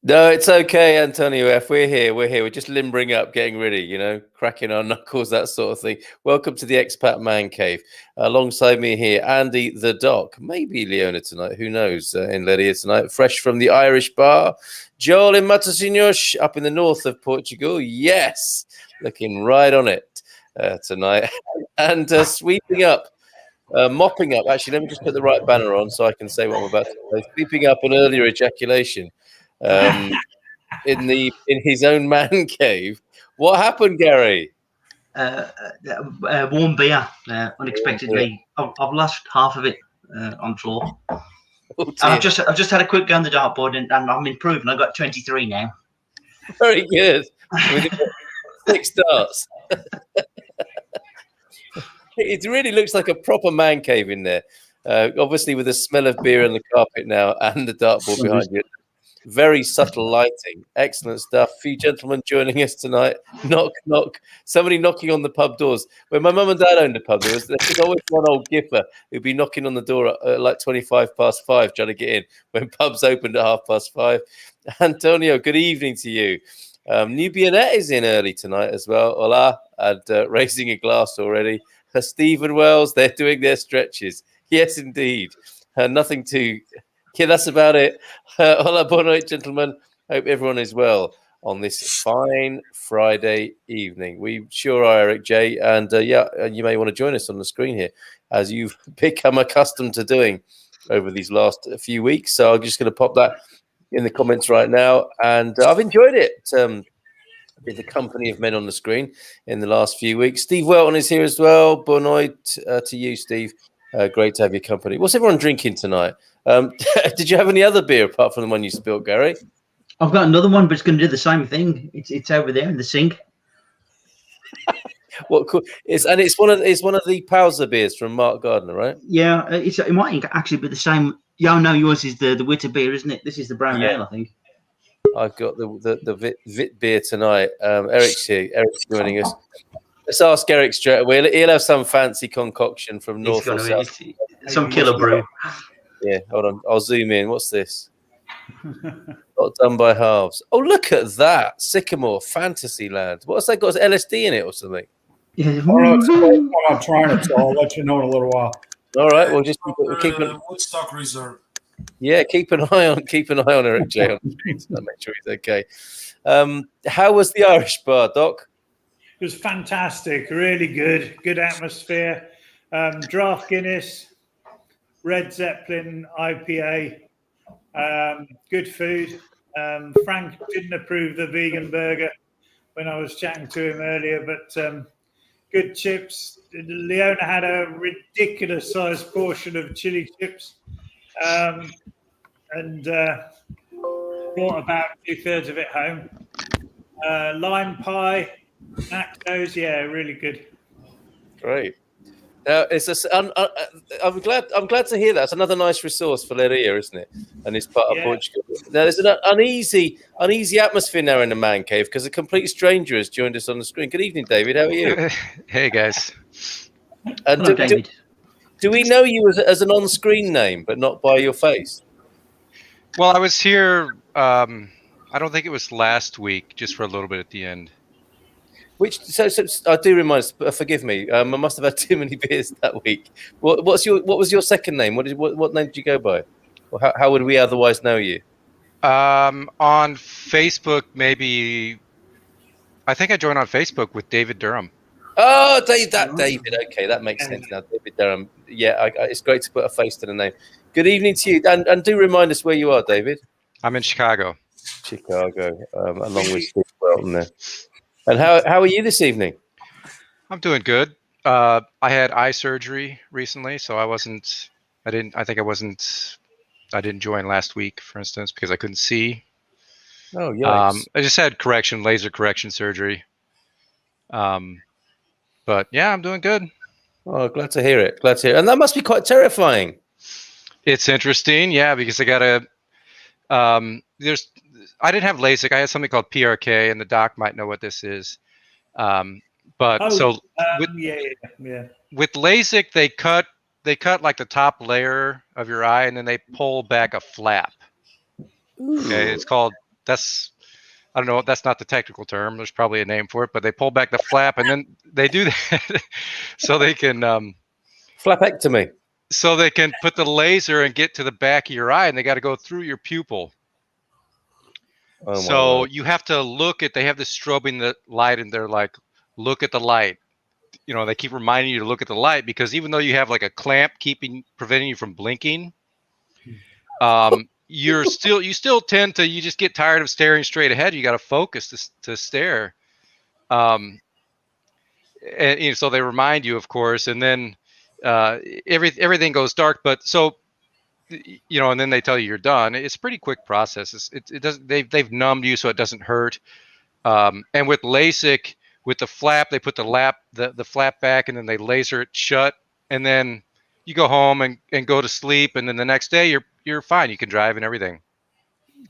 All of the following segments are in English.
No, it's okay, Antonio F. We're here. We're just limbering up, getting ready, cracking our knuckles, that sort of thing. Welcome to the Expat Man Cave. Alongside me here, Andy the Doc, maybe Leona tonight, who knows, in Leria tonight, fresh from the Irish bar. Joel in Matosinhos, up in the north of Portugal. Yes, looking right on it tonight. And sweeping up, mopping up. Actually, let me just put the right banner on so I can say what I'm about to say. Sweeping up an earlier ejaculation. In his own man cave. What happened, Gary? Warm beer. Unexpectedly, I've lost half of it on the floor. Oh, I've just had a quick go on the dartboard and I'm improving. I got 23 now. Very good. With 6 darts. It really looks like a proper man cave in there. Obviously, with the smell of beer on the carpet now and the dartboard behind you. Very subtle lighting. Excellent stuff. Few gentlemen joining us tonight. Knock, knock. Somebody knocking on the pub doors. When my mum and dad owned a pub, there was always one old giffer who'd be knocking on the door at like 5:25 trying to get in when pubs opened at 5:30. Antonio, good evening to you. Nubionette is in early tonight as well. Hola. And raising a glass already. Stephen Wells, they're doing their stretches. Yes, indeed. Nothing to... Yeah, that's about it. Hola, boa noite, gentlemen. Hope everyone is well on this fine Friday evening. We sure are, Eric J. And you may want to join us on the screen here, as you've become accustomed to doing over these last few weeks. So I'm just going to pop that in the comments right now. And I've enjoyed it. With the company of men on the screen in the last few weeks. Steve Welton is here as well. Boa noite to you, Steve. Great to have your company. What's everyone drinking tonight? Did you have any other beer apart from the one you spilled, Gary? I've got another one, but it's going to do the same thing. It's over there in the sink. What cool? It's one of the Pauser beers from Mark Gardner, right? Yeah, it might actually be the same. Yeah, no, yours is the Witter beer, isn't it? This is the brown ale, I think. I've got the Vit beer tonight. Eric's here. Eric's joining us. Let's ask Eric straight away. He'll have some fancy concoction from north or south. Some killer brew. Yeah, hold on. I'll zoom in. What's this? Not done by halves. Oh, look at that. Sycamore Fantasyland. What's that got? LSD in it or something? Yeah. I'm not trying it, so I'll let you know in a little while. All right. We'll just keep Woodstock Reserve. Yeah, keep an eye on Eric J. On the screen, so make sure he's okay. How was the Irish bar, Doc? It was fantastic. Really good. Good atmosphere. Draft Guinness, Red Zeppelin IPA. Good food. Frank didn't approve the vegan burger when I was chatting to him earlier, but good chips. Leona had a ridiculous sized portion of chili chips. And brought about 2/3 of it home. Lime pie, nachos, yeah, really good. Great. I'm glad to hear that. It's another nice resource for Leiria, isn't it? And it's part of Portugal. Now there's an uneasy atmosphere now in the man cave because a complete stranger has joined us on the screen. Good evening, David. How are you? Hey guys. And Hello, David. Do we know you as an on-screen name, but not by your face? Well, I was here. I don't think it was last week, just for a little bit at the end. So I do remind. Forgive me. I must have had too many beers that week. What was your second name? What name did you go by? Or how would we otherwise know you? On Facebook, maybe. I think I joined on Facebook with David Durham. Oh, David. Okay, that makes sense now. David Durham. Yeah, it's great to put a face to the name. Good evening to you, and do remind us where you are, David. I'm in Chicago. Along with Steve Welton there. And how are you this evening? I'm doing good. I had eye surgery recently, so I didn't join last week, for instance, because I couldn't see. Oh, yikes. I just had laser correction surgery. But yeah, I'm doing good. Oh, glad to hear it. And that must be quite terrifying. It's interesting, yeah, because I got I didn't have LASIK. I had something called PRK, and the doc might know what this is. With LASIK, they cut like the top layer of your eye, and then they pull back a flap. Okay, it's called that's I don't know. That's not the technical term. There's probably a name for it, but they pull back the flap, and then they do that so they can Flapectomy. so they can put the laser and get to the back of your eye, and they got to go through your pupil. Oh, my So word. you have to look at. They have this strobing the light, and they're like, "Look at the light." You know, they keep reminding you to look at the light because even though you have like a clamp preventing you from blinking, you still tend to, you just get tired of staring straight ahead. You got to focus to stare. And so they remind you, of course, and then everything goes dark. But so, and then they tell you you're done. It's a pretty quick process. It doesn't. They've numbed you so it doesn't hurt. And with LASIK, with the flap, they put the flap back, and then they laser it shut, and then you go home and go to sleep, and then the next day you're fine. You can drive and everything.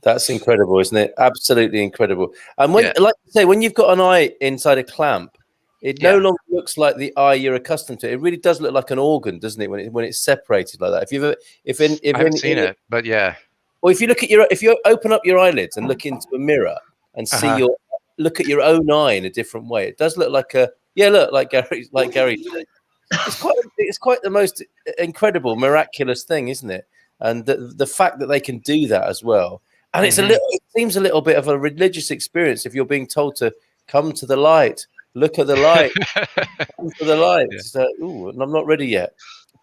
That's incredible, isn't it? Absolutely incredible. And when, like you say, when you've got an eye inside a clamp, it no longer looks like the eye you're accustomed to. It really does look like an organ, doesn't it? When it's separated like that. I haven't seen it, but yeah. Or if you open up your eyelids and look into a mirror and see look at your own eye in a different way, it does look like like Gary said. It's quite the most incredible, miraculous thing, isn't it? And the fact that they can do that as well. And it seems a little bit of a religious experience if you're being told to come to the light, look at the light, come to the light. Yeah. So, I'm not ready yet.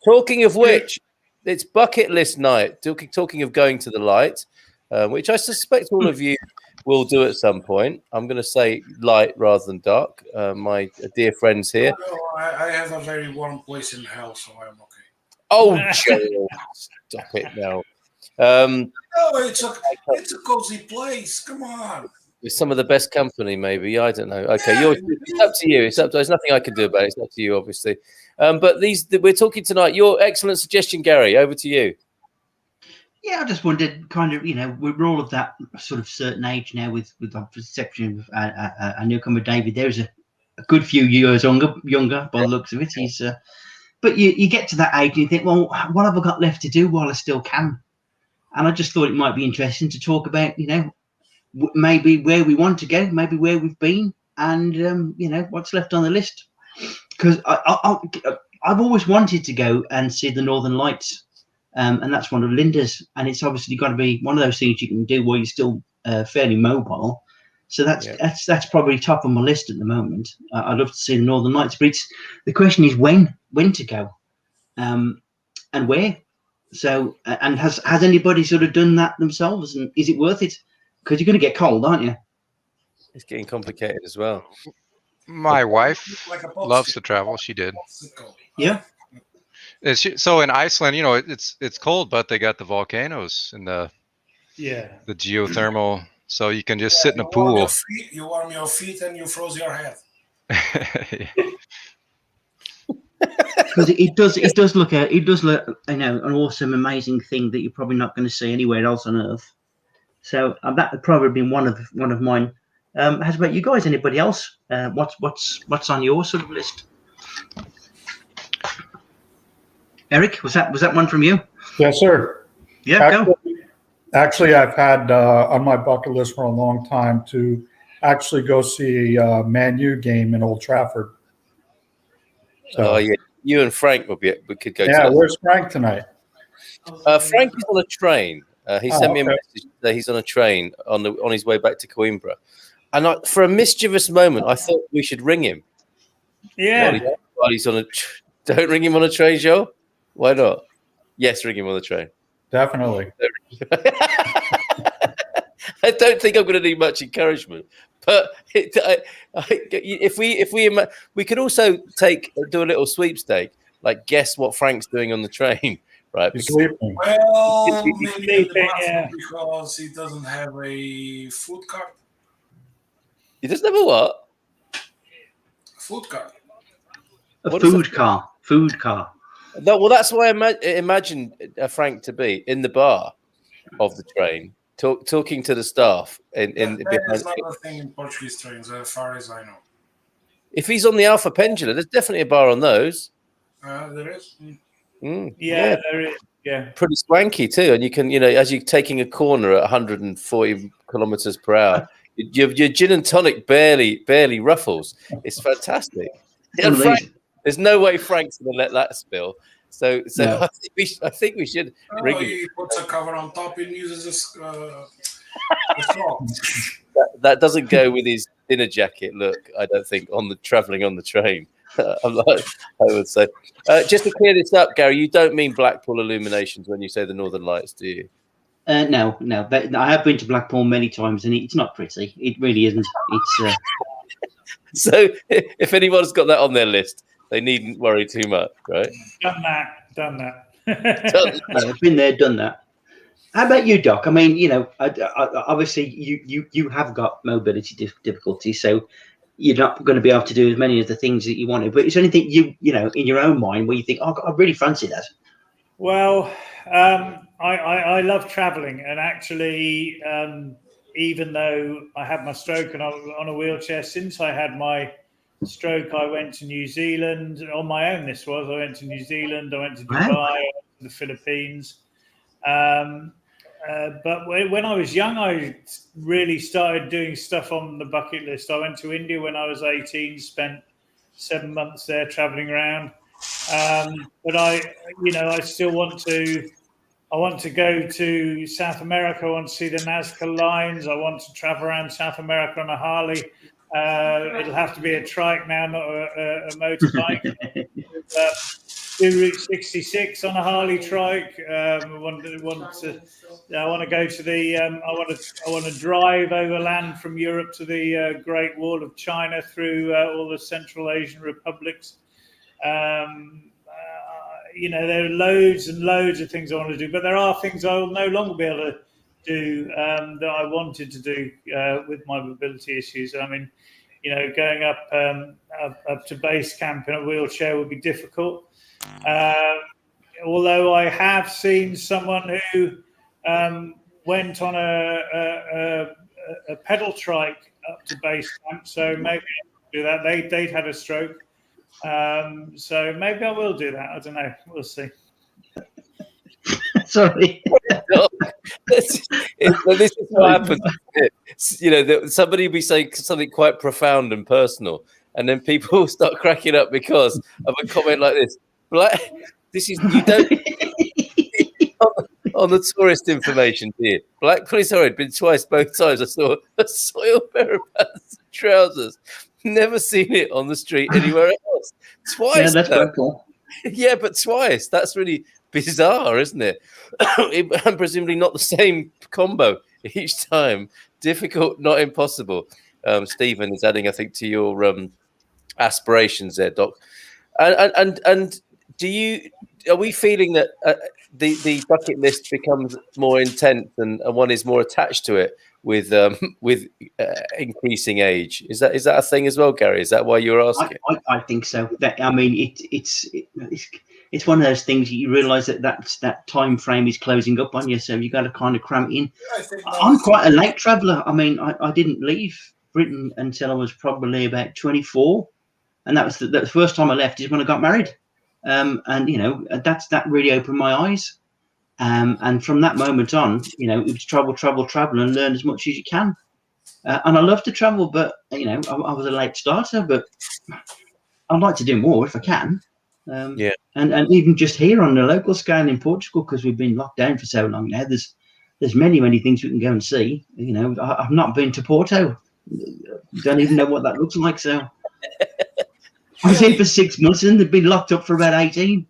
Talking of which, it's bucket list night. Talking of going to the light, which I suspect all of you will do at some point. I'm going to say light rather than dark. My dear friends here. I have a very warm place in hell, so I'm okay. Oh, Joel, stop it now. No, it's a cozy place. Come on. With some of the best company, maybe. I don't know. Okay, it's up to you. There's nothing I can do about it. It's up to you, obviously. But we're talking tonight. Your excellent suggestion, Gary. Over to you. Yeah, I just wondered, kind of, we're all of that sort of certain age now, with the perception of a newcomer, David. There's a good few years younger by the looks of it. He's, but you get to that age and you think, well, what have I got left to do while I still can? And I just thought it might be interesting to talk about, maybe where we want to go, maybe where we've been, and what's left on the list. Because I've always wanted to go and see the Northern Lights. And that's one of Linda's, and it's obviously got to be one of those things you can do while you're still fairly mobile. So that's probably top of my list at the moment. I'd love to see the Northern Lights, but the question is when to go, and where. So and has anybody sort of done that themselves, and is it worth it? Because you're going to get cold, aren't you? It's getting complicated as well. My wife loves to travel. She did. Yeah. So in Iceland, it's cold, but they got the volcanoes and the geothermal, so you can just sit in a pool. You warm your feet and you froze your head. Because it does look an awesome, amazing thing that you're probably not going to see anywhere else on Earth. So that would probably been one of mine. How about you guys? Anybody else? What's on your sort of list? Eric, was that one from you? Yes, sir. Yeah, Actually, I've had on my bucket list for a long time to actually go see a Man U game in Old Trafford. So, oh yeah, you and Frank we could go. Yeah, to where's Frank tonight? Frank is on a train. He sent me a message that he's on a train on his way back to Coimbra, and for a mischievous moment, I thought we should ring him. Yeah. While he's on a. Don't ring him on a train, Joe. Why not? Yes, ring him on the train. Definitely. I don't think I'm going to need much encouragement, but if we could also do a little sweepstake, like guess what Frank's doing on the train, right? He's sleeping. Well, He's maybe sleeping, yeah. because he doesn't have a food card. He doesn't have a what? Food card. Food car. No, well, that's why I imagine Frank to be in the bar of the train, talking to the staff. That is not a thing in Portuguese trains, as far as I know. If he's on the Alpha Pendula, there's definitely a bar on those. There is. Yeah, there is. Yeah. Pretty swanky too, and you can, as you're taking a corner at 140 kilometers per hour, your gin and tonic barely ruffles. It's fantastic. And Frank, there's no way Frank's going to let that spill. So No. I think we should. He puts a cover on top and uses a that doesn't go with his dinner jacket look, I don't think, traveling on the train. I would say. Just to clear this up, Gary, you don't mean Blackpool illuminations when you say the Northern Lights, do you? No. But I have been to Blackpool many times, and it's not pretty. It really isn't. It's So if anyone's got that on their list, they needn't worry too much, right? Done that. I've been there, done that. How about you, Doc? I mean, obviously you have got mobility difficulties, so you're not going to be able to do as many of the things that you wanted. But is there anything in your own mind where you think, oh, I really fancy that? Well, I love traveling, and actually, even though I had my stroke and I was on a wheelchair, since I had my stroke, I went to New Zealand on my own. I went to New Zealand, I went to Dubai, I went to the Philippines. But when I was young, I really started doing stuff on the bucket list. I went to India when I was 18, spent 7 months there traveling around. But I still want to go to South America. I want to see the Nazca lines. I want to travel around South America on a Harley. It'll have to be a trike now, not a motorbike. Do Route 66 on a Harley trike. I want to go to the. I want to drive overland from Europe to the Great Wall of China through all the Central Asian republics. There are loads and loads of things I want to do, but there are things I will no longer be able to do that I wanted to do with my mobility issues. I mean, going up to base camp in a wheelchair would be difficult. Although I have seen someone who went on a pedal trike up to base camp, so maybe I'll do that. They'd had a stroke, so maybe I will do that. I don't know. We'll see. Sorry. This is what happens. Somebody will be saying something quite profound and personal, and then people start cracking up because of a comment like this. This is you don't on the tourist information here. Blackpool is horrid. Been twice, both times. I saw a soil pair of pants and trousers. Never seen it on the street anywhere else. Twice. Yeah, that's very cool. Yeah, but twice. That's really bizarre, isn't it? And presumably not the same combo each time. Difficult, not impossible. Stephen is adding, I think, to your aspirations there, Doc. And are we feeling that the bucket list becomes more intense and one is more attached to it with increasing age? Is that a thing as well, Gary? Is that why you're asking? I think so. It's one of those things you realise that time frame is closing up on you, so you got to kind of cram it in. I'm quite a late traveller. I mean, I didn't leave Britain until I was probably about 24, and that was the first time I left is when I got married. And that really opened my eyes. And from that moment on, it was travel, and learn as much as you can. And I love to travel, but I was a late starter, but I'd like to do more if I can. And even just here on the local scale in Portugal, because we've been locked down for so long now, there's many things we can go and see. I've not been to Porto. Don't even know what that looks like. So I was here for 6 months and they've been locked up for about 18.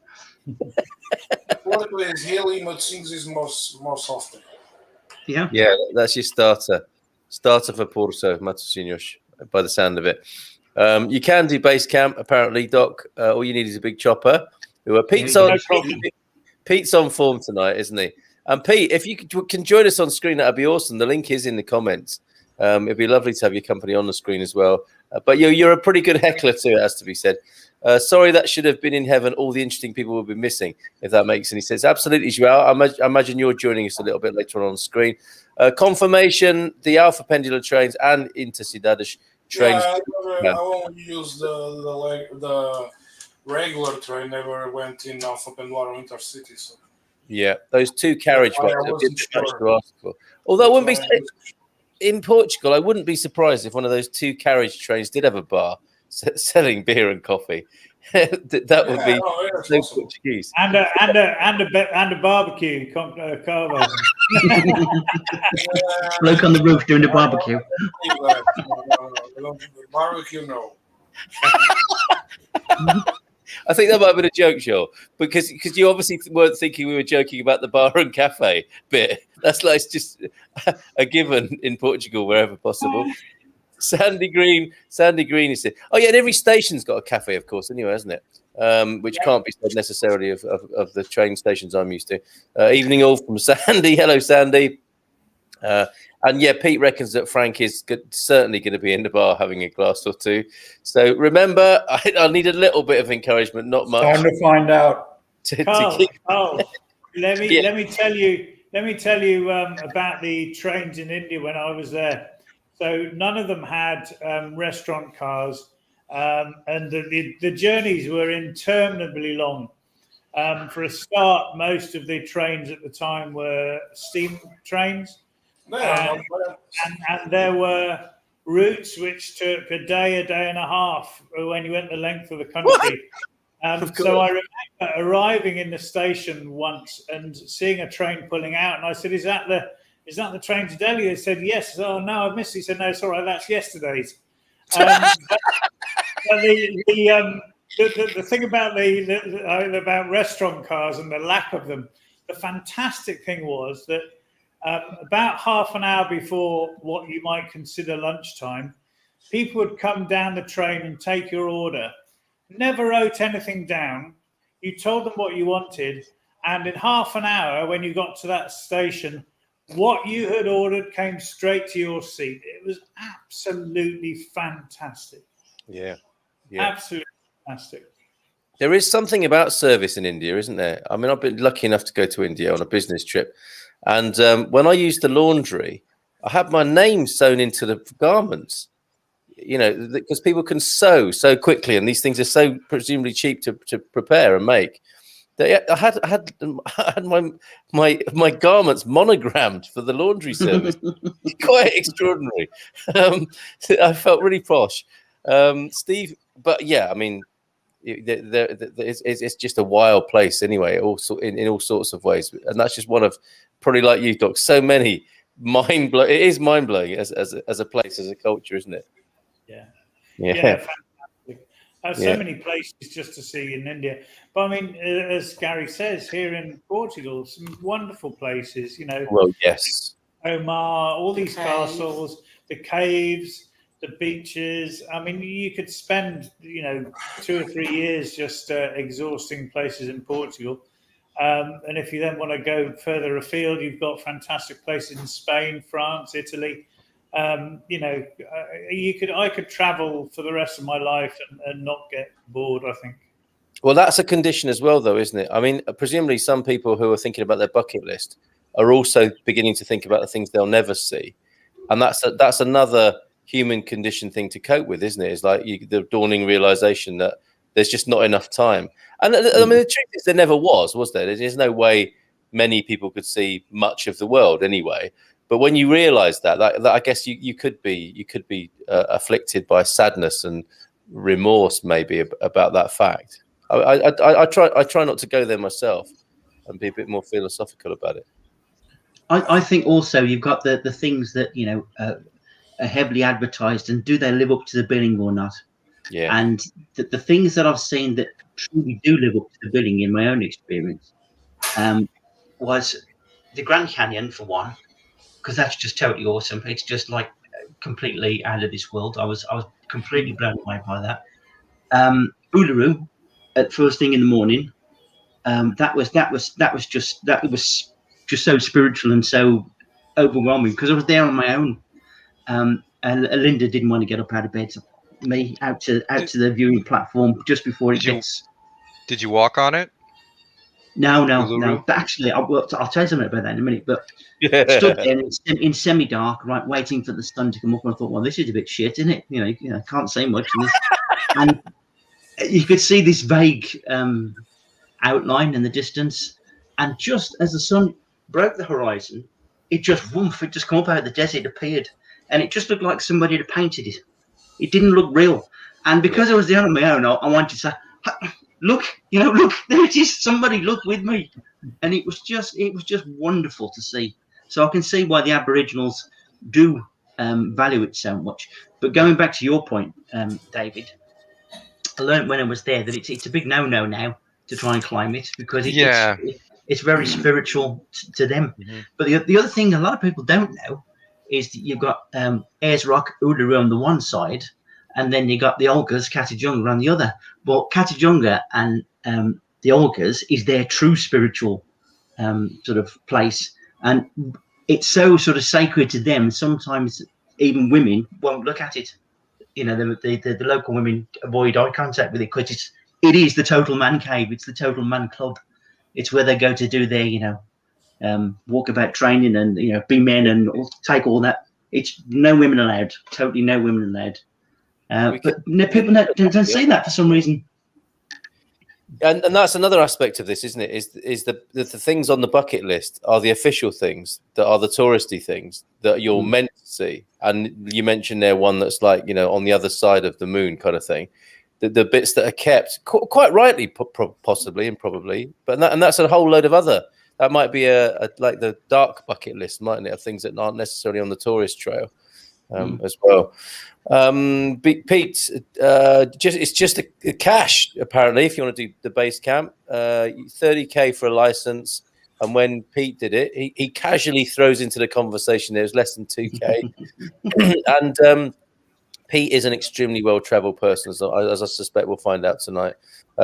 Porto is hilly, but things is more softer. Yeah, that's your starter for Porto, Matosinhos, by the sound of it. You can do base camp, apparently, Doc. All you need is a big chopper. Pete's on form tonight, isn't he? And Pete, if you can join us on screen, that'd be awesome. The link is in the comments. It'd be lovely to have your company on the screen as well. But you're a pretty good heckler too, it has to be said. Sorry, that should have been in heaven. All the interesting people will be missing, if that makes any sense. Absolutely, Joao. I imagine you're joining us a little bit later on the screen. Confirmation, the Alpha Pendular trains and Intercidades trains. Yeah, I only use the regular train. Never went in Alpha Pendular or Intercity. So Yeah, those two carriage I ones would be a wasn't bit much sure. to ask for. Although I wouldn't That's be why in Portugal, I wouldn't be surprised if one of those two carriage trains did have a bar selling beer and coffee. That would be it's so possible. Portuguese. And a barbecue carvo. Bloke on the roof doing the barbecue. Barbecue, no. I think that might have been a joke, Joel, because you obviously weren't thinking we were joking about the bar and cafe bit. That's like it's just a given in Portugal wherever possible. Sandy Green is it? Oh yeah, and every station's got a cafe, of course, anyway, hasn't it? Which can't be said necessarily of the train stations I'm used to. Evening all from Sandy. Hello, Sandy. And yeah, Pete reckons that Frank is certainly going to be in the bar having a glass or two. So remember, I need a little bit of encouragement, not much. Time to find out. Carl, let me tell you about the trains in India when I was there. So none of them had restaurant cars, and the journeys were interminably long. For a start, most of the trains at the time were steam trains. And there were routes which took a day and a half when you went the length of the country. So I remember arriving in the station once and seeing a train pulling out, and I said, "Is that the train to Delhi?" They said, "Yes." "Oh no, I've missed it." He said, "No, it's all right. That's yesterday's." But the thing about restaurant cars and the lack of them, the fantastic thing was that. About half an hour before what you might consider lunchtime, people would come down the train and take your order. Never wrote anything down. You told them what you wanted, and in half an hour, when you got to that station, what you had ordered came straight to your seat. It was absolutely fantastic. Yeah. Absolutely fantastic. There is something about service in India, isn't there? I mean, I've been lucky enough to go to India on a business trip. And when I used the laundry, I had my name sewn into the garments, because people can sew so quickly, and these things are so presumably cheap to prepare and make. I had my garments monogrammed for the laundry service. Quite extraordinary. I felt really posh, Steve. But yeah, I mean, it's just a wild place anyway. Also in all sorts of ways, and that's just one of. Probably like you, Doc. So many mind-blowing. It is mind-blowing as a place, as a culture, isn't it? Yeah. Fantastic. So many places just to see in India. But I mean, as Gary says, here in Portugal, some wonderful places. Well, yes. Omar, all these castles, the caves, the beaches. I mean, you could spend 2 or 3 years just exhausting places in Portugal. And if you then want to go further afield, you've got fantastic places in Spain, France, Italy. I could travel for the rest of my life and not get bored, I think. Well, that's a condition as well, though, isn't it? I mean, presumably some people who are thinking about their bucket list are also beginning to think about the things they'll never see. And that's another human condition thing to cope with, isn't it? It's like the dawning realization that there's just not enough time. And I mean, the truth is there never was there? There's no way many people could see much of the world anyway. But when you realize that I guess you could be afflicted by sadness and remorse maybe about that fact. I try not to go there myself and be a bit more philosophical about it. I think also you've got the things that are heavily advertised, and do they live up to the billing or not? Yeah. And the things that I've seen that truly do live up to the billing in my own experience was the Grand Canyon, for one, because that's just totally awesome. It's just like completely out of this world. I was completely blown away by that. Uluru at first thing in the morning. That was just so spiritual and so overwhelming, because I was there on my own. And Linda didn't want to get up out of bed. So me out to the viewing platform just before it gets. Did you walk on it? No. But actually, I'll tell you something about that in a minute. But stood there in semi-dark, right, waiting for the sun to come up, and I thought, well, this is a bit shit, isn't it? Can't say much. And you could see this vague outline in the distance, And just as the sun broke the horizon, it just come up out of the desert, appeared, and it just looked like somebody had painted it. It didn't look real. And because I was there on my own, I wanted to say, look, look, there it is. Somebody look with me. And it was just wonderful to see. So I can see why the Aboriginals do value it so much. But going back to your point, David, I learned when I was there that it's a big no-no now to try and climb it because it's very spiritual to them. Mm-hmm. But the other thing a lot of people don't know is that you've got Ayers Rock, Uluru on the one side, and then you got the Olgas, Katijunga on the other. But Katijunga and the Olgas is their true spiritual sort of place, and it's so sort of sacred to them. Sometimes even women won't look at it. The local women avoid eye contact with it because it is the total man cave. It's the total man club. It's where they go to do their walkabout training and be men and take all that. It's no women allowed. Totally no women allowed. But people don't see that for some reason. And that's another aspect of this, isn't it? Is the things on the bucket list are the official things that are the touristy things that you're meant to see. And you mentioned there one that's like on the other side of the moon kind of thing. The bits that are kept quite rightly, possibly and probably, but that's a whole load of other. That might be a like the dark bucket list, mightn't it? Of things that aren't necessarily on the tourist trail as well. Pete, it's just a cash apparently. If you want to do the base camp, $30K for a license. And when Pete did it, he casually throws into the conversation there was less than $2K. And Pete is an extremely well-traveled person, as I suspect we'll find out tonight.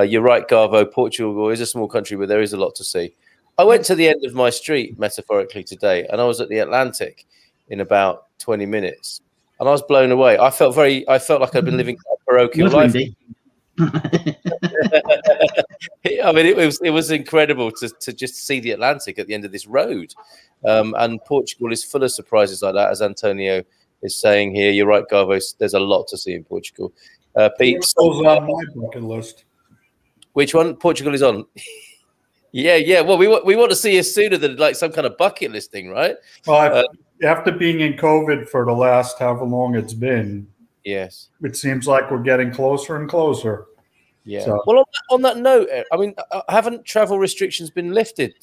You're right, Garvo. Portugal is a small country, but there is a lot to see. I went to the end of my street, metaphorically, today, and I was at the Atlantic in about 20 minutes, and I was blown away. I felt like I'd been living a parochial life. I mean, it was incredible to just see the Atlantic at the end of this road, and Portugal is full of surprises like that, as Antonio is saying here. You're right, Garvo. There's a lot to see in Portugal. Pete, on my bucket list. Which one? Portugal is on. Yeah. Well, we want to see you sooner than like some kind of bucket list thing, right? Well, after being in COVID for the last however long it's been, yes, it seems like we're getting closer and closer. Yeah. So. Well, on that note, I mean, haven't travel restrictions been lifted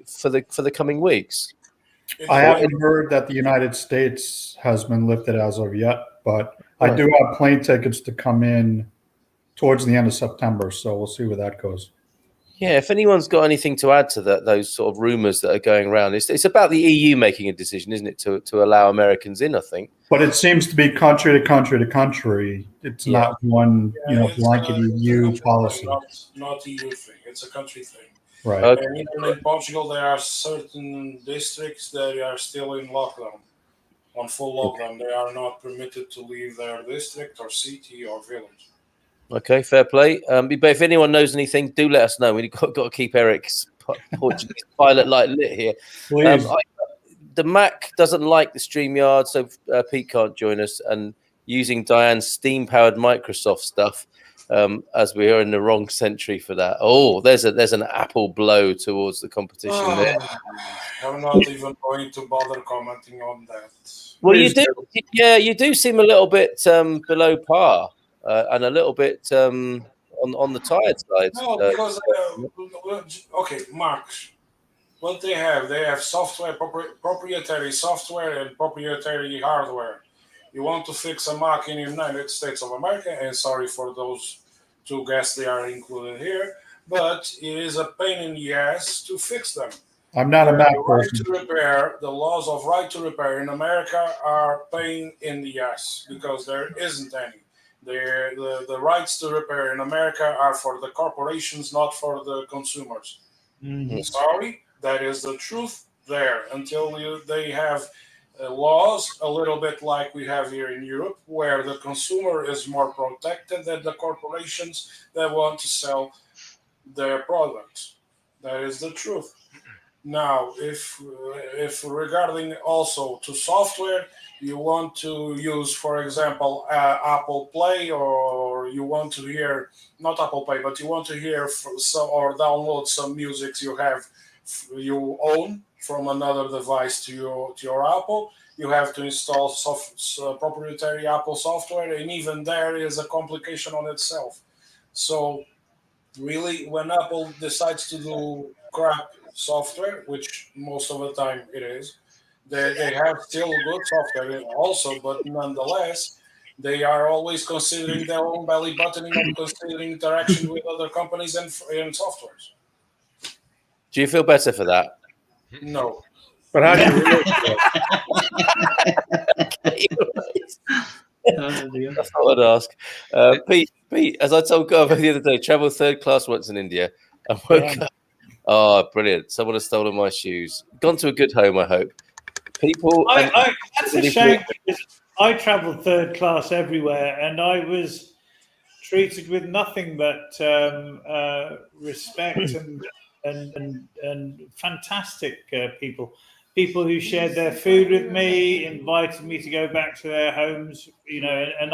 for the coming weeks? I haven't heard that the United States has been lifted as of yet, but I do have plane tickets to come in towards the end of September, so we'll see where that goes. Yeah, if anyone's got anything to add to that, those sort of rumors that are going around, it's about the EU making a decision, isn't it, to allow Americans in, I think. But it seems to be country to country to country. It's not one, blanket EU policy. Not EU thing. It's a country thing. Right. Okay. And even in Portugal, there are certain districts that are still in lockdown, on full lockdown. They are not permitted to leave their district or city or village. Okay, fair play. But if anyone knows anything, do let us know. We've got to keep Eric's Portuguese pilot light lit here. Please. The Mac doesn't like the StreamYard, so Pete can't join us. And using Diane's steam-powered Microsoft stuff, as we are in the wrong century for that. Oh, there's an Apple blow towards the competition there. I'm not even going to bother commenting on that. Well, you do seem a little bit below par. And a little bit on the tired side. No, because okay, Mark, what they have software, proprietary software and proprietary hardware. You want to fix a Mac in the United States of America, and sorry for those two guests they are included here, but it is a pain in the ass to fix them. I'm not a Mac person. The laws of right to repair in America are pain in the ass because there isn't any. The rights to repair in America are for the corporations, not for the consumers. Mm-hmm. Sorry, that is the truth there. Until they have laws a little bit like we have here in Europe, where the consumer is more protected than the corporations that want to sell their products. That is the truth. Now, if regarding also to software, you want to use, for example, Apple Play, or you want to hear not Apple Play, but you want to hear some or download some music you own from another device to your Apple, you have to install proprietary Apple software, and even there is a complication on itself. So really, when Apple decides to do crap software, which most of the time it is, they have still good software also, but nonetheless, they are always considering their own belly button and not considering interaction with other companies and softwares. Do you feel better for that? No. But how do you really That's what I'd ask. Pete, as I told Garvo the other day, travelled third class once in India and woke up. Oh, brilliant. Someone has stolen my shoes. Gone to a good home, I hope. That's a shame, because I travelled third class everywhere, and I was treated with nothing but respect and fantastic people. People who shared their food with me, invited me to go back to their homes, and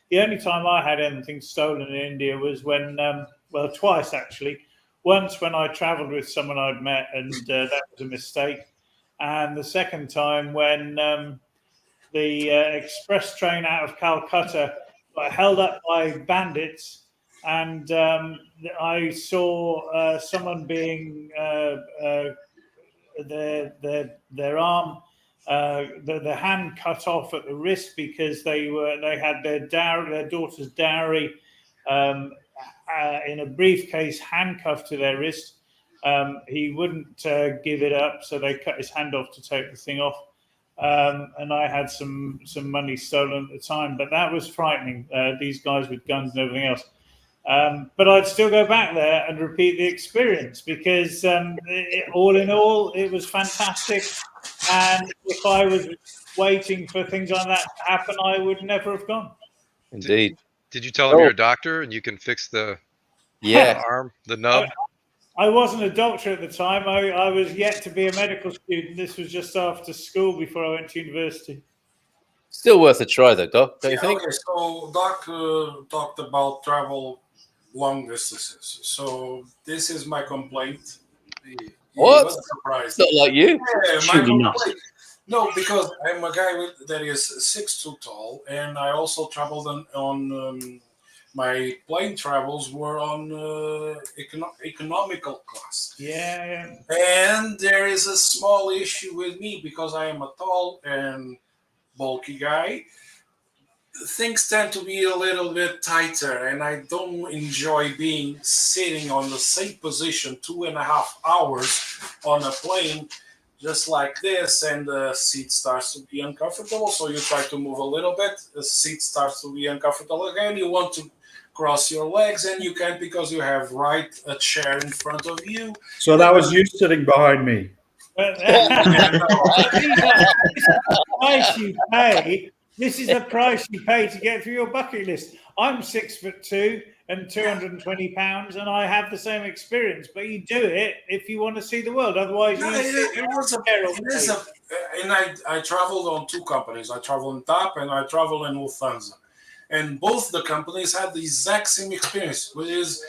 the only time I had anything stolen in India was when, well, twice actually. Once when I travelled with someone I'd met, and that was a mistake. And the second time when the express train out of Calcutta got held up by bandits, and I saw someone being their arm, the hand cut off at the wrist because they had their daughter's dowry in a briefcase handcuffed to their wrist. He wouldn't give it up, so they cut his hand off to take the thing off. And I had some money stolen at the time, but that was frightening. These guys with guns and everything else. But I'd still go back there and repeat the experience, because all in all, it was fantastic. And if I was waiting for things like that to happen, I would never have gone. Indeed. Did you tell him you're a doctor and you can fix the arm, the nub? I wasn't a doctor at the time. I was yet to be a medical student. This was just after school before I went to university. Still worth a try, though, Doc, don't you think? Okay, so Doc talked about travel long distances. So this is my complaint. What? Surprised. Not like you. Yeah, Surely not. No, because I'm a guy that is 6'2" tall, and I also traveled on my plane travels were on economical class. Yeah. And there is a small issue with me because I am a tall and bulky guy. Things tend to be a little bit tighter, and I don't enjoy sitting on the same position 2.5 hours on a plane just like this, and the seat starts to be uncomfortable. So you try to move a little bit, the seat starts to be uncomfortable again. You want to cross your legs, and you can't because you have a chair in front of you. So that was you sitting behind me. This is the price you pay to get through your bucket list. I'm 6'2" and 220 pounds, and I have the same experience. But you do it if you want to see the world. Otherwise, I traveled on two companies. I traveled in TAP and I traveled in Lufthansa, and both the companies had the exact same experience, which is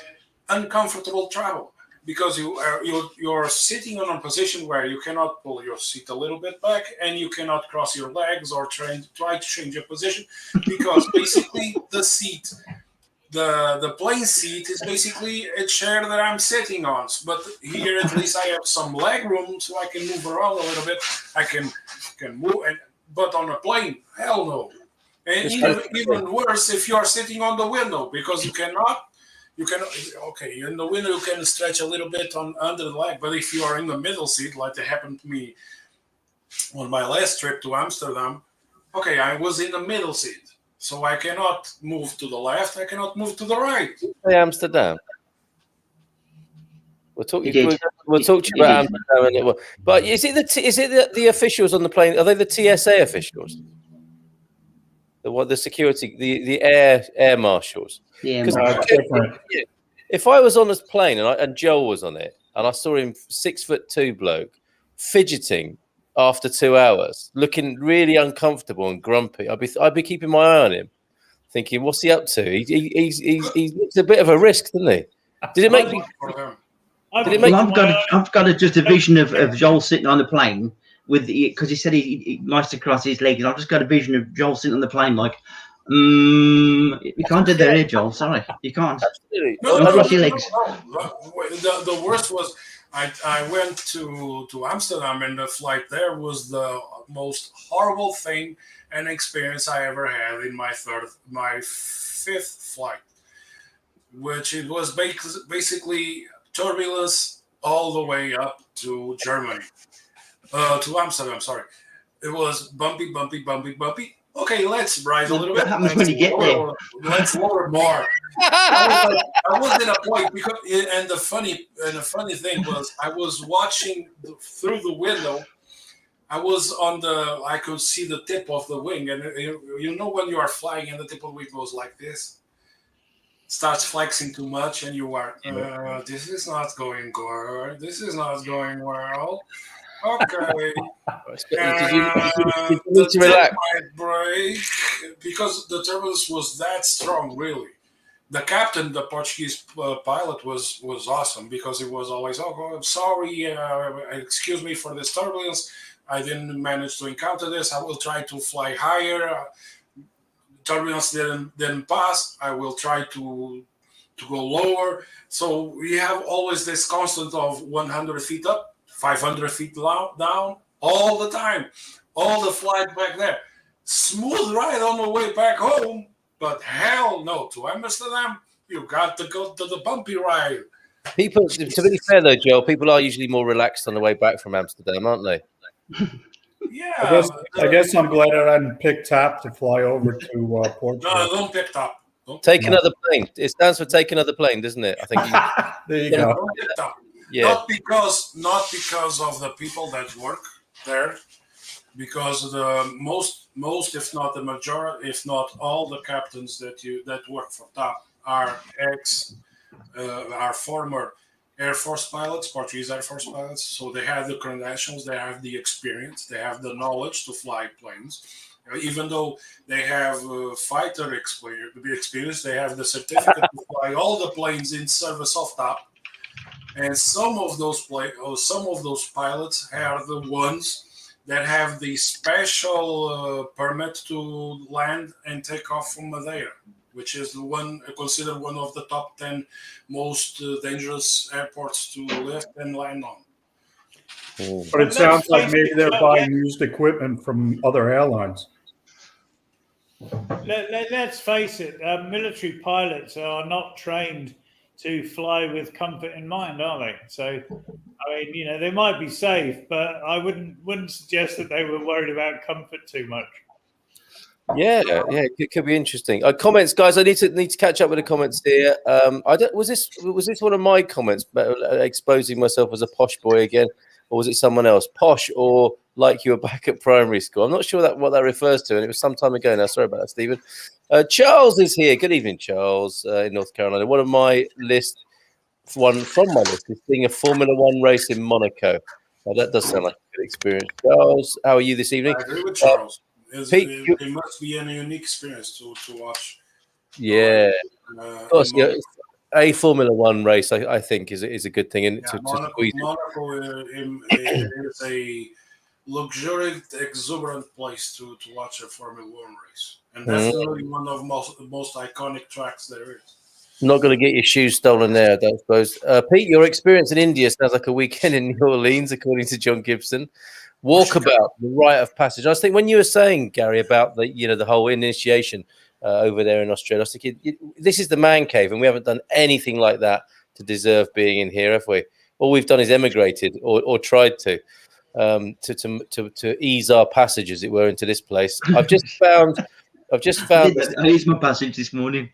uncomfortable travel. Because you're sitting on a position where you cannot pull your seat a little bit back, and you cannot cross your legs or try to change your position, because basically the plane seat is basically a chair that I'm sitting on. But here at least I have some leg room, so I can move around a little bit. I can move, but on a plane, hell no. And even worse if you're sitting on the window, because you cannot. Okay, in the window you can stretch a little bit under the leg, but if you are in the middle seat, like it happened to me on my last trip to Amsterdam, okay, I was in the middle seat, so I cannot move to the left, I cannot move to the right. Amsterdam. We'll talk to you about Amsterdam. But is it the officials on the plane? Are they the TSA officials? The security, the air marshals. Yeah, If I was on this plane and Joel was on it, and I saw him 6'2" bloke fidgeting after 2 hours, looking really uncomfortable and grumpy. I'd be keeping my eye on him, thinking, what's he up to? He looks a bit of a risk, doesn't he? Did it make you? Did it make? Well, I've got just a vision of Joel sitting on the plane with because he said he likes to cross his legs. I've just got a vision of Joel sitting on the plane like, you can't do that here, Joel. Sorry, you can't. Absolutely. Don't cross your legs. The worst was I went to Amsterdam, and the flight there was the most horrible thing and experience I ever had in my fifth flight, which it was basically turbulence all the way up to Germany, to Amsterdam. Sorry, it was bumpy. Okay, let's rise a little bit. What happens when you get there? Let's lower more. I was in a point because, and the funny thing was, I was watching through the window. I could see the tip of the wing, and you know when you are flying and the tip of the wing goes like this, starts flexing too much, and you are, this is not going good. This is not going well. Okay. Did you need to relax? Might break because the turbulence was that strong. Really, the captain, the Portuguese pilot, was awesome because it was always, I'm sorry, excuse me for this turbulence. I didn't manage to encounter this. I will try to fly higher. Turbulence didn't pass. I will try to go lower. So we have always this constant of 100 feet up, 500 feet down, all the time, all the flight back there. Smooth ride on the way back home, but hell no, to Amsterdam, you got to go to the bumpy ride. People, to be fair though, Joel, people are usually more relaxed on the way back from Amsterdam, aren't they? Yeah. I guess I'm glad I didn't pick TAP to fly over to Portugal. No, don't pick TAP. Take another plane. It stands for take another plane, doesn't it? I think. There you go. Don't pick TAP. Yeah. Not because of the people that work there, because the most, if not the majority, if not all the captains that work for TAP are former Air Force pilots, Portuguese Air Force pilots. So they have the credentials, they have the experience, they have the knowledge to fly planes. Even though they have fighter experience, they have the certificate to fly all the planes in service of TAP. And some of those pilots are the ones that have the special permit to land and take off from Madeira, which is considered one of the top 10 most dangerous airports to lift and land on. But it sounds like maybe they're buying used equipment from other airlines. Let's face it, military pilots are not trained to fly with comfort in mind, are they? So, I mean, they might be safe, but I wouldn't suggest that they were worried about comfort too much. Yeah, it could be interesting. Comments, guys. I need to catch up with the comments here. Was this one of my comments exposing myself as a posh boy again, or was it someone else? Posh, or like you were back at primary school? I'm not sure what that refers to, and it was some time ago now. Sorry about that, Stephen. Charles is here. Good evening, Charles, in North Carolina. One of my list, one from my list, is seeing a Formula One race in Monaco. That does sound like a good experience. Charles, how are you this evening? I agree with Charles. Pete, it must be a unique experience to watch. Yeah, of course. Yeah, a Formula One race, I think, is a good thing. And Monaco is a luxuriant, exuberant place to watch a Formula One race, and that's really one of the most iconic tracks there is. Not going to get your shoes stolen there, I don't suppose. Pete, your experience in India sounds like a weekend in New Orleans, according to John Gibson. Walkabout, the rite of passage. I was thinking when you were saying, Gary, about the whole initiation over there in Australia, I was thinking this is the man cave, and we haven't done anything like that to deserve being in here, have we? All we've done is emigrated or tried to ease our passage, as it were, into this place. I've just found. I eased my passage this morning.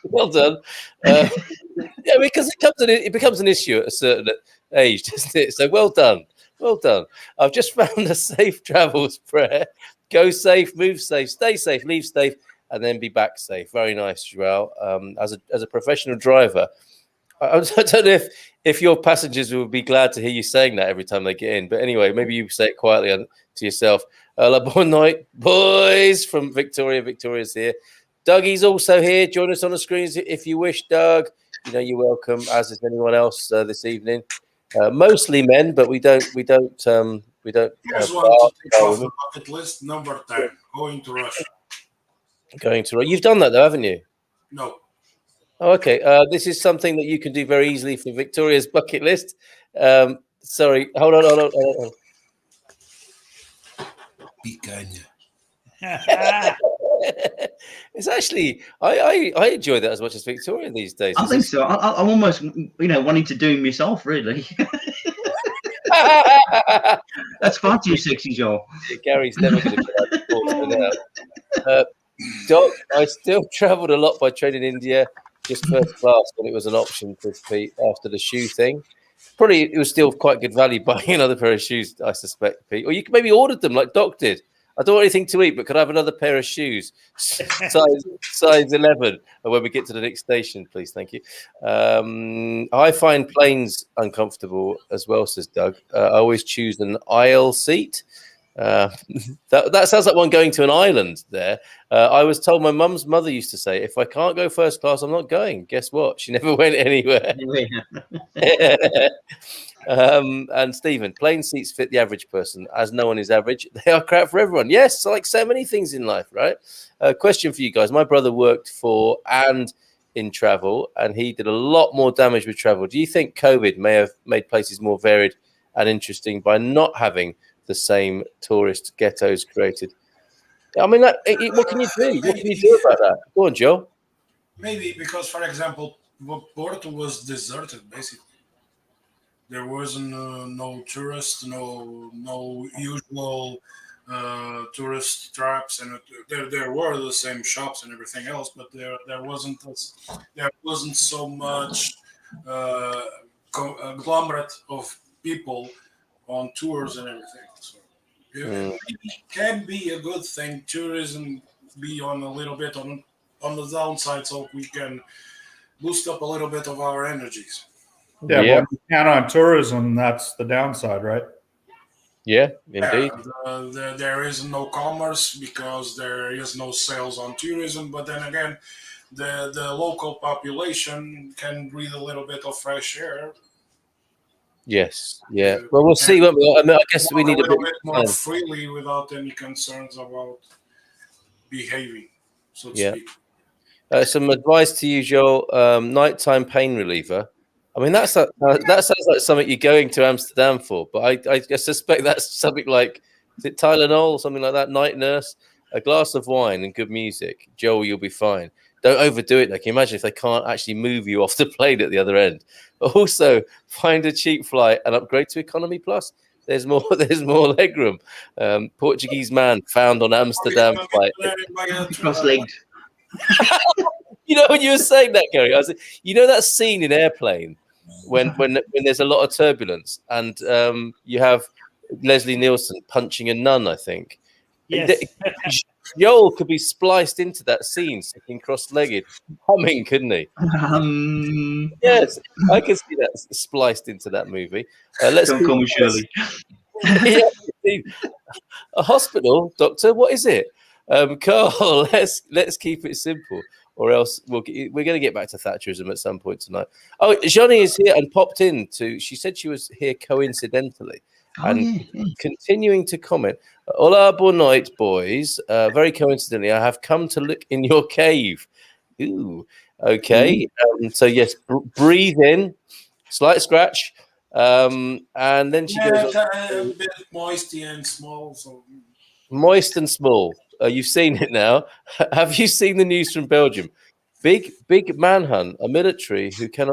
Well done. Yeah, because it becomes an issue at a certain age, doesn't it? So well done. Well done. I've just found a safe travels prayer. Go safe, move safe, stay safe, leave safe, and then be back safe. Very nice, Joel. As a professional driver, I don't know if your passengers would be glad to hear you saying that every time they get in. But anyway, maybe you say it quietly to yourself. La bonne night, boys, from Victoria. Victoria's here. Dougie's also here. Join us on the screens if you wish, Doug. You know you're welcome, as is anyone else this evening. Mostly men, but we don't. Here's one to take off the bucket list. Number 10, going to Russia. Going to You've done that though, haven't you? No. Oh, okay. This is something that you can do very easily for Victoria's bucket list. Sorry, hold on. Picanha. It's actually I enjoy that as much as Victoria these days. I think so. I'm almost wanting to do myself really. That's far too sexy, Joel. Gary's never going to be able to now. Doc, I still travelled a lot by train in India, just first class when it was an option for Pete after the shoe thing. Probably it was still quite good value buying another pair of shoes, I suspect, Pete. Or you maybe ordered them like Doc did. I don't want anything to eat, but could I have another pair of shoes? size 11. When we get to the next station, please. Thank you. I find planes uncomfortable as well, says Doug. I always choose an aisle seat. That sounds like one going to an island there. I was told my mum's mother used to say, if I can't go first class, I'm not going. Guess what? She never went anywhere. And Stephen, plane seats fit the average person, as no one is average. They are crap for everyone. Yes, like so many things in life, right? Question for you guys. My brother worked for and in travel, and he did a lot more damage with travel. Do you think COVID may have made places more varied and interesting by not having the same tourist ghettos created? I mean, what can you do? What can you do about that? Go on, Joe. Maybe because, for example, Porto was deserted, basically. There wasn't no tourists, no usual tourist traps, and there were the same shops and everything else, but there wasn't so much conglomerate of people on tours and everything. So it can be a good thing. Tourism be on a little bit on the downside, so we can boost up a little bit of our energies. Yeah, but when you count on tourism, that's the downside, right? Yeah, indeed. There is no commerce because there is no sales on tourism. But then again, the local population can breathe a little bit of fresh air. Yes, yeah. Well, we'll see. I guess we need a little bit more freely without any concerns about behaving, so to speak. Some advice to you, Joel. Nighttime pain reliever. I mean, that sounds like something you're going to Amsterdam for, but I suspect that's something like, is it Tylenol or something like that? Night nurse, a glass of wine and good music. Joel, you'll be fine. Don't overdo it. Like, can you imagine if they can't actually move you off the plane at the other end? But also, find a cheap flight and upgrade to Economy Plus. There's more legroom. Portuguese man found on Amsterdam flight. Cross-legged. You know, when you were saying that, Gary, I was like, you know that scene in Airplane when there's a lot of turbulence and you have Leslie Nielsen punching a nun, I think. Yes. Joel could be spliced into that scene, sitting cross-legged, humming, couldn't he? Yes, I can see that spliced into that movie. Don't call me Shirley. A hospital, doctor? What is it? Carl, let's keep it simple, or else we're going to get back to Thatcherism at some point tonight. Oh, Johnny is here and popped in she said she was here coincidentally. Continuing to comment. Hola, bonne night, boys. Very coincidentally, I have come to look in your cave. Ooh, okay. So yes, breathe in, slight scratch, and then she goes a bit moisty and small. So moist and small. You've seen it now. Have you seen the news from Belgium? Big manhunt. A military who can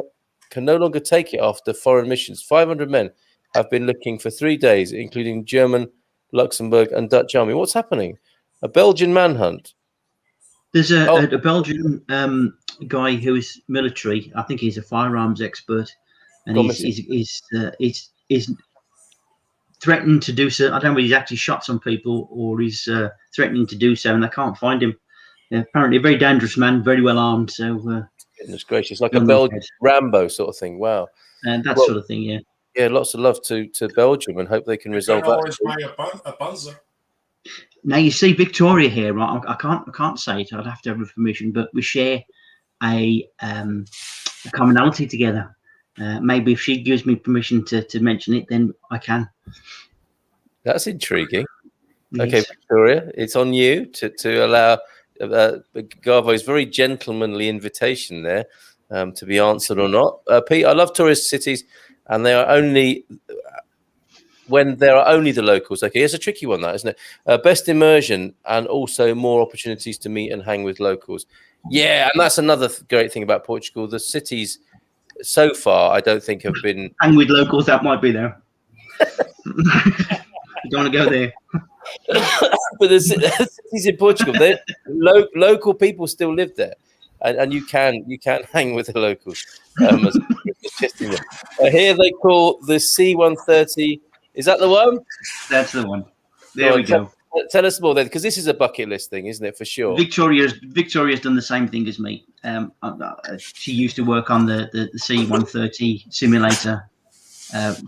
no longer take it after foreign missions. 500 men have been looking for 3 days, including German, Luxembourg, and Dutch army. What's happening? A Belgian manhunt. There's a Belgian guy who is military. I think he's a firearms expert, and he's threatened to do so. I don't know whether he's actually shot some people or he's threatening to do so, and they can't find him. Apparently, a very dangerous man, very well armed. So Goodness gracious, like a Belgian Rambo sort of thing. Wow. And that sort of thing, yeah. Yeah, lots of love to Belgium, and hope they can resolve that. Always buy a Panzer. Now you see Victoria here, right? I can't say it. I'd have to have her permission, but we share a commonality together. Maybe if she gives me permission to mention it, then I can. That's intriguing. Yes. Okay, Victoria, it's on you to allow Garvo's very gentlemanly invitation there to be answered or not. Pete, I love tourist cities, and they are only when there are only the locals. Okay, it's a tricky one, that, isn't it? Best immersion and also more opportunities to meet and hang with locals. Yeah, and that's another great thing about Portugal. The cities so far, I don't think have been hang with locals. That might be there. You don't want to go there. But the cities in Portugal, local people still live there, and you can hang with the locals. Here they call the C-130. Is that the one? That's the one. There we go. Tell us more then, because this is a bucket list thing, isn't it? For sure. Victoria's done the same thing as me. She used to work on the C-130 simulator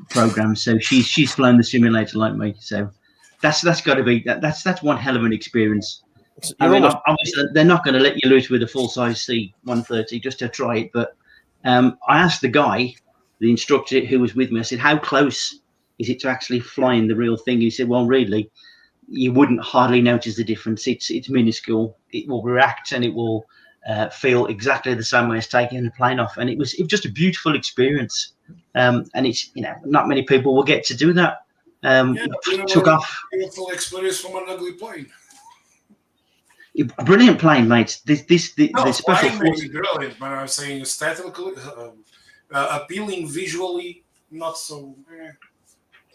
program, so she's flown the simulator like me. So that's got to be that's one hell of an experience. I mean, obviously they're not going to let you loose with a full-size C-130 just to try it. But I asked the guy, the instructor who was with me, I said, "How close is it to actually flying the real thing?" He said, "Well, really, you wouldn't hardly notice the difference. It's minuscule. It will react and it will feel exactly the same way as taking the plane off." And it was just a beautiful experience. And it's not many people will get to do that. Took off. Beautiful experience from an ugly plane. Brilliant plane, mate. The special plane may be brilliant, but I'm saying aesthetically, appealing visually, not so.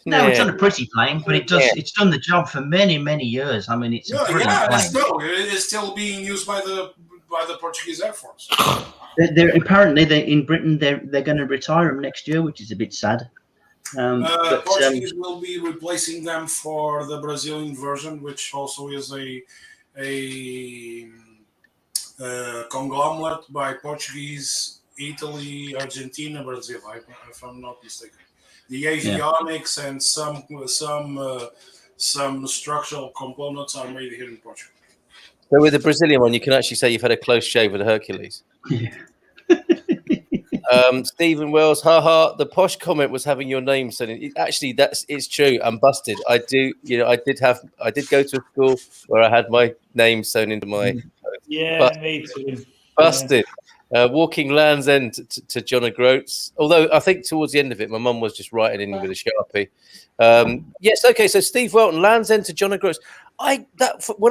No, it's not a pretty plane, but it's done the job for many, many years. I mean, it's a brilliant plane. It is still being used by the Portuguese Air Force. They're apparently in Britain. They're going to retire them next year, which is a bit sad. Portuguese will be replacing them for the Brazilian version, which also is a conglomerate by Portuguese, Italy, Argentina, Brazil, if I'm not mistaken. The avionics and some structural components are made here in Portugal. So with the Brazilian one, you can actually say you've had a close shave with a Hercules. Yeah. Stephen Wells, haha. The posh comment was having your name said. Actually, it's true. I'm busted. I did go to a school where I had my name sewn into my. Yeah, me too. Busted. Walking Land's End to John O'Groats. Although I think towards the end of it, my mum was just writing in with a Sharpie. Yes, okay. So Steve Welton, Land's End to John O'Groats. When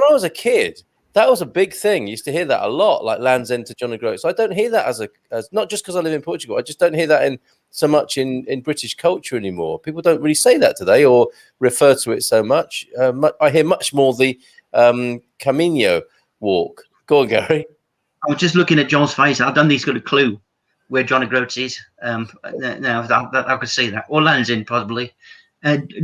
I was a kid, that was a big thing. You used to hear that a lot, like Land's End to John O'Groats. So I don't hear that as not just because I live in Portugal. I just don't hear that so much in British culture anymore. People don't really say that today or refer to it so much. I hear much more the Camino walk. Go on, Gary. I was just looking at John's face. I don't think he's got a clue where John O'Groats is. No, I could see that. Or Land's End, probably.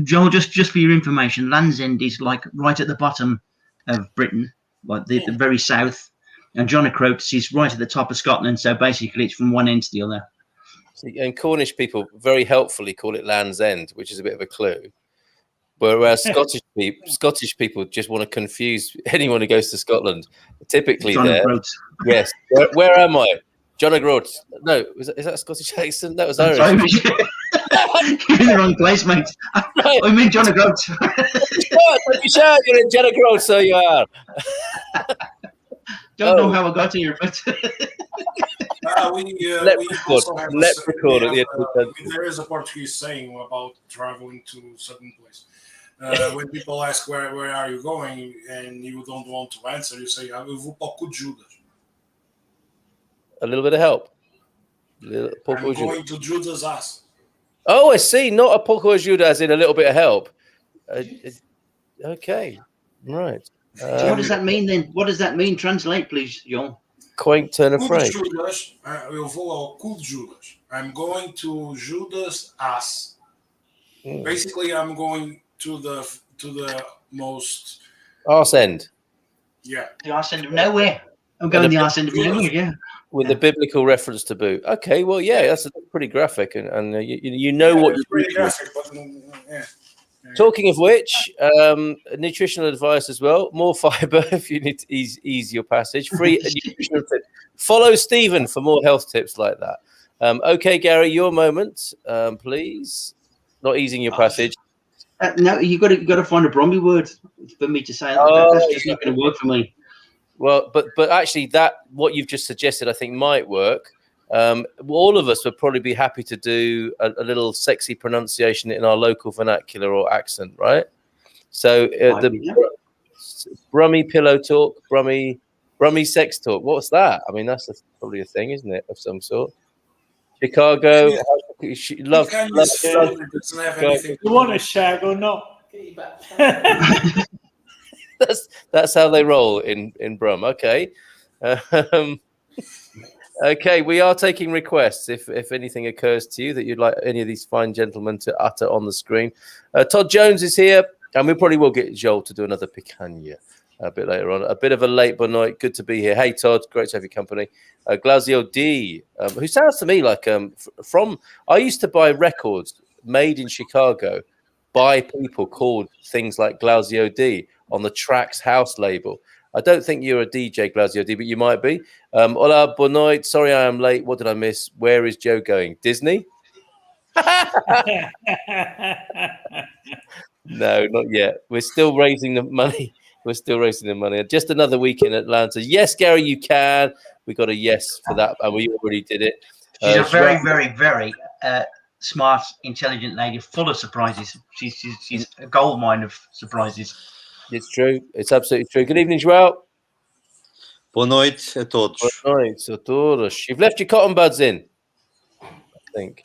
Joel, just for your information, Land's End is like right at the bottom of Britain, like the very south. And John O'Groats is right at the top of Scotland. So basically, it's from one end to the other. And Cornish people very helpfully call it Land's End, which is a bit of a clue. Whereas Scottish people just want to confuse anyone who goes to Scotland. Typically, John there. O'Groats. Yes. Where am I? John O'Groats. No, is that a Scottish accent? That was Irish. You're in the wrong place, mate. I mean John O'Groats. You're in John O'Groats, so you are. Don't know how I got here, but let's record at the end of the there is a Portuguese saying about traveling to certain place. When people ask where are you going and you don't want to answer, you say, "Eu vou para o cu de Judas." A little bit of help. I'm going to Judas' ass. Oh, I see. Not a pouco ajuda, as in a little bit of help. Okay, right. What does that mean then? What does that mean? Translate, please, John. Quaint turn of phrase. Eu vou ao cu de Judas. I'm going to Judas' ass. Basically, I'm going to the most arse end. Yeah. The arse end of nowhere. I'm going the arse end of nowhere. Yeah. with a biblical reference to boot. Okay, well, yeah, that's pretty graphic, and you know what you're pretty doing. graphic, but yeah. Talking of which, nutritional advice as well. More fiber if you need to ease your passage. Free nutritional tip. Follow Stephen for more health tips like that. Okay, Gary, your moment, please. Not easing your passage. No, you got to find a Bromley word for me to say. That's just not going to work for me. Well, but actually, what you've just suggested, I think, might work. All of us would probably be happy to do a little sexy pronunciation in our local vernacular or accent, right? So the Brummy pillow talk, Brummy sex talk. What's that? I mean, that's probably a thing, isn't it, of some sort? Chicago, love. You want a shag or not? That's how they roll in Brum. Okay. Okay, we are taking requests. If anything occurs to you that you'd like any of these fine gentlemen to utter on the screen, Todd Jones is here, and we probably will get Joel to do another picanha a bit later on. A bit of a late but night. Good to be here. Hey Todd, great to have your company. Glauzio D, who sounds to me like from. I used to buy records made in Chicago by people called things like Glauzio D on the Trax House label. I don't think you're a DJ, Glauzio D, but you might be. Hola, bonoit. Sorry I am late. What did I miss? Where is Joe going? Disney? No, not yet. We're still raising the money. Just another week in Atlanta. Yes, Gary, you can. We got a yes for that, and we already did it. She's a very, very, very smart, intelligent lady, full of surprises. She's a gold mine of surprises. It's true. It's absolutely true. Good evening, João. Boa noite a todos. Boa noite a todos. You've left your cotton buds in, I think.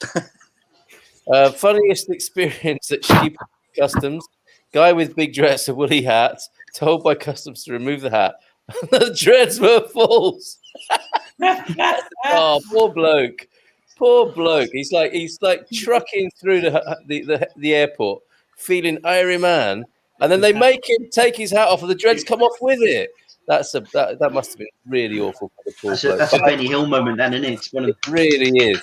Funniest experience at Sheep Customs. Guy with big dress, a woolly hat, told by customs to remove the hat. The dreads were false. Oh, poor bloke. Poor bloke. He's like trucking through the airport, feeling airy man. And then they make him take his hat off, and the dreads come off with it. That must have been really awful for the poor bloke. That's a Benny Hill moment, then, isn't it? It really is.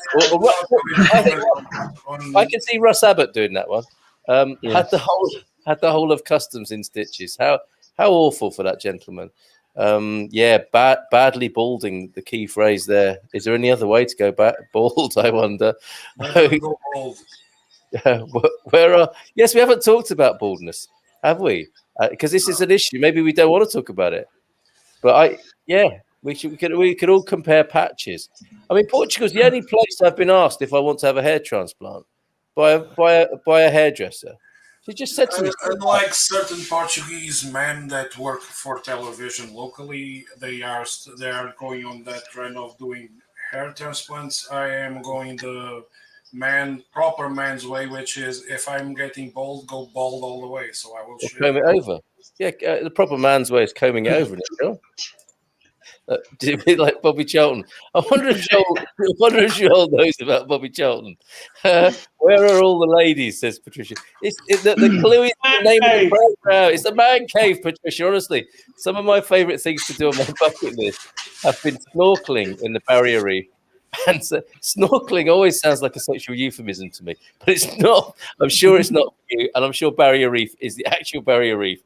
I can see Russ Abbott doing that one. Had the whole of customs in stitches. How awful for that gentleman. Badly balding, the key phrase there. Is there any other way to go back bald? I wonder. Yes, we haven't talked about baldness, have we? Because this is an issue. Maybe we don't want to talk about it. But we could all compare patches. I mean, Portugal's the only place I've been asked if I want to have a hair transplant by a hairdresser. She just said to me, unlike certain Portuguese men that work for television locally, they are going on that trend of doing hair transplants. I am going the proper man's way, which is if I'm getting bald, go bald all the way. So I will comb it over. Yeah, the proper man's way is combing it over. Did it like Bobby Charlton? I wonder if Joel knows about Bobby Charlton. Where are all the ladies? Says Patricia. The clue is the name of the program. It's the Man Cave, Patricia. Honestly, some of my favourite things to do on my bucket list have been snorkeling in the Barrier Reef. And so, snorkeling always sounds like a sexual euphemism to me, but it's not. I'm sure it's not for you, and I'm sure Barrier Reef is the actual Barrier Reef.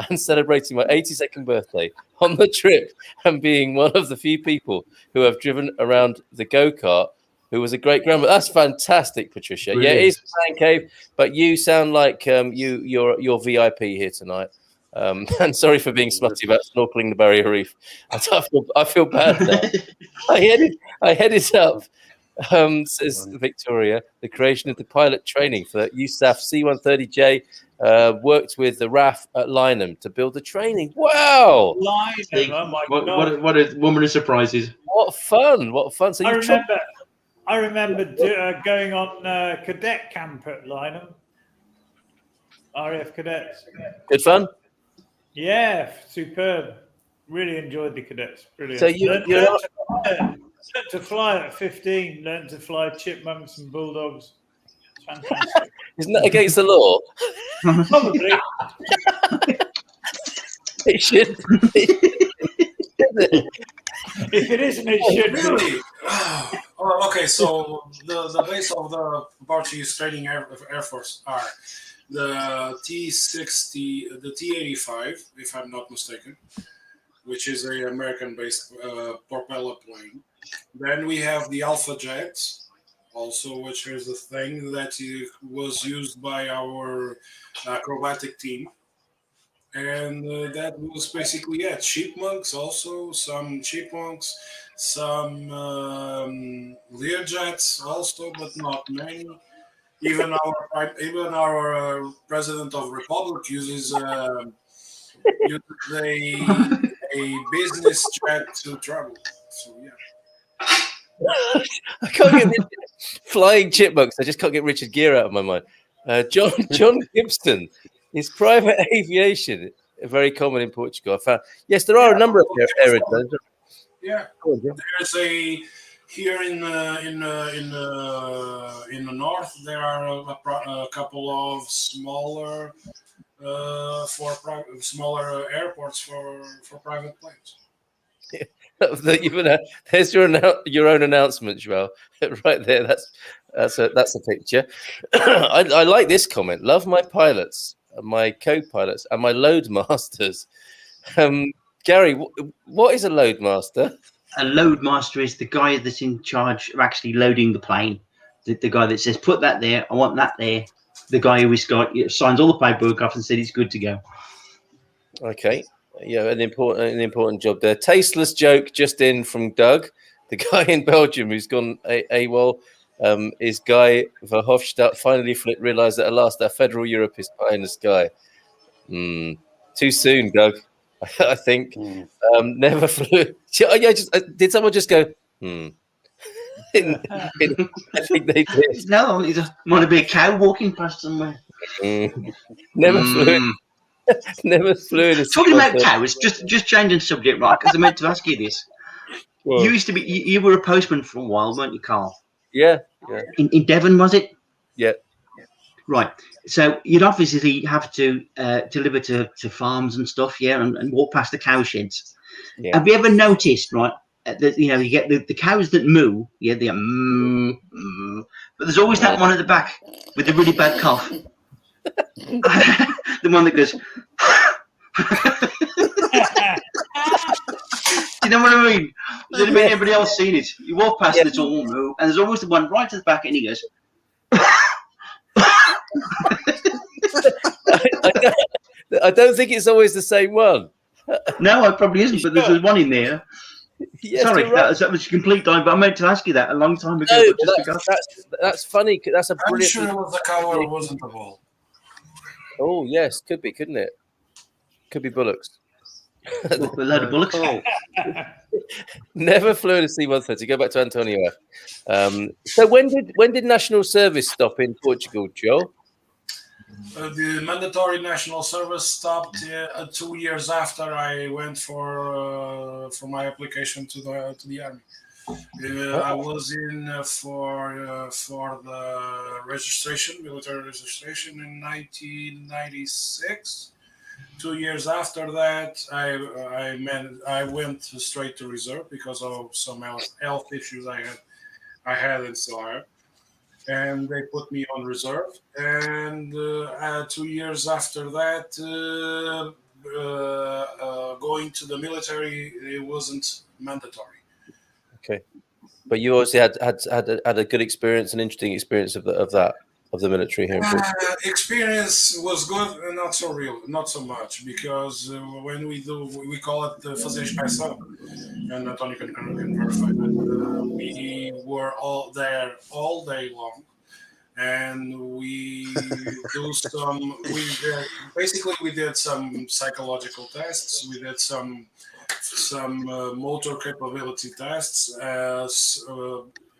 And celebrating my 82nd birthday on the trip and being one of the few people who have driven around the go-kart who was a great grandmother. That's fantastic, Patricia. Brilliant. Yeah, it is the Man Cave, but you sound like you're VIP here tonight. And sorry for being smutty about snorkeling the Barrier Reef. I feel bad now. I headed up, says Victoria, the creation of the pilot training for USAF C-130J. Worked with the RAF at Lynham to build the training. Wow! Lynham, oh my God. What a woman of surprises. What fun. So I remember going on cadet camp at Lynham. RAF cadets. Good fun? Yeah, superb. Really enjoyed the cadets. Brilliant. So you learned to fly at 15, learned to fly chipmunks and bulldogs. Fantastic. Isn't that against the law? Probably. It should. If it isn't, it should be. Really? Oh, okay, so the base of the Portuguese Trading Air Force are the T-60, the T-85, if I'm not mistaken, which is an American-based propeller plane. Then we have the Alpha Jet, also, which is a thing that was used by our acrobatic team. And that was basically it. Chipmunks also, some chipmunks, some Learjets also, but not many. Even our president of Republic uses a business jet to travel. So yeah. I can't get flying chipmunks. I just can't get Richard Gere out of my mind. John Gibson is private aviation, very common in Portugal. I found, yes, there are a number of aeroplanes. Yeah, there's a here in the north. There are a couple of smaller smaller airports for private planes. There's your own announcement, Joel, right there. That's a picture. I like this comment. Love my pilots, my co-pilots, and my load masters. Gary, what is a load master? A load master is the guy that's in charge of actually loading the plane. The guy that says, "Put that there. I want that there." The guy who signs all the paperwork off and said it's good to go. Okay. Yeah, an important job there. Tasteless joke just in from Doug. The guy in Belgium who's gone AWOL is Guy Verhofstadt. Finally realised that at last our federal Europe is pie in the sky. Too soon, Doug. I think. Never flew. Did someone just go? I think they did. No, it might be a cow walking past somewhere. Never flew. Never flew in a Talking about cows, just changing subject, right? Because I meant to ask you this. Well, you were a postman for a while, weren't you, Carl? Yeah. In Devon, was it? Yeah. Right. So you'd obviously have to deliver to farms and stuff, and walk past the cow sheds. Yeah. Have you ever noticed, right? That you get the cows that moo, they moo, but there's always that one at the back with a really bad cough. The one that goes. You know what I mean? Has anybody else seen it? You walk past and it's all moo, and there's always the one right to the back, and he goes. I don't think it's always the same one. No, it probably isn't, but there's one in there. Yes, sorry, right. that was a complete dive, but I meant to ask you that a long time ago. No, that's funny. That's a brilliant. I'm sure it was the cow or wasn't the bull. Oh yes, could be, couldn't it? Could be bullocks. A load of bullocks. Never flew in a C-130. Go back to Antonio F. So when did national service stop in Portugal, Joe? The mandatory national service stopped 2 years after I went for my application to the army. I was in for the military registration in 1996. 2 years after that, I went straight to reserve because of some health issues I had in Sahara. And they put me on reserve. And 2 years after that, going to the military, it wasn't mandatory. Okay, but you obviously had a good experience, an interesting experience of the military here. Experience was good, and not so real, not so much, because when we call it fazer inspeção, and Antonio can verify that we were all there all day long, and we did some psychological tests, we did some motor capability tests,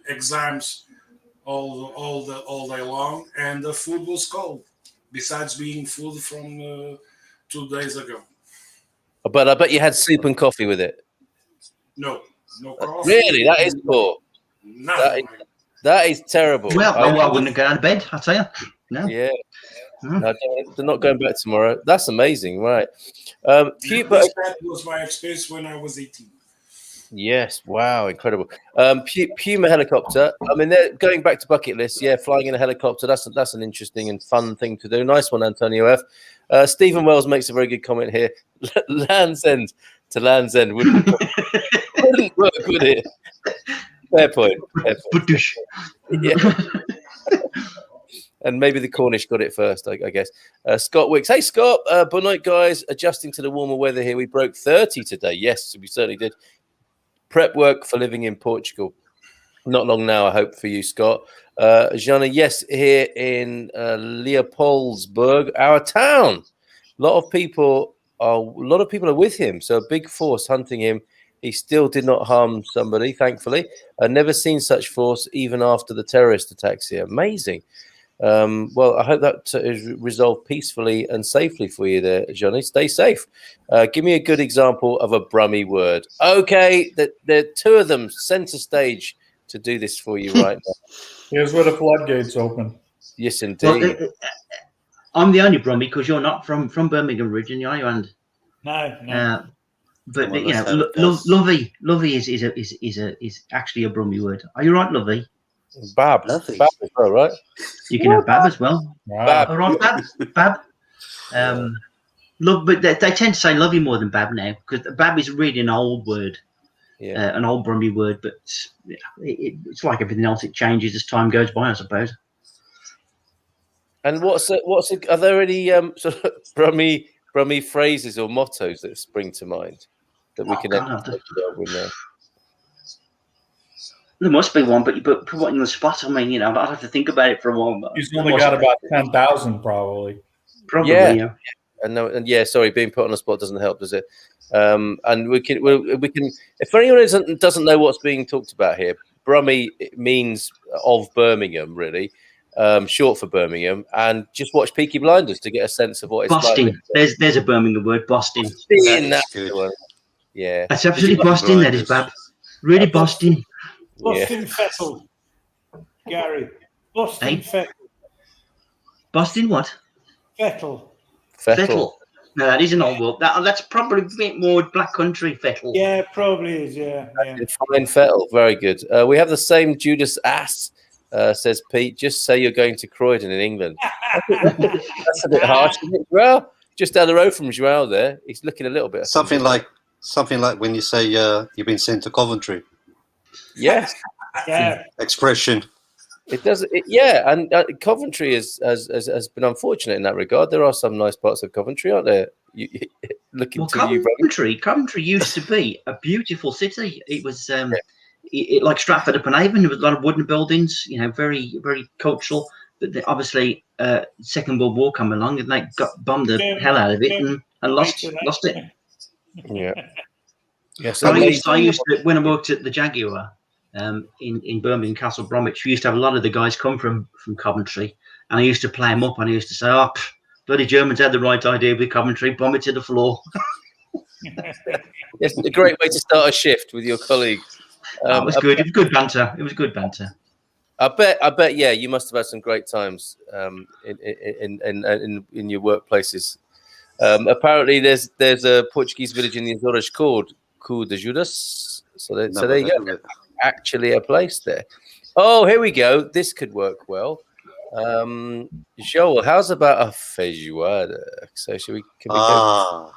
exams. All day long, and the food was cold. Besides being food from 2 days ago. But I bet you had soup and coffee with it. No coffee. Really, that is poor. That is terrible. Well, I wouldn't get out of bed. I tell you. No. Yeah. No, they're not going back tomorrow. That's amazing, right? That was my experience when I was 18. Yes, wow, incredible. Puma helicopter. I mean, they're going back to bucket lists. Yeah, flying in a helicopter. That's an interesting and fun thing to do. Nice one, Antonio F. Stephen Wells makes a very good comment here. Land's End to Land's End wouldn't work, would it? Fair point. Fair point. Yeah. And maybe the Cornish got it first, I guess. Scott Wicks. Hey, Scott. Good night, guys. Adjusting to the warmer weather here. We broke 30 today. Yes, we certainly did. Prep work for living in Portugal. Not long now, I hope, for you, Scott. Jana, yes, here in Leopoldsburg, our town. A lot of people are with him. So a big force hunting him. He still did not harm somebody, thankfully. I've never seen such force even after the terrorist attacks here. Amazing. Well, I hope that is resolved peacefully and safely for you there, Johnny. Stay safe. Give me a good example of a Brummie word. Okay, there are two of them center stage to do this for you right now. Here's where the floodgates open. Yes, indeed. Well, I'm the only Brummie because you're not from Birmingham originally, are you, And? No. But you know, lovey is actually a Brummie word. Are you right, lovey? Bab as well, right? You can have Bab as well. Wow. Bab. All right, Bab. Love, but they tend to say lovey more than Bab now because Bab is really an old word, an old Brummie word. But it's like everything else; it changes as time goes by, I suppose. And are there any sort of Brummie phrases or mottos that spring to mind that we can with now? There must be one, but put one in the spot. I mean, I'd have to think about it for a while. He's only got about 10,000, probably. Probably, yeah. And yeah, sorry, being put on the spot doesn't help, does it? And we can, if anyone doesn't know what's being talked about here, Brummie means of Birmingham, really, short for Birmingham, and just watch Peaky Blinders to get a sense of what it's Boston. like. There's a Birmingham word, Boston. Yeah, that's absolutely Boston. That is, Bab. Really Boston. Boston Fettle, Gary. Boston Fettle. Boston what? Fettle. No, that is an old word. That's probably a bit more Black Country Fettle. Yeah, probably is. Yeah. Fine Fettle, very good. We have the same Judas ass, says Pete. Just say you're going to Croydon in England. That's a bit harsh, isn't it? Well, just down the road from Joao there. He's looking a little bit. Something like when you say you've been sent to Coventry. Yes. Yeah. Expression. It does. And Coventry has been unfortunate in that regard. There are some nice parts of Coventry, aren't there? Coventry used to be a beautiful city. It was like Stratford upon Avon. There was a lot of wooden buildings. Very very cultural. But obviously, Second World War came along and they got bombed the hell out of it and lost it. Yeah. Yes. I used to, when I worked at the Jaguar in Birmingham, Castle Bromwich, we used to have a lot of the guys come from Coventry, and I used to play them up, and I used to say, bloody Germans had the right idea with Coventry, bomb it to the floor. Yes, a great way to start a shift with your colleague. It was good. It was good banter. It was good banter. I bet. Yeah, you must have had some great times in your workplaces. Apparently, there's a Portuguese village in the Azores called Cu de Judas. So there you go. Actually, a place there. Oh, here we go. This could work well. Joel, how's about a feijoada? So can we go?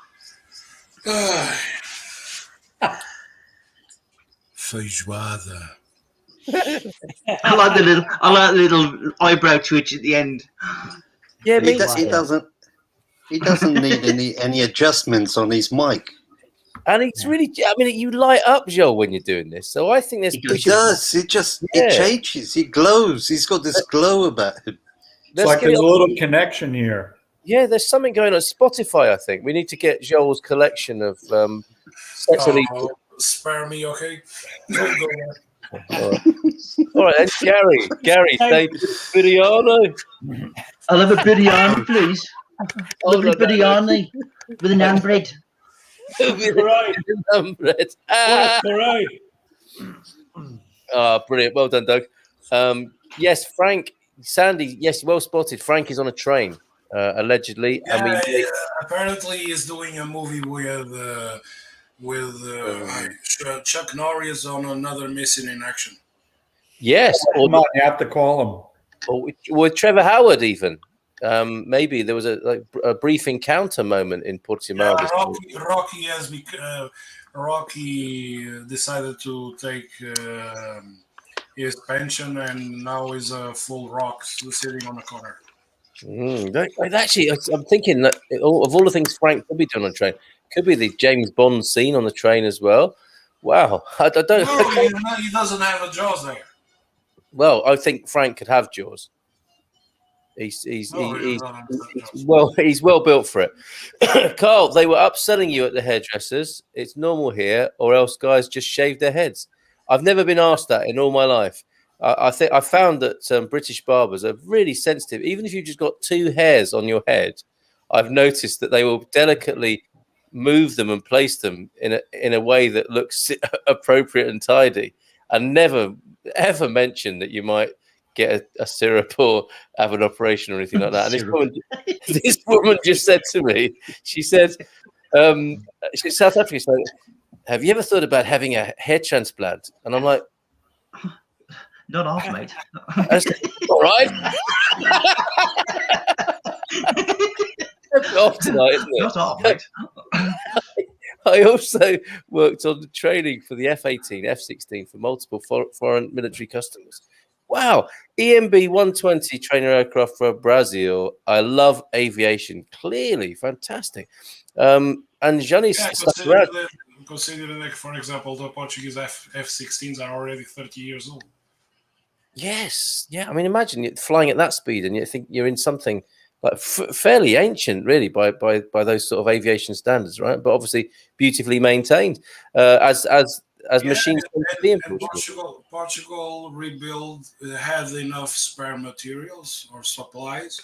Feijoada. I like the little eyebrow twitch at the end. Yeah, he doesn't need any adjustments on his mic. And it's really, I mean, you light up, Joel, when you're doing this. So I think there's. He does. It changes. He glows. He's got this glow about him. It's like there's a little connection here. Yeah, there's something going on Spotify. I think we need to get Joel's collection of spare me, okay? All right, and Gary, say biryani. I'll have a biryani, please. Lovely biryani with a naan bread. Right. Right. Brilliant. Well done, Doug. Yes, Frank, Sandy, yes, well spotted. Frank is on a train, allegedly. Yeah, apparently he's doing a movie with with Chuck Norris on another Missing in Action. Yes, Come on, you have to call him. or with Trevor Howard even. Maybe there was a brief encounter moment in Portimao. Yeah, Rocky decided to take his pension, and now is a full rock sitting on the corner. Actually, I'm thinking that of all the things Frank could be doing on a train, could be the James Bond scene on the train as well. Wow, I don't. No, he doesn't have a Jaws there. Well, I think Frank could have Jaws. He's well built for it. Carl, they were upselling you at the hairdressers. It's normal here, or else guys just shave their heads. I've never been asked that in all my life. I think I found that British barbers are really sensitive. Even if you've just got 2 hairs on your head, I've noticed that they will delicately move them and place them in a way that looks appropriate and tidy, and never ever mention that you might get a syrup or have an operation or anything like that. And this woman just said to me, she said, she's South African, she's like, have you ever thought about having a hair transplant? And I'm like, not off, mate. All right. Off tonight, isn't it? Not off, mate. I also worked on the training for the F-18, F-16 for multiple foreign military customers. Wow. EMB 120 trainer aircraft for Brazil. I love aviation. Clearly, fantastic. And Gianni's consider that, for example, the Portuguese F-16s are already 30 years old. Yes. Yeah. I mean, imagine you're flying at that speed and you think you're in something like fairly ancient, really, by those sort of aviation standards, right? But obviously beautifully maintained as machines. Portugal rebuild had enough spare materials or supplies,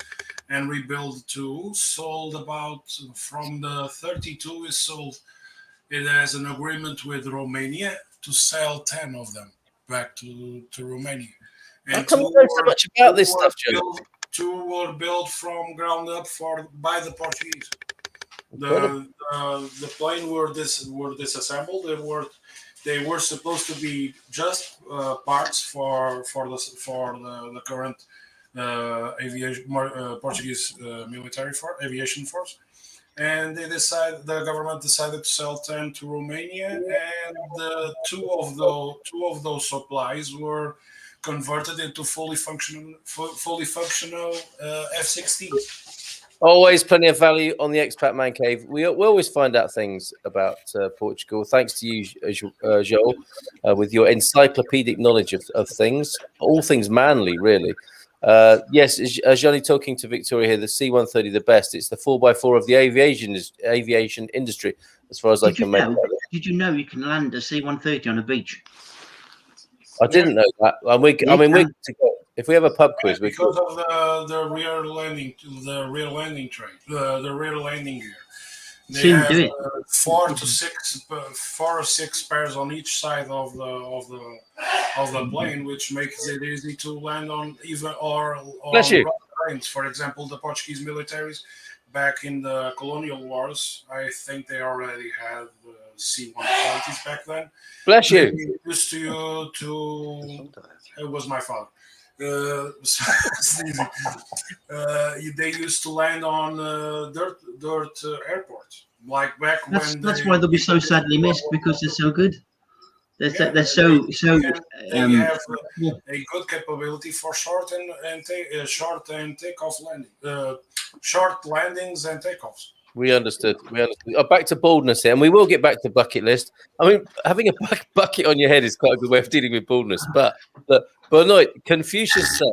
and rebuild 2. Sold about from the 32 is sold. It has an agreement with Romania to sell 10 of them back to Romania. How come you know so much about this stuff, Joe? 2 were built from ground up by the Portuguese. The plane were disassembled. They were supposed to be just parts for the current Portuguese military aviation force, and the government decided to sell 10 to Romania, and two of those supplies were converted into fully functional F-16s. Always plenty of value on the Expat Man Cave. We always find out things about Portugal. Thanks to you, Joel, with your encyclopedic knowledge of things, all things manly, really. Yes, Johnny talking to Victoria here, the C-130, the best. It's the 4x4 of the aviation industry, as far as I can make it. Did you know you can land a C-130 on a beach? I didn't know that. If we have a pub quiz, because of the rear landing gear. They have 4 or 6 pairs on each side of the plane, which makes it easy to land on even or planes. For example, the Portuguese militaries back in the colonial wars, I think they already had C-130s back then. Bless you. They used to it was my father. They used to land on dirt airports, like back when. That's why they'll be so sadly missed, because they're so good. They're so. They have a good capability for short landings and takeoffs. We understood. Back to baldness here, and we will get back to bucket list. I mean, having a bucket on your head is quite a good way of dealing with baldness. But no, Confucius say,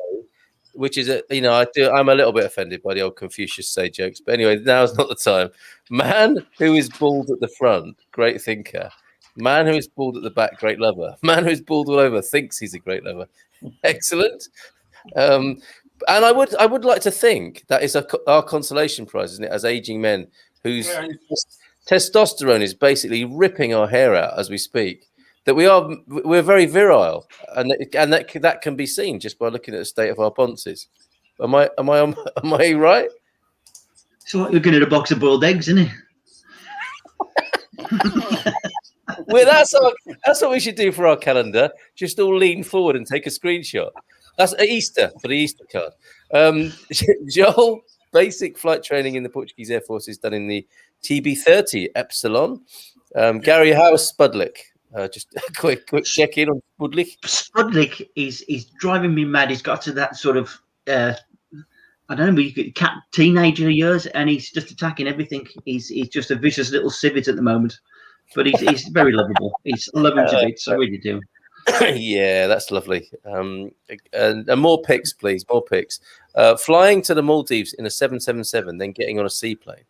which is I'm a little bit offended by the old Confucius say jokes. But anyway, now's not the time. Man who is bald at the front, great thinker. Man who is bald at the back, great lover. Man who is bald all over thinks he's a great lover. Excellent. And I would like to think that is our consolation prize, isn't it? As aging men whose testosterone is basically ripping our hair out as we speak, that we're very virile, and that can be seen just by looking at the state of our bonces. Am I right? So what, looking at a box of boiled eggs, isn't it? Well, that's what we should do for our calendar. Just all lean forward and take a screenshot. That's Easter for the Easter card. Joel, basic flight training in the Portuguese Air Force is done in the TB30 Epsilon. Gary, how's Spudlick? Just a quick check in on Spudlick. Spudlick is driving me mad. He's got to that sort of I don't know, cat teenager years, and he's just attacking everything. He's just a vicious little civet at the moment, but he's very lovable. He's loving to bits. I really do. Yeah, that's lovely. And more pics, please. More pics. Flying to the Maldives in a 777, then getting on a seaplane.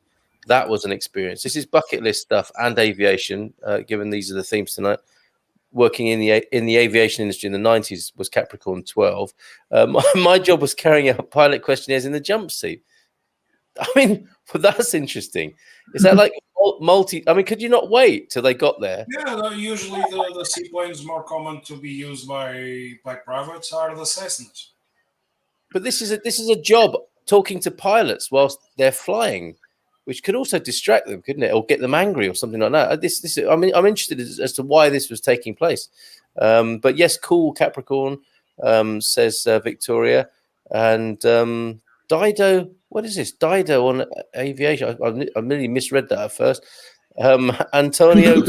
That was an experience. This is bucket list stuff and aviation. Given these are the themes tonight. Working in the aviation industry in the 90s was Capricorn 12. My job was carrying out pilot questionnaires in the jump seat. I mean, well, that's interesting. Is that like multi? I mean, could you not wait till they got there? Yeah, no, usually the seaplane is more common to be used by privates are the Cessnas. But this is a job talking to pilots whilst they're flying, which could also distract them, couldn't it, or get them angry or something like that? This. I mean, I'm interested as to why this was taking place. But yes, cool Capricorn, says Victoria, and Dido. What is this? Dido on aviation. I really misread that at first. Antonio,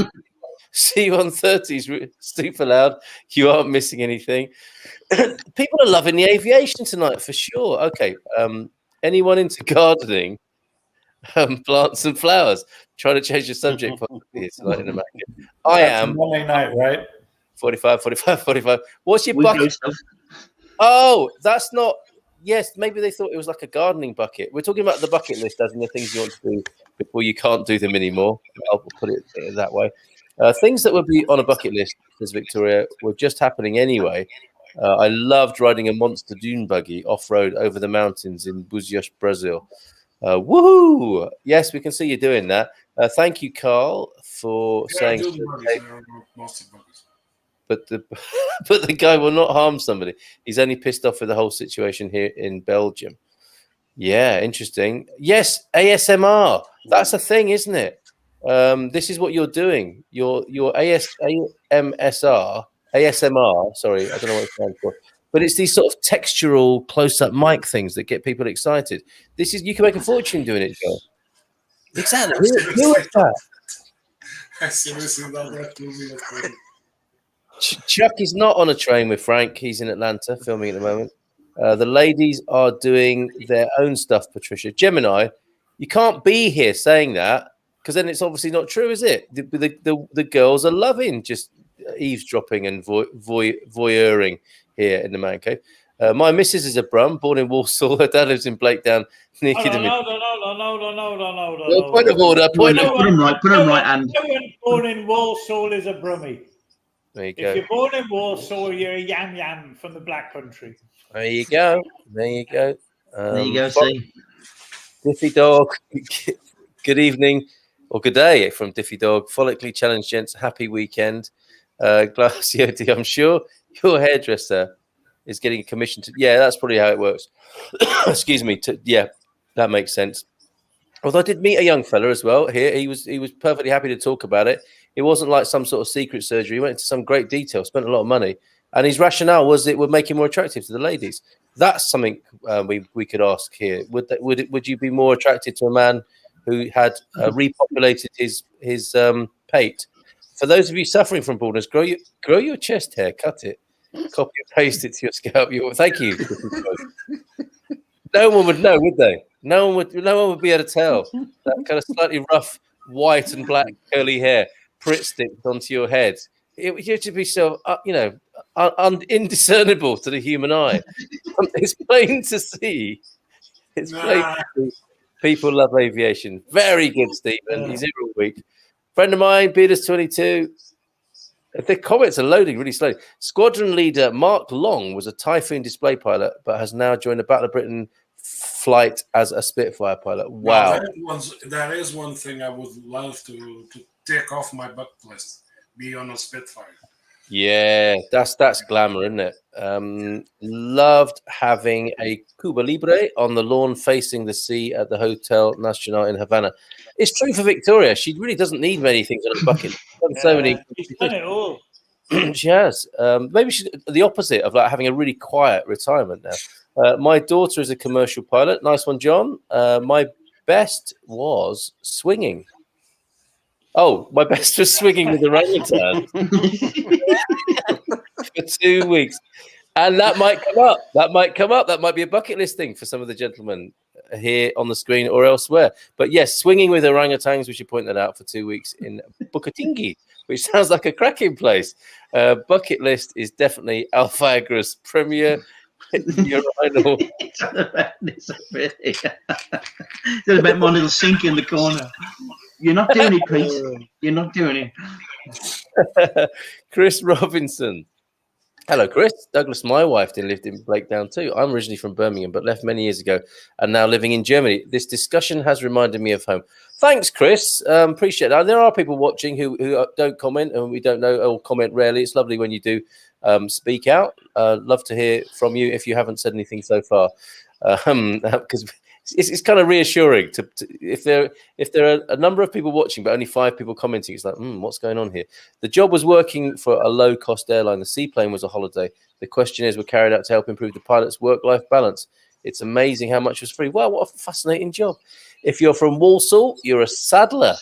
C-130 is super loud. You aren't missing anything. People are loving the aviation tonight for sure. Okay. Anyone into gardening? Plants and flowers. Trying to change the subject. Tonight in America. I am. Monday night, right? 45. What's your bucket? Oh, that's not. Yes, maybe they thought it was like a gardening bucket. We're talking about the bucket list, as in the things you want to do before you can't do them anymore. I'll put it that way. Things that would be on a bucket list, says Victoria, were just happening anyway. I loved riding a monster dune buggy off-road over the mountains in Búzios, Brazil. Woohoo! Yes, we can see you doing that. Thank you, Carl, for saying. But the guy will not harm somebody. He's only pissed off with the whole situation here in Belgium. Yeah, interesting. Yes, ASMR. That's a thing, isn't it? This is what you're doing. Your ASMR. Sorry, I don't know what it stands for. But it's these sort of textural close-up mic things that get people excited. You can make a fortune doing it, Joe. Exactly. Who is that? I seriously love that movie. Chuck is not on a train with Frank. He's in Atlanta filming at the moment. The ladies are doing their own stuff, Patricia. Gemini, you can't be here saying that because then it's obviously not true, is it? The girls are loving just eavesdropping and voyeuring here in the man cave. My missus is a Brum, born in Walsall. Her dad lives in Blakedown. No. Point of order. Put him right. And born in Walsall is a Brummie. There you go. If you're born in Warsaw, you're a yam from the Black Country. There you go. There you go. See, Diffy Dog. Good evening or good day from Diffy Dog. Follically challenged gents. Happy weekend. Glacio D, I'm sure your hairdresser is getting a commission to. Yeah, that's probably how it works. Excuse me. Yeah, that makes sense. Although I did meet a young fella as well here. He was perfectly happy to talk about it. It wasn't like some sort of secret surgery. He went into some great detail, spent a lot of money. And his rationale was it would make him more attractive to the ladies. That's something we could ask here. Would you be more attracted to a man who had repopulated his pate? For those of you suffering from baldness, grow your chest hair, cut it, copy and paste it to your scalp. Thank you. No one would know, would they? No one would be able to tell. That kind of slightly rough white and black curly hair Pritt sticked onto your head. It would just be so, indiscernible to the human eye. It's plain to see. It's plain to see. People love aviation. Very good, Stephen. He's here all week. Friend of mine, Beaters22. The comments are loading really slowly. Squadron leader Mark Long was a Typhoon display pilot, but has now joined the Battle of Britain flight as a Spitfire pilot. Wow. That is one thing I would love to tick off my bucket list. Be on a Spitfire. Yeah, that's glamour, isn't it? Loved having a Cuba Libre on the lawn facing the sea at the Hotel Nacional in Havana. It's true for Victoria. She really doesn't need many things on a bucket. She's done so many. He's done it all. She has. Maybe she's the opposite of like having a really quiet retirement now. My daughter is a commercial pilot. Nice one, John. My best was swinging. Oh, my best was swinging with orangutan for 2 weeks. And that might come up. That might come up. That might be a bucket list thing for some of the gentlemen here on the screen or elsewhere. But yes, swinging with orangutans, we should point that out, for 2 weeks in Bukatingi, which sounds like a cracking place. Bucket list is definitely Alfagra's premier urinal. It's about my little sink in the corner. You're not doing it, Pete. You're not doing it. Chris Robinson. Hello, Chris. Douglas, my wife, lived in Blakedown too. I'm originally from Birmingham, but left many years ago and now living in Germany. This discussion has reminded me of home. Thanks, Chris. Appreciate that. There are people watching who don't comment and we don't know or comment rarely. It's lovely when you do speak out. Love to hear from you if you haven't said anything so far, because it's kind of reassuring to if there are a number of people watching but only 5 people commenting. It's like, what's going on here? The job was working for a low-cost airline. The seaplane was a holiday. The questionnaires were carried out to help improve the pilot's work-life balance. It's amazing how much was free. Wow, what a fascinating job. If you're from Walsall, you're a saddler.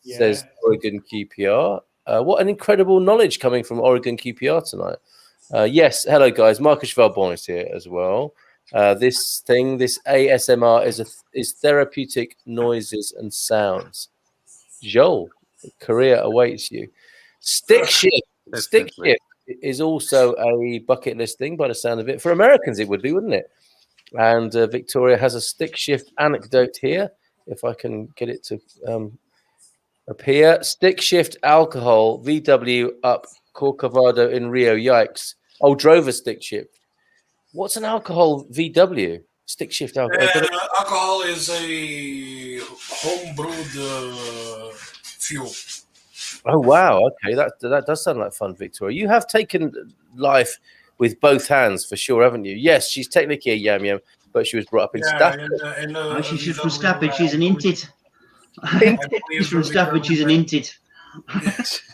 Says Oregon QPR. What an incredible knowledge coming from Oregon QPR tonight. Yes, hello guys. Marcus Valbon is here as well. This ASMR is therapeutic noises and sounds. Joel, career awaits you. Stick shift. Stick shift is also a bucket list thing by the sound of it. For Americans, it would be, wouldn't it? And Victoria has a stick shift anecdote here. If I can get it to appear. Stick shift alcohol, VW up Corcovado in Rio. Yikes. Oh, drove a stick shift. What's an alcohol VW? Stick shift alcohol. Alcohol is a home-brewed fuel. Oh, wow. Okay, that does sound like fun, Victoria. You have taken life with both hands for sure, haven't you? Yes, she's technically a yam-yam, but she was brought up in Stafford. She's from Stafford. She's an intit. She's from Stafford. She's an intit.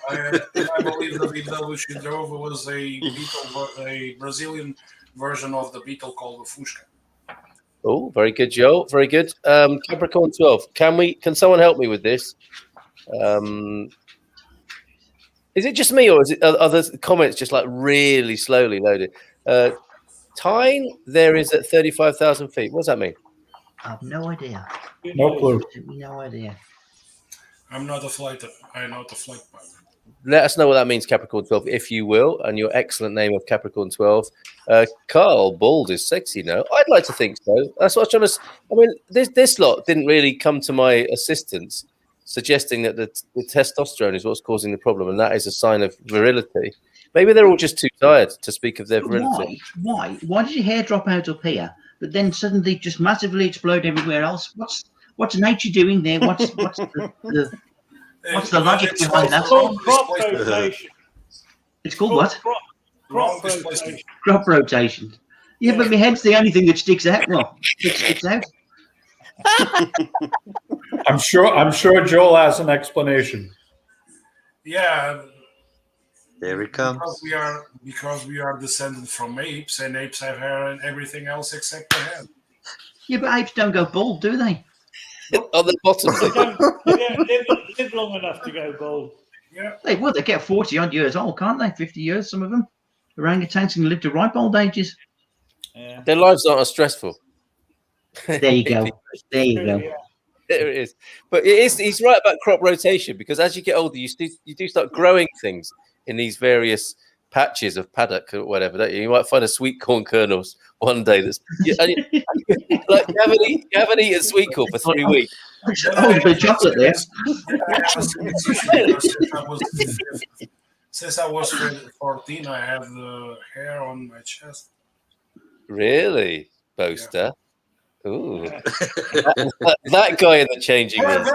I believe the VW she drove was a Brazilian version of the Beetle called the Fusca. Oh, very good, Joe. Very good. Capricorn 12. Can someone help me with this? Is it just me, or are the comments just like really slowly loaded? Tyne, there is at 35,000 feet. What does that mean? I have no idea. No clue. No idea. I'm not a flight pilot. Let us know what that means, Capricorn 12, if you will, and your excellent name of Capricorn 12. Carl, bald is sexy now. I'd like to think so. That's what I was trying to. I mean, this lot didn't really come to my assistance, suggesting that the testosterone is what's causing the problem, and that is a sign of virility. Maybe they're all just too tired to speak of their virility. Why did your hair drop out up here, but then suddenly just massively explode everywhere else? What's nature doing there? What's the logic behind that? Crop rotation. It's called what? Crop rotation. Crop rotation. Yeah, but my head's the only thing that sticks out. Well, sticks out. I'm sure Joel has an explanation. Yeah. There it comes. Because we are descended from apes, and apes have hair and everything else except the head. Yeah, but apes don't go bald, do they? On the bottom. They don't live long enough to go bald. Yeah. They get 40 odd years old, can't they? 50 years, some of them. Orangutans can live to ripe old ages. Yeah. Their lives aren't as stressful. There you go. There you go. Yeah. There it is. But he's right about crop rotation, because as you get older, you do start growing things in these various patches of paddock or whatever. Don't you? You might find a sweet corn kernels one day that's like you haven't eaten sweet corn for 3 weeks. Oh, a bit of chocolate there. Since I was 14, I have the hair on my chest. Really, boaster? Yeah. Ooh, that guy in the changing room.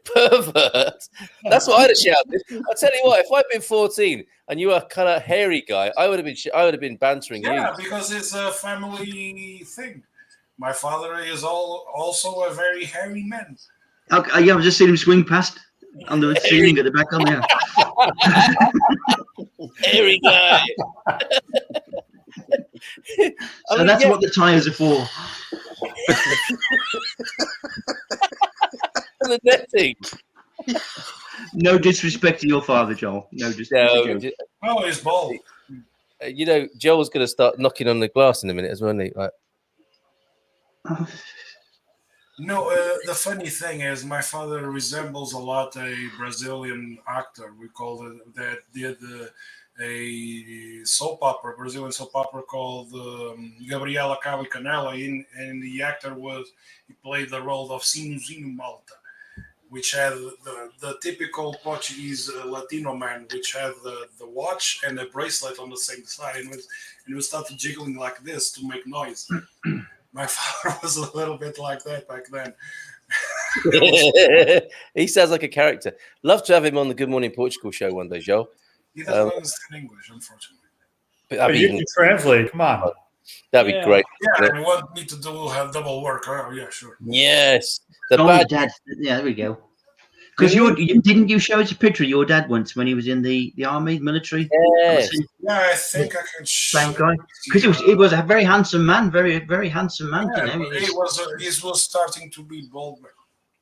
Pervert. That's what I'd have shouted. I tell you what, if I'd been 14 and you were a kind of hairy guy, I would have been bantering you. Yeah, because it's a family thing. My father is also a very hairy man. Okay, yeah, I've just seen him swing past on the ceiling at the back on there. Hairy guy. So that's what the tyres are for. The netting. No disrespect to your father, Joel. No disrespect. Oh, he's bald. You know, Joel's going to start knocking on the glass in a minute as well, isn't he? Like, No, the funny thing is, my father resembles a lot a Brazilian actor. We call it that did a soap opera, Brazilian soap opera called Gabriela Cabo Canela, and the actor he played the role of Sinuzinho Malta, which had the typical Portuguese Latino man, which had the watch and the bracelet on the same side, and was started jiggling like this to make noise. My father was a little bit like that back then. He sounds like a character. Love to have him on the Good Morning Portugal show one day, Joel. He doesn't understand English, unfortunately. But you can translate. Come on. That'd be great. Yeah, and you want me to have double work? Oh, yeah, sure. Yes. Dad. Yeah, there we go. Because didn't you show us a picture of your dad once when he was in the army, military? Yes. Yeah, I think I can. Same guy. Because he was a very handsome man, very very handsome man. Yeah, You know? he was starting to be bald,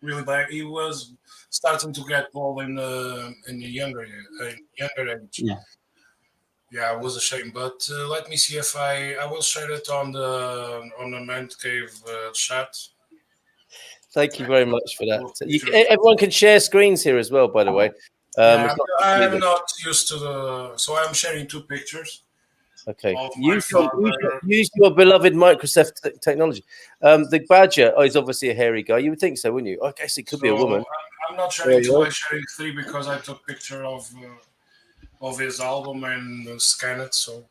really bad. He was starting to get bald in the younger age. Yeah, it was a shame. But let me see if I will share it on the Man Cave chat. Thank you very much for that. Everyone can share screens here as well, by the way. I'm not used to so I'm sharing two pictures. Okay. Use your beloved Microsoft technology. The badger is obviously a hairy guy. You would think so, wouldn't you? I guess it could be a woman. I'm not sharing two. I'm sharing three because I took a picture of his album and scanned it. So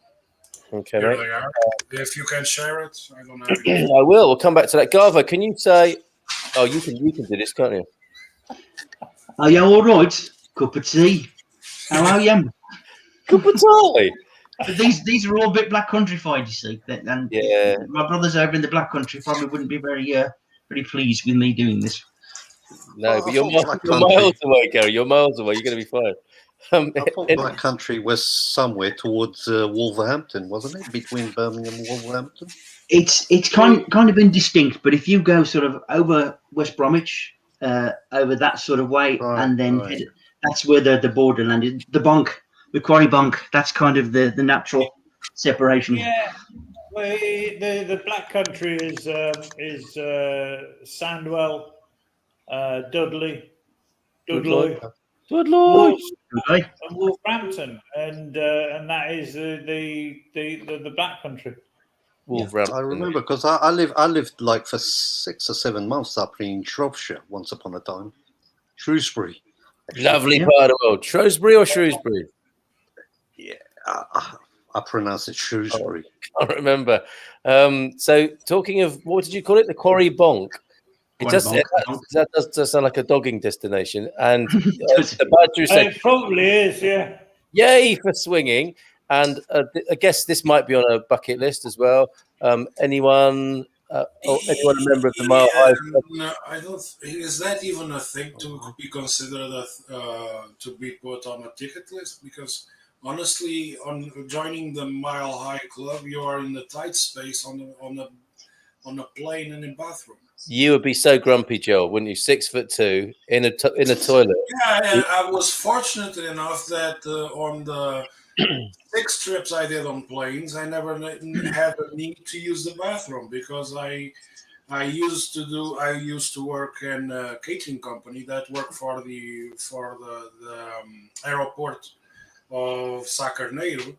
okay, here mate. they are. If you can share it, I don't have it. I will. We'll come back to that. Garvo, can you say? Oh, you can do this, can't you? Are you all right? Cup of tea. How are you? Cup of tea. But these are all a bit black country-fied, you see. And my brothers over in the black country probably wouldn't be very pleased with me doing this. No, but you're miles away, Gary. You're miles away. You're going to be fine. I thought Black Country was somewhere towards Wolverhampton, wasn't it? Between Birmingham and Wolverhampton. It's kind of indistinct, but if you go sort of over West Bromwich, over that sort of way, and then that's where the borderland is. The Quarry Bonk. That's kind of the natural separation. Yeah, well, the Black Country is Sandwell, Dudley, and Wolverhampton, and that is the Black Country. I remember because I lived like for 6 or 7 months up in Shropshire once upon a time. Shrewsbury. Lovely part of the world. Shrewsbury or Shrewsbury? Yeah, I pronounce it Shrewsbury. I can't remember. So talking of, what did you call it? The Quarry Bonk. That does sound like a dogging destination. And the badger said, it probably is, yeah. Yay for swinging. And I guess this might be on a bucket list as well. Anyone a member of the Mile High? No, I don't. Is that even a thing to be considered to be put on a ticket list? Because honestly, on joining the Mile High Club, you are in the tight space on a plane and in bathroom. You would be so grumpy, Joel, wouldn't you? 6'2" in a toilet. Yeah, I was fortunate enough that on the 6 trips I did on planes, I never had a need to use the bathroom because I used to work in a catering company that worked for the airport of Sacarneiro,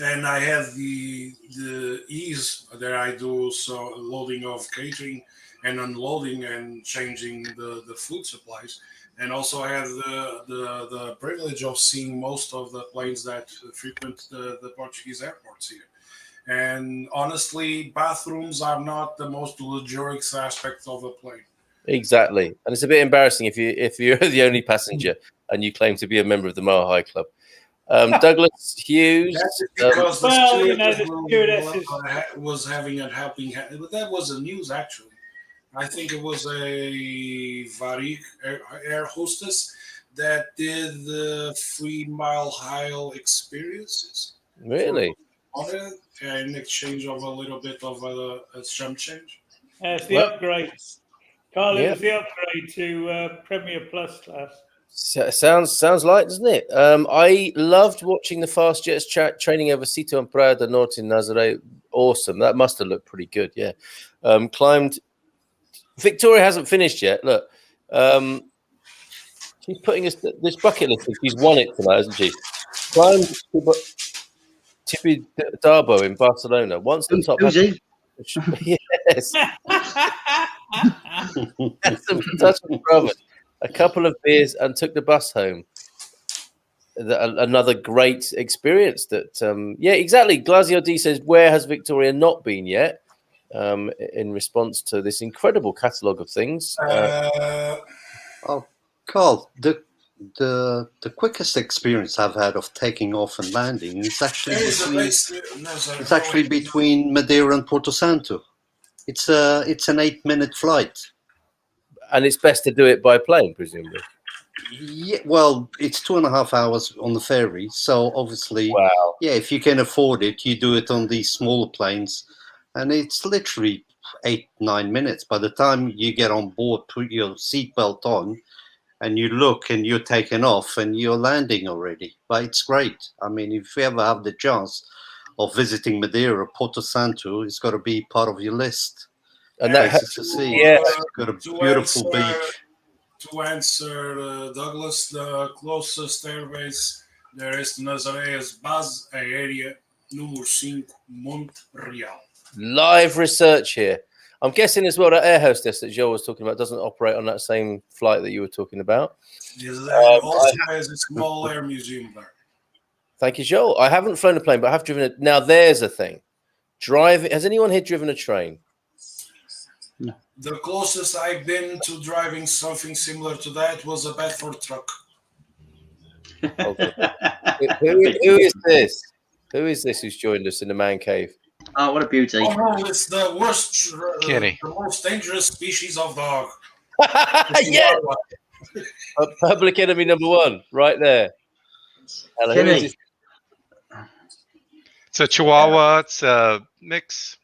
and I had the ease that I do loading of catering and unloading and changing the food supplies. And also I have the privilege of seeing most of the planes that frequent the Portuguese airports here. And honestly, bathrooms are not the most luxurious aspect of a plane. Exactly, and it's a bit embarrassing if you're the only passenger and you claim to be a member of the Mile High Club. Douglas Hughes. That's because the stewardess was having a helping hand. But that was the news, actually. I think it was a Varig air hostess that did the 3 Mile High experiences. Really? In exchange of a little bit of a jump change. It's the upgrade. Carl, it was the upgrade to Premier Plus class. Sounds like, doesn't it? I loved watching the fast jets training over Sito and Praia del Norte in Nazaré. Awesome. That must have looked pretty good. Yeah. Climbed. Victoria hasn't finished yet. Look, she's putting us this bucket list. She's won it tonight, hasn't she? Climbed Tipi Darbo in Barcelona. Once the top. Who's he? Yes. Some fantastic brothers. A couple of beers and took the bus home. Another great experience. That yeah, exactly. Glazio D says, "Where has Victoria not been yet?" In response to this incredible catalogue of things. Oh, Carl, the quickest experience I've had of taking off and landing is actually between Madeira and Porto Santo. It's an 8-minute flight. And it's best to do it by plane, presumably. Yeah, well, it's 2.5 hours on the ferry, so obviously, wow. Yeah, if you can afford it, you do it on these smaller planes, and it's literally 8-9 minutes. By the time you get on board, put your seatbelt on, and you look, and you're taking off, and you're landing already. But it's great. I mean, if you ever have the chance of visiting Madeira, Porto Santo, it's got to be part of your list. And that places to see. Yeah, it's got a beautiful beach. To answer Douglas, the closest airbase there is to Nazaré is Base Aérea Número 5, Montreal. Live research here. I'm guessing as well that air hostess that Joe was talking about doesn't operate on that same flight that you were talking about. Also has a small air museum there. Thank you, Joel. I haven't flown a plane, but I have driven it. Now, there's a thing. Has anyone here driven a train? No. The closest I've been to driving something similar to that was a Bedford truck. Okay. Who is this? Who is this who's joined us in the man cave? Oh, what a beauty. Oh, no, it's the worst, Kenny. the most dangerous species of dog. Yeah. Public enemy number 1, right there. Hello, who is this? It's a Chihuahua. It's a mix.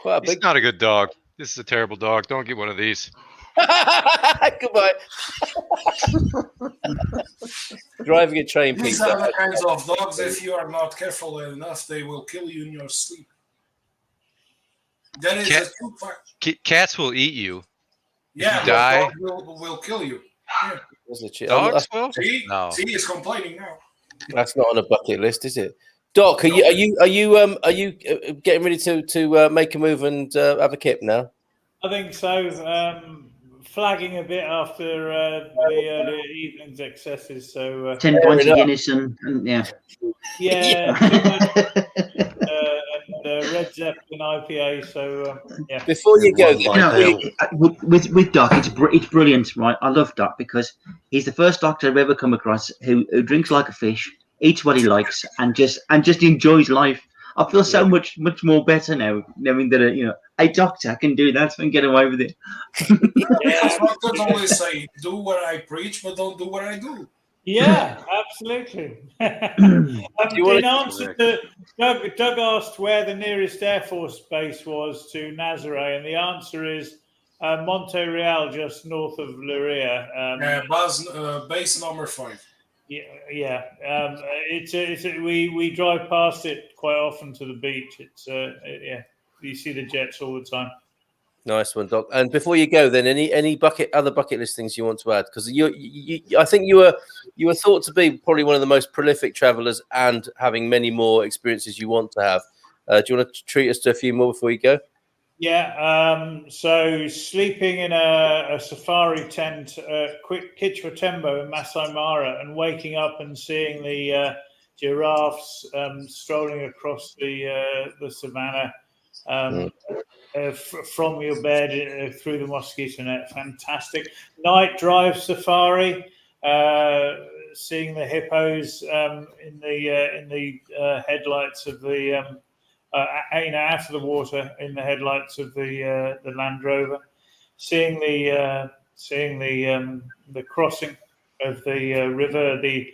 Quite a He's big. not a good dog. This is a terrible dog. Don't get one of these. Goodbye. Driving a train, These Peter. are the kinds of dogs, if you are not careful enough, they will kill you in your sleep. That is a true fact. Cats will eat you. Yeah, you die. Dogs will kill you. Yeah. Dogs will? See, No. see, he's complaining now. That's not on a bucket list, is it? Doc, are you getting ready to make a move and have a kip now? I think so. Flagging a bit after the evening's excesses. So 10 pints of Guinness and yeah. Yeah. And Red Zeppelin IPA. So yeah. Before you go, with Doc, it's brilliant, right? I love Doc because he's the first doctor I've ever come across who drinks like a fish, eats what he likes, and just enjoys life. I feel so much more better now, knowing that a doctor can do that and get away with it. That's what I always say: do what I preach, but don't do what I do. Yeah, absolutely. In answer to Doug asked where the nearest Air Force base was to Nazaré, and the answer is Monte Real, just north of Leiria. Base number 5. Yeah. We drive past it quite often to the beach. It's you see the jets all the time. Nice one, Doc. And before you go, then any other bucket list things you want to add? Because I think you were thought to be probably one of the most prolific travelers and having many more experiences you want to have. Do you want to treat us to a few more before you go? Yeah. So sleeping in a safari tent at Quechua in Masai Mara and waking up and seeing the giraffes strolling across the savannah. from your bed through the mosquito net. Fantastic. Night drive safari, seeing the hippos in the headlights of the out of the water in the headlights of the Land Rover, seeing the crossing of the river, the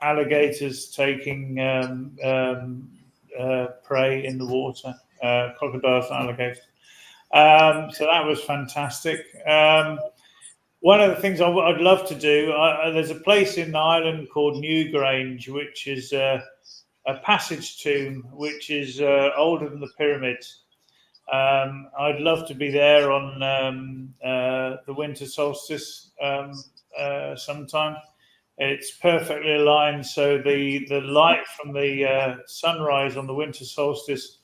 alligators taking prey in the water, crocodiles and alligators. So that was fantastic. One of the things I'd love to do, there's a place in Ireland called Newgrange, which is a passage tomb, which is older than the pyramids. I'd love to be there on the winter solstice sometime. It's perfectly aligned, so the light from the sunrise on the winter solstice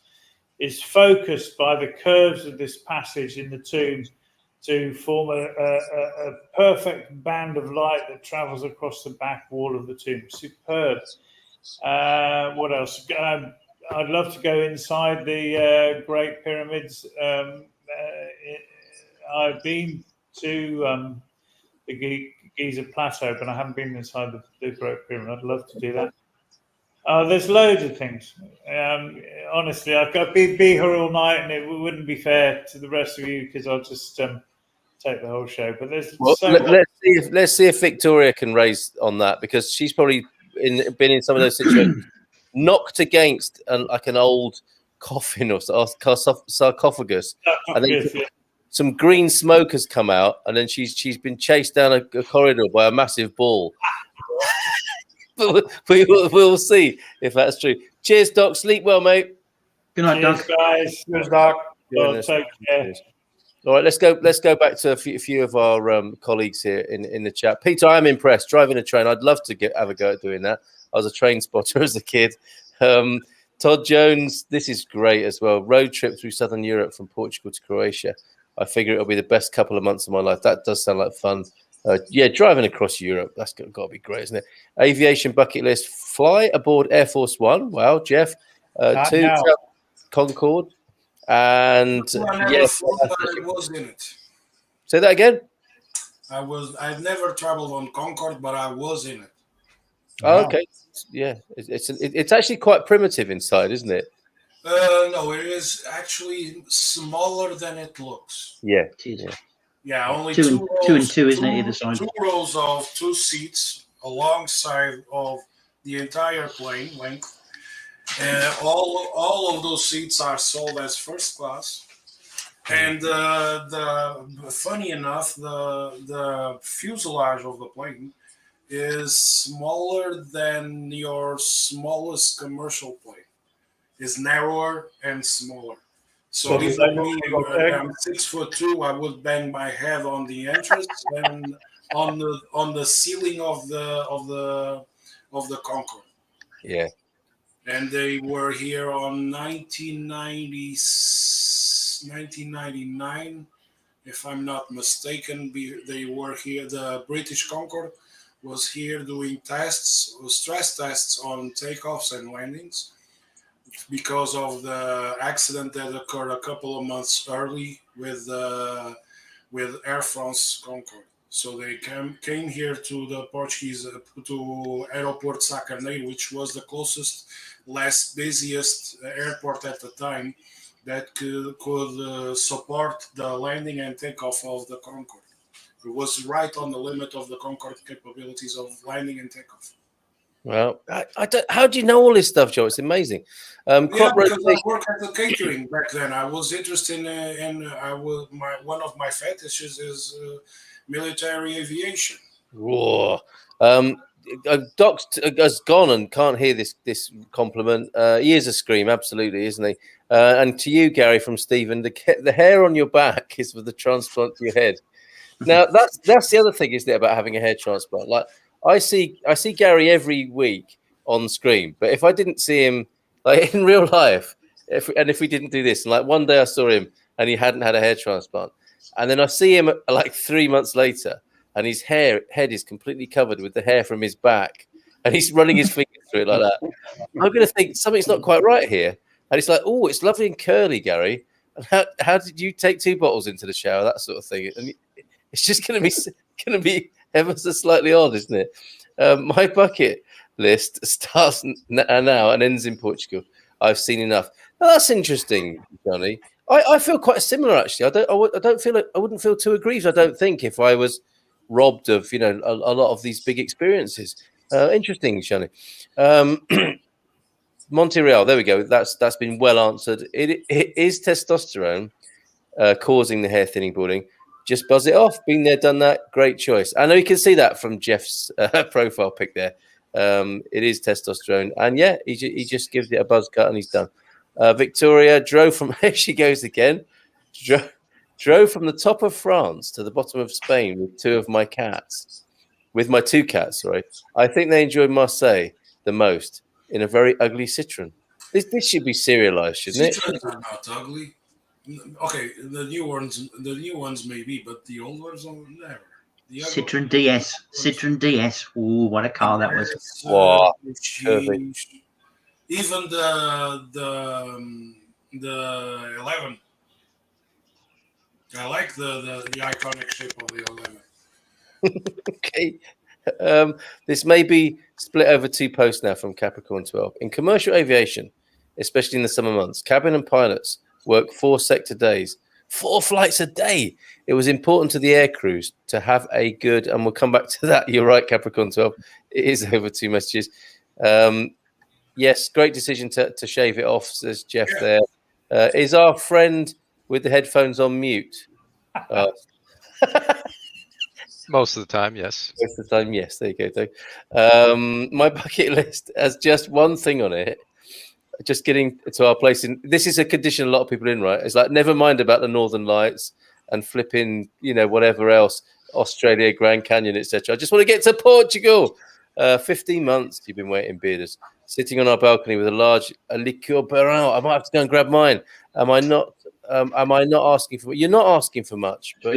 is focused by the curves of this passage in the tomb to form a perfect band of light that travels across the back wall of the tomb. Superb. What else? I'd love to go inside the Great Pyramids. I've been to the Giza Plateau, but I haven't been inside the Great Pyramid. I'd love to do that. There's loads of things. Honestly, I could be here all night, and it wouldn't be fair to the rest of you because I'll just take the whole show. But there's let's see if Victoria can raise on that, because she's probably been in some of those situations, knocked against like an old coffin or sarcophagus, and then some green smoke has come out, and then she's been chased down a corridor by a massive ball. We'll see if that's true. Cheers, Doc. Sleep well, mate. Good night, Doc. Guys. Cheers, Doc. Well, take care. All right, let's go back to a few of our colleagues here in the chat. Peter, I'm impressed. Driving a train, I'd love to have a go at doing that. I was a train spotter as a kid. Todd Jones, this is great as well. Road trip through Southern Europe from Portugal to Croatia. I figure it'll be the best couple of months of my life. That does sound like fun. Driving across Europe, that's got to be great, isn't it? Aviation bucket list: fly aboard Air Force One. Wow, Jeff. 2, Concorde. And yes, I was in it. Say that again. I've never traveled on Concorde, but I was in it. Oh, okay. Yeah, it's actually quite primitive inside, isn't it? No, it is actually smaller than it looks. Yeah. Yeah, only two and two, isn't it, either side? 2 rows of 2 seats alongside of the entire plane length. All of those seats are sold as first class. And funny enough, the fuselage of the plane is smaller than your smallest commercial plane. Is narrower and smaller. So if I'm 6'2", I would bang my head on the entrance and on the ceiling of the Concorde. Yeah. And they were here on 1999, if I'm not mistaken. They were here. The British Concorde was here doing stress tests on takeoffs and landings, because of the accident that occurred a couple of months early with Air France Concorde. So they came here to the Portuguese, to Aeroporto Sá Carneiro, which was the closest, less busiest airport at the time that could support the landing and takeoff of the Concorde. It was right on the limit of the Concorde capabilities of landing and takeoff. Well, I don't. How do you know all this stuff, Joe? It's amazing. Because I worked at the catering back then. I was interested one of my fetishes is military aviation. Whoa. Doc has gone and can't hear this compliment. He is a scream, absolutely, isn't he? And to you, Gary, from Stephen, the hair on your back is for the transplant to your head. Now that's the other thing, isn't it, about having a hair transplant? Like I see Gary every week on screen, but if I didn't see him like in real life, if we didn't do this, and like one day I saw him and he hadn't had a hair transplant, and then I see him like 3 months later, and his head is completely covered with the hair from his back, and he's running his fingers through it like that. I'm going to think something's not quite right here, and it's like, oh, it's lovely and curly, Gary, How did you take 2 bottles into the shower? That sort of thing. And it's just going to be ever so slightly odd, isn't it? My bucket list starts now and ends in Portugal. I've seen enough. Now, that's interesting, Johnny. I feel quite similar actually. I don't feel like I wouldn't feel too aggrieved. I don't think if I was robbed of a lot of these big experiences. Interesting, Johnny. Monte Real. There we go. That's been well answered. It is testosterone causing the hair thinning, balding. Just buzz it off. Been there, done that. Great choice. I know you can see that from Jeff's profile pic there. It is testosterone, and yeah, he just gives it a buzz cut and he's done. Victoria drove from here she goes again. Drove from the top of France to the bottom of Spain with 2 of my cats. With my 2 cats, sorry. I think they enjoyed Marseille the most in a very ugly Citroen. This should be serialized, shouldn't it? Citroens are not ugly. Okay, the new ones maybe, but the old ones are never. Citroen DS. Oh, what a car that was! Wow. Even the 11. I like the iconic shape of the 11. Okay. This may be split over 2 posts now from Capricorn 12. In commercial aviation, especially in the summer months, cabin and pilots work 4 sector days, 4 flights a day. It was important to the air crews to have a good, and we'll come back to that. You're right, Capricorn 12. It is over 2 messages. Yes, great decision to shave it off, says Jeff there. Is our friend with the headphones on mute? Most of the time, yes. Most of the time, yes. There you go, Doug. My bucket list has just one thing on it. Just getting to our place in. This is a condition a lot of people in, right? It's like never mind about the Northern Lights and flipping, whatever else, Australia, Grand Canyon, etc. I just want to get to Portugal. 15 months you've been waiting, Bearders. Sitting on our balcony with a large liqueur Baron. I might have to go and grab mine. Am I not asking for? You're not asking for much, but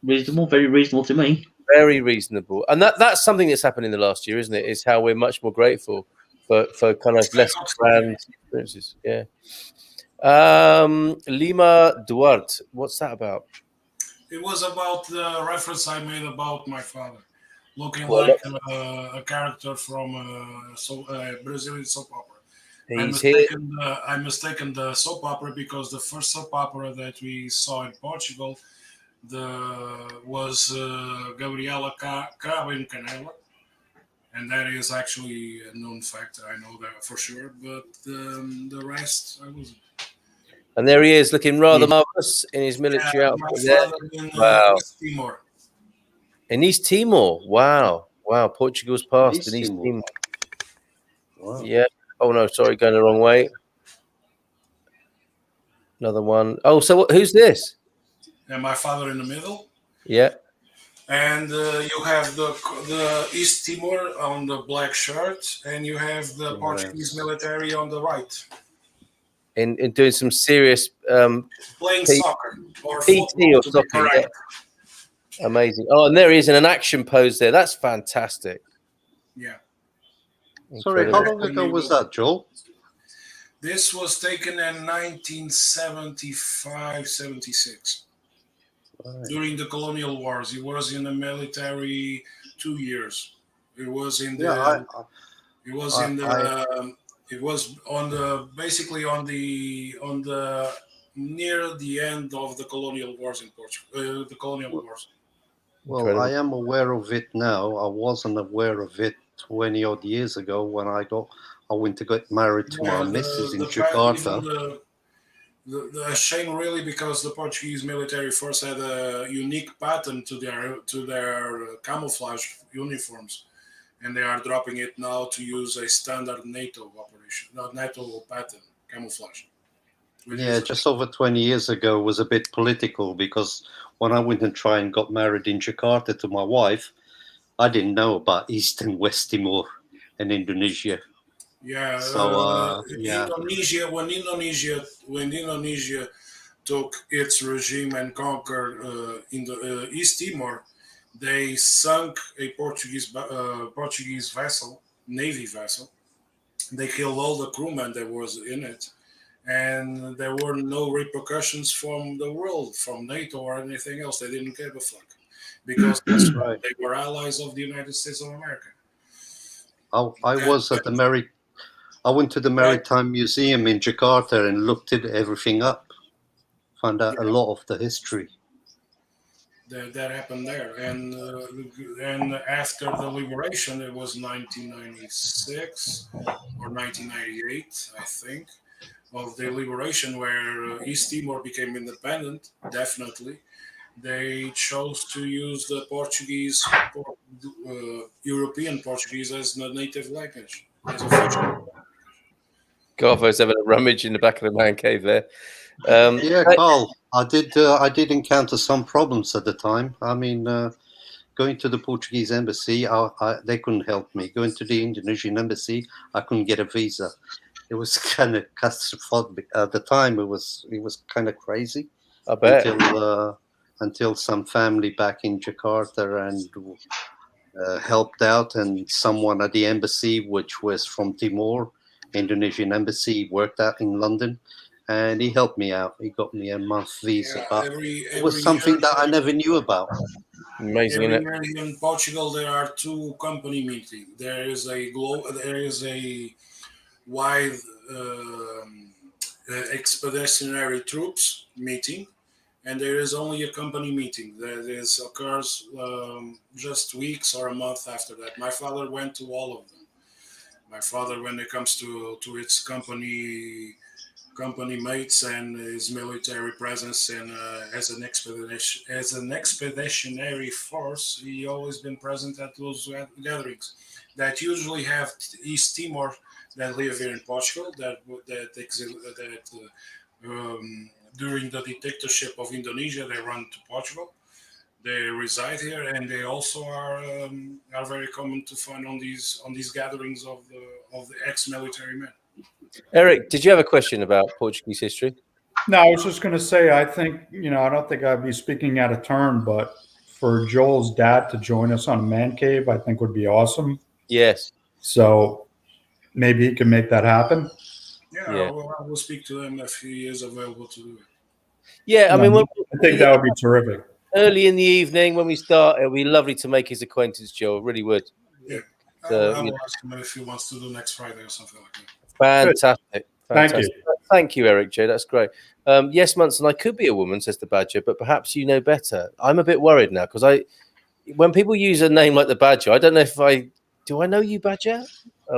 Reasonable, very reasonable to me. Very reasonable, and that's something that's happened in the last year, isn't it? Is how we're much more grateful for kind of less grand experiences. Yeah. Lima Duarte, what's that about? It was about the reference I made about my father, looking like a character from a Brazilian soap opera. I mistaken the soap opera because the first soap opera that we saw in Portugal was Gabriela Cravo in Canela, and that is actually a known fact. I know that for sure, but the rest I wasn't. And there he is, looking rather marvelous in his military outfit. Wow. East Timor. In East Timor. Wow. Portugal's past in East Timor. Wow. Yeah. Oh no, sorry, going the wrong way. Another one. Oh, so who's this? And my father in the middle. Yeah. And you have the East Timor on the black shirt, and you have the Portuguese military on the right. In doing some serious playing soccer or PT or soccer. Yeah. Amazing. Oh, and there he is in an action pose there. That's fantastic. Yeah. Sorry, how long ago was that, Joel? This was taken in 1975-76. Right. During the colonial wars. He was in the military 2 years. It was in the it was on the basically on the near the end of the colonial wars in Portugal. The colonial wars. Well, incredible. I am aware of it now. I wasn't aware of it 20 odd years ago when I went to get married to my missus in Jakarta. The shame really because the Portuguese military force had a unique pattern to their camouflage uniforms, and they are dropping it now to use a standard NATO operation, not NATO pattern camouflage. Yeah, just over 20 years ago was a bit political because when I went and tried and got married in Jakarta to my wife, I didn't know about East and West Timor and Indonesia. Yeah. So Indonesia, when Indonesia took its regime and conquered in the East Timor, they sunk a Portuguese vessel, Navy vessel. They killed all the crewmen that was in it, and there were no repercussions from the world, from NATO or anything else. They didn't give a fuck because That's right. they were allies of the United States of America. I was at the I went to the Maritime Museum in Jakarta and looked at everything up. Found out a lot of the history. That happened there, and after the liberation, it was 1996 or 1998, I think, of the liberation, where East Timor became independent. Definitely, they chose to use the Portuguese, European Portuguese, as the native language, as official. Garvo's having a rummage in the back of the man cave there. Yeah, Carl, I did encounter some problems at the time. I mean, going to the Portuguese embassy, they couldn't help me. Going to the Indonesian embassy, I couldn't get a visa. It was kind of claustrophobic at the time. It was kind of crazy. I bet. Until some family back in Jakarta and helped out, and someone at the embassy, which was from Timor, Indonesian embassy, worked out in London, and he helped me out. He got me a month visa. But it was something that I never knew about. Amazing, Every isn't it? year in Portugal, there are two company meetings. There is a wide expeditionary troops meeting, and there is only a company meeting that occurs just weeks or a month after that. My father went to all of them. My father, when it comes to its company mates and his military presence, and as an expeditionary force, he always been present at those gatherings that usually have East Timor that live here in Portugal, during the dictatorship of Indonesia, they run to Portugal. They reside here, and they also are very common to find on these gatherings of the ex-military men. Eric, did you have a question about Portuguese history? No, I was just going to say, I think, I don't think I'd be speaking out of turn, but for Joel's dad to join us on a man cave, I think would be awesome. Yes. So maybe he can make that happen. Yeah. I will speak to him if he is available to do it. Yeah, I mean, I think that would be terrific. Early in the evening when we start, it'll be lovely to make his acquaintance, Joel. It really would. Yeah. I will ask him if he wants to do next Friday or something like that. Fantastic. Thank you. Thank you, Eric J. That's great. Yes, Munson, I could be a woman, says the Badger, but perhaps you know better. I'm a bit worried now because when people use a name like the Badger, I don't know if do I know you, Badger?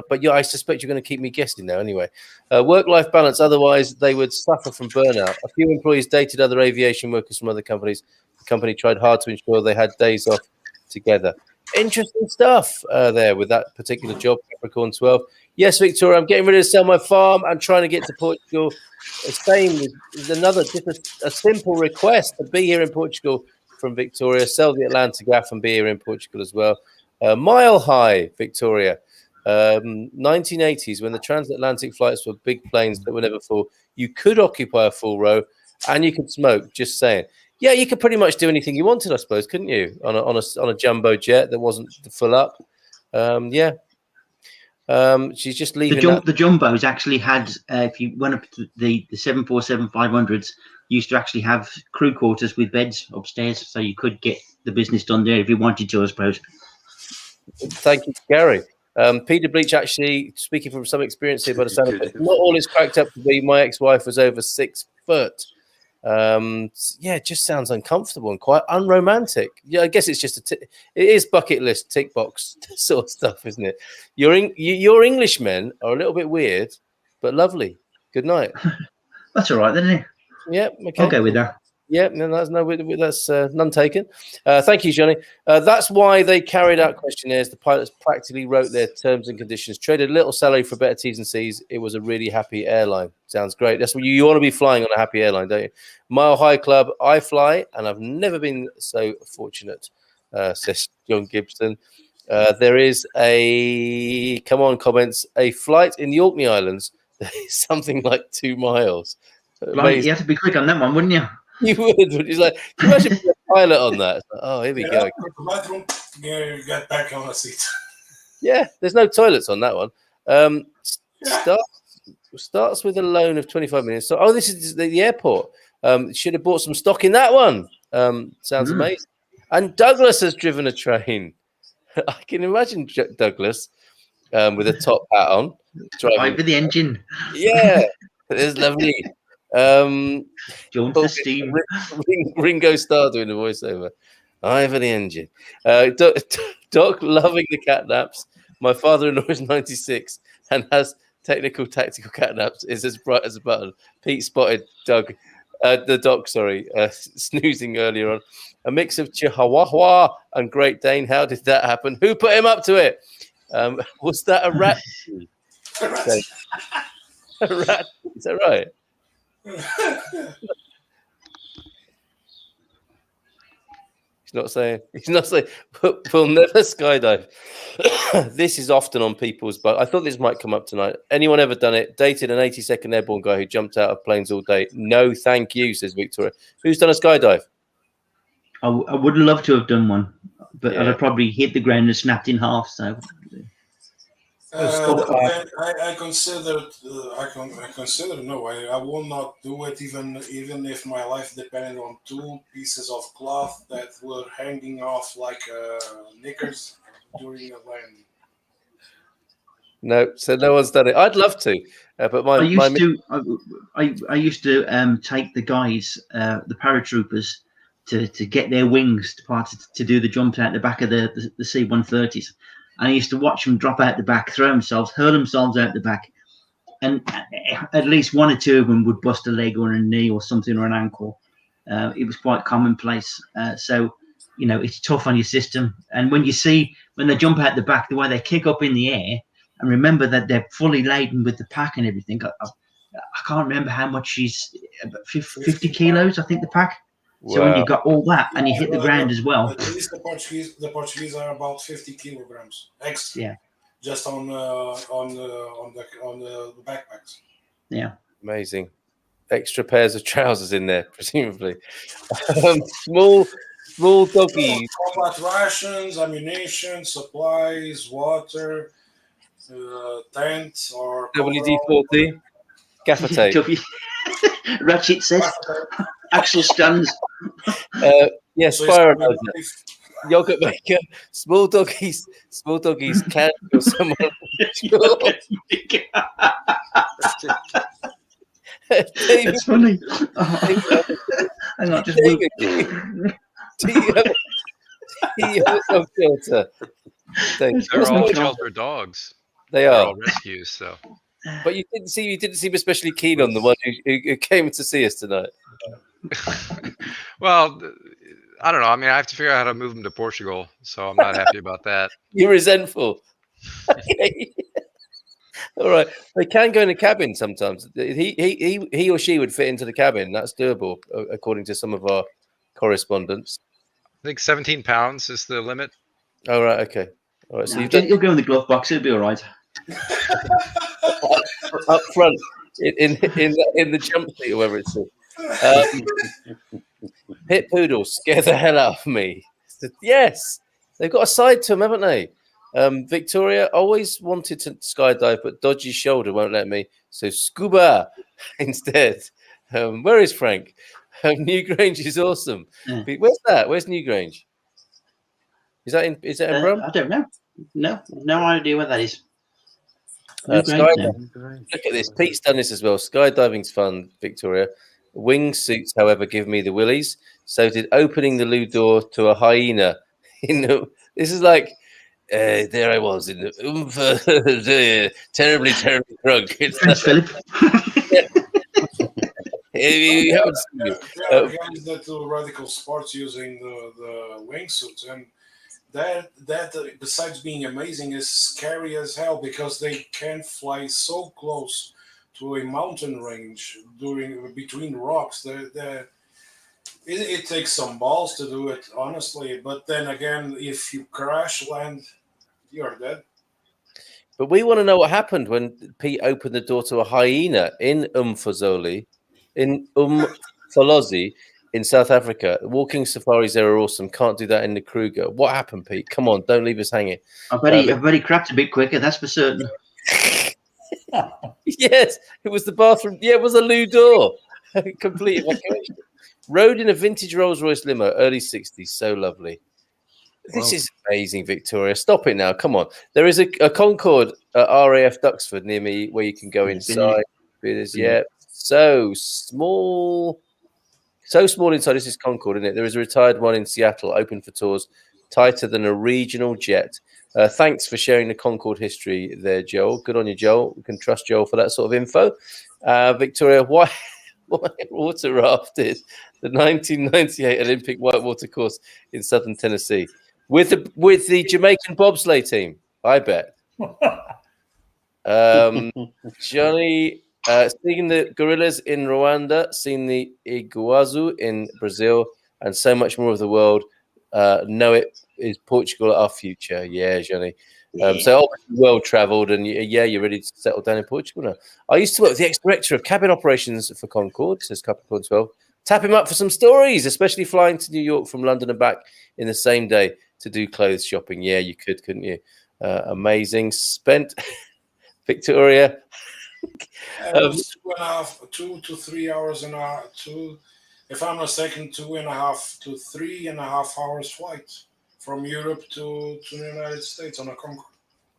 But yeah, I suspect you're going to keep me guessing now anyway. Work-life balance, otherwise they would suffer from burnout. A few employees dated other aviation workers from other companies. The company tried hard to ensure they had days off together. Interesting stuff there with that particular job, Capricorn 12. Yes, Victoria, I'm getting ready to sell my farm. I'm trying to get to Portugal. Same is another, just a simple request to be here in Portugal from Victoria. Sell the Atlantic Gaff and be here in Portugal as well. Mile High, Victoria. 1980s, when the transatlantic flights were big planes that were never full, you could occupy a full row and you could smoke. Just saying. Yeah, you could pretty much do anything you wanted, I suppose, couldn't you? On a jumbo jet that wasn't full up. Yeah. She's just leaving. The jumbos actually had, if you went up to the 747-500s, used to actually have crew quarters with beds upstairs, so you could get the business done there if you wanted to, I suppose. Thank you, Gary. Peter Bleach, actually, speaking from some experience here, by the sound of it, not all is cracked up to be. My ex-wife was over 6 foot. Yeah, it just sounds uncomfortable and quite unromantic. Yeah, I guess it's just it is bucket list tick box sort of stuff, isn't it? Your Englishmen are a little bit weird, but lovely. Good night. That's all right, then, isn't it? Yeah, okay. I'll go with that. Yeah, no, that's none taken. Thank you, Johnny. That's why they carried out questionnaires. The pilots practically wrote their terms and conditions, traded a little salary for better T's and C's. It was a really happy airline. Sounds great. That's what you want to be flying on, a happy airline, don't you? Mile High Club, I fly, and I've never been so fortunate, says John Gibson. There is a flight in the Orkney Islands that is something like 2 miles. Right, you have to be quick on that one, wouldn't you? You would. It's like, can you imagine being a pilot on that? It's like, oh, here we go. Go to the bathroom, get back on the seat. Yeah, there's no toilets on that one. Stuff. starts with a loan of 25 million. So, this is the airport. Should have bought some stock in that one. Sounds amazing. And Douglas has driven a train. I can imagine Douglas with a top hat on, driving Over the engine. Yeah, it is lovely. Jones the steam. Ringo Starr doing the voiceover. Over the engine. Doc loving the catnaps. My father-in-law is 96 and has tactical catnaps. Is as bright as a button. Pete spotted the Doc, snoozing earlier on. A mix of Chihuahua and Great Dane. How did that happen? Who put him up to it? Was that a rat? A rat? Is that right? He's not saying. We'll never skydive. This is often on people's. But I thought this might come up tonight. Anyone ever done it? Dated an 82nd airborne guy who jumped out of planes all day. No, thank you, says Victoria. Who's done a skydive? I would love to have done one, but I'd have probably hit the ground and snapped in half. So. I consider no. I will not do it even if my life depended on 2 pieces of cloth that were hanging off like knickers during a landing. No, so no one's done it. I'd love to, but I used to take the guys, the paratroopers, to get their wings to do the jump out the back of the C-130s. And I used to watch them drop out the back, hurl themselves out the back. And at least 1 or 2 of them would bust a leg or a knee or something or an ankle. It was quite commonplace. So, it's tough on your system. And when they jump out the back, the way they kick up in the air, and remember that they're fully laden with the pack and everything. I can't remember how much she's, about 50 kilos, I think, the pack. So when you got all that and you hit the ground as well. At least the Portuguese are about 50 kilograms extra. Yeah. Just on the backpacks. Yeah. Amazing. Extra pairs of trousers in there, presumably. Small doggies. Combat rations, ammunition, supplies, water, tent or WD-40, gaffer tape. Ratchet set. Axle stands. Fire yogurt maker. Small doggies can kill someone. It's funny. Hang on, just David, do you have a dog shelter? They're all shelter dogs. They are all rescues. So, but you didn't seem especially keen on the one who came to see us tonight. Well, I don't know. I mean, I have to figure out how to move them to Portugal, so I'm not happy about that. You're resentful. Okay. All right. They can go in a cabin sometimes. He or she would fit into the cabin. That's doable, according to some of our correspondents. I think 17 pounds is the limit. Oh, right. Okay. All right. So you'll go in the glove box. It'll be all right. Up front in the jump seat or whatever it's called. Pit poodles scare the hell out of me. Yes, they've got a side to them, haven't they? Victoria always wanted to skydive, but dodgy shoulder won't let me. So scuba instead. Where is Frank? Newgrange is awesome. Where's that? Where's Newgrange? Is that in Brum? I don't know. No idea where that is. Look at this. Pete's done this as well. Skydiving's fun, Victoria. Wingsuits, however, give me the willies. So did opening the loo door to a hyena. This is like, there I was in the terribly drunk. Thanks, Philip. You haven't seen it. There are guys that do radical sports using the wingsuits, and that besides being amazing is scary as hell because they can fly so close to a mountain range between rocks. It takes some balls to do it, honestly. But then again, if you crash land, you're dead. But we want to know what happened when Pete opened the door to a hyena in Umfolozi in South Africa. Walking safaris there are awesome. Can't do that in the Kruger. What happened, Pete? Come on, don't leave us hanging. I bet he crapped a bit quicker, that's for certain. Yes, it was the bathroom. Yeah, it was a loo door. Complete evacuation. Rode in a vintage Rolls-Royce limo, early 60s. So lovely. This is amazing, Victoria. Stop it now. Come on. There is a Concorde at RAF Duxford near me where you can go inside. It is, yeah, so small. So small inside. This is Concorde, isn't it? There is a retired one in Seattle, open for tours, tighter than a regional jet. Thanks for sharing the Concorde history there, Joel. Good on you, Joel. We can trust Joel for that sort of info. Victoria, why water rafted the 1998 Olympic whitewater course in southern Tennessee with the Jamaican bobsleigh team? I bet. Johnny, seeing the gorillas in Rwanda, seeing the iguazu in Brazil, and so much more of the world. Know it is Portugal our future. Yeah, Johnny. So obviously well travelled, and yeah, you're ready to settle down in Portugal now. I used to work with the ex-director of cabin operations for Concorde, says Capricorn 12. Tap him up for some stories, especially flying to New York from London and back in the same day to do clothes shopping. Yeah, you could, couldn't you? Amazing. Spent Victoria. It was 2 to 3 hours and a two. If I'm mistaken, 2.5 to 3.5 hours flight from Europe to the United States on a Concorde.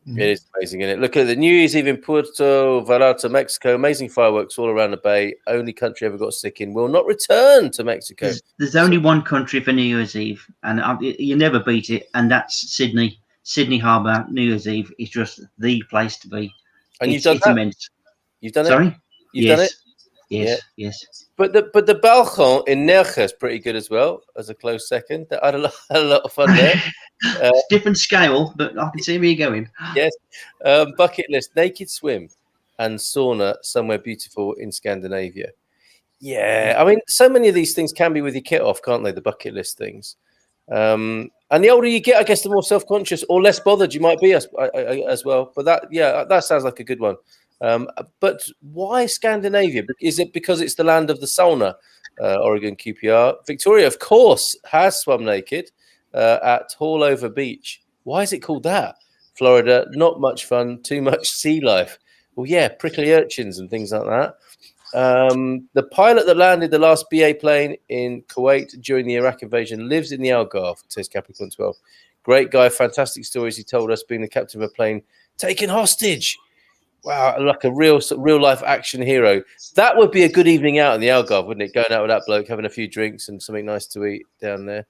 It is amazing, isn't it? Look at the New Year's Eve in Puerto Vallarta, Mexico. Amazing fireworks all around the bay. Only country ever got sick in. Will not return to Mexico. There's only one country for New Year's Eve, and you never beat it, and that's Sydney. Sydney Harbour, New Year's Eve is just the place to be. And you've done that? Immense. You've done it? Sorry? You've done it? Yes, yes. But the balcon in Nerja is pretty good as well, as a close second. I had a lot of fun there. Different scale, but I can see where you're going. Yes. Bucket list, naked swim and sauna somewhere beautiful in Scandinavia. Yeah. I mean, so many of these things can be with your kit off, can't they? The bucket list things. And the older you get, I guess, the more self-conscious or less bothered you might be as well. But that sounds like a good one. But why Scandinavia? Is it because it's the land of the sauna? Oregon QPR. Victoria, of course, has swum naked at Hallover Beach. Why is it called that? Florida, not much fun, too much sea life. Well, yeah, prickly urchins and things like that. The pilot that landed the last BA plane in Kuwait during the Iraq invasion lives in the Algarve, says Capricorn 12. Great guy, fantastic stories he told us, being the captain of a plane taken hostage. Wow, like a real life action hero. That would be a good evening out in the Algarve, wouldn't it? Going out with that bloke, having a few drinks and something nice to eat down there.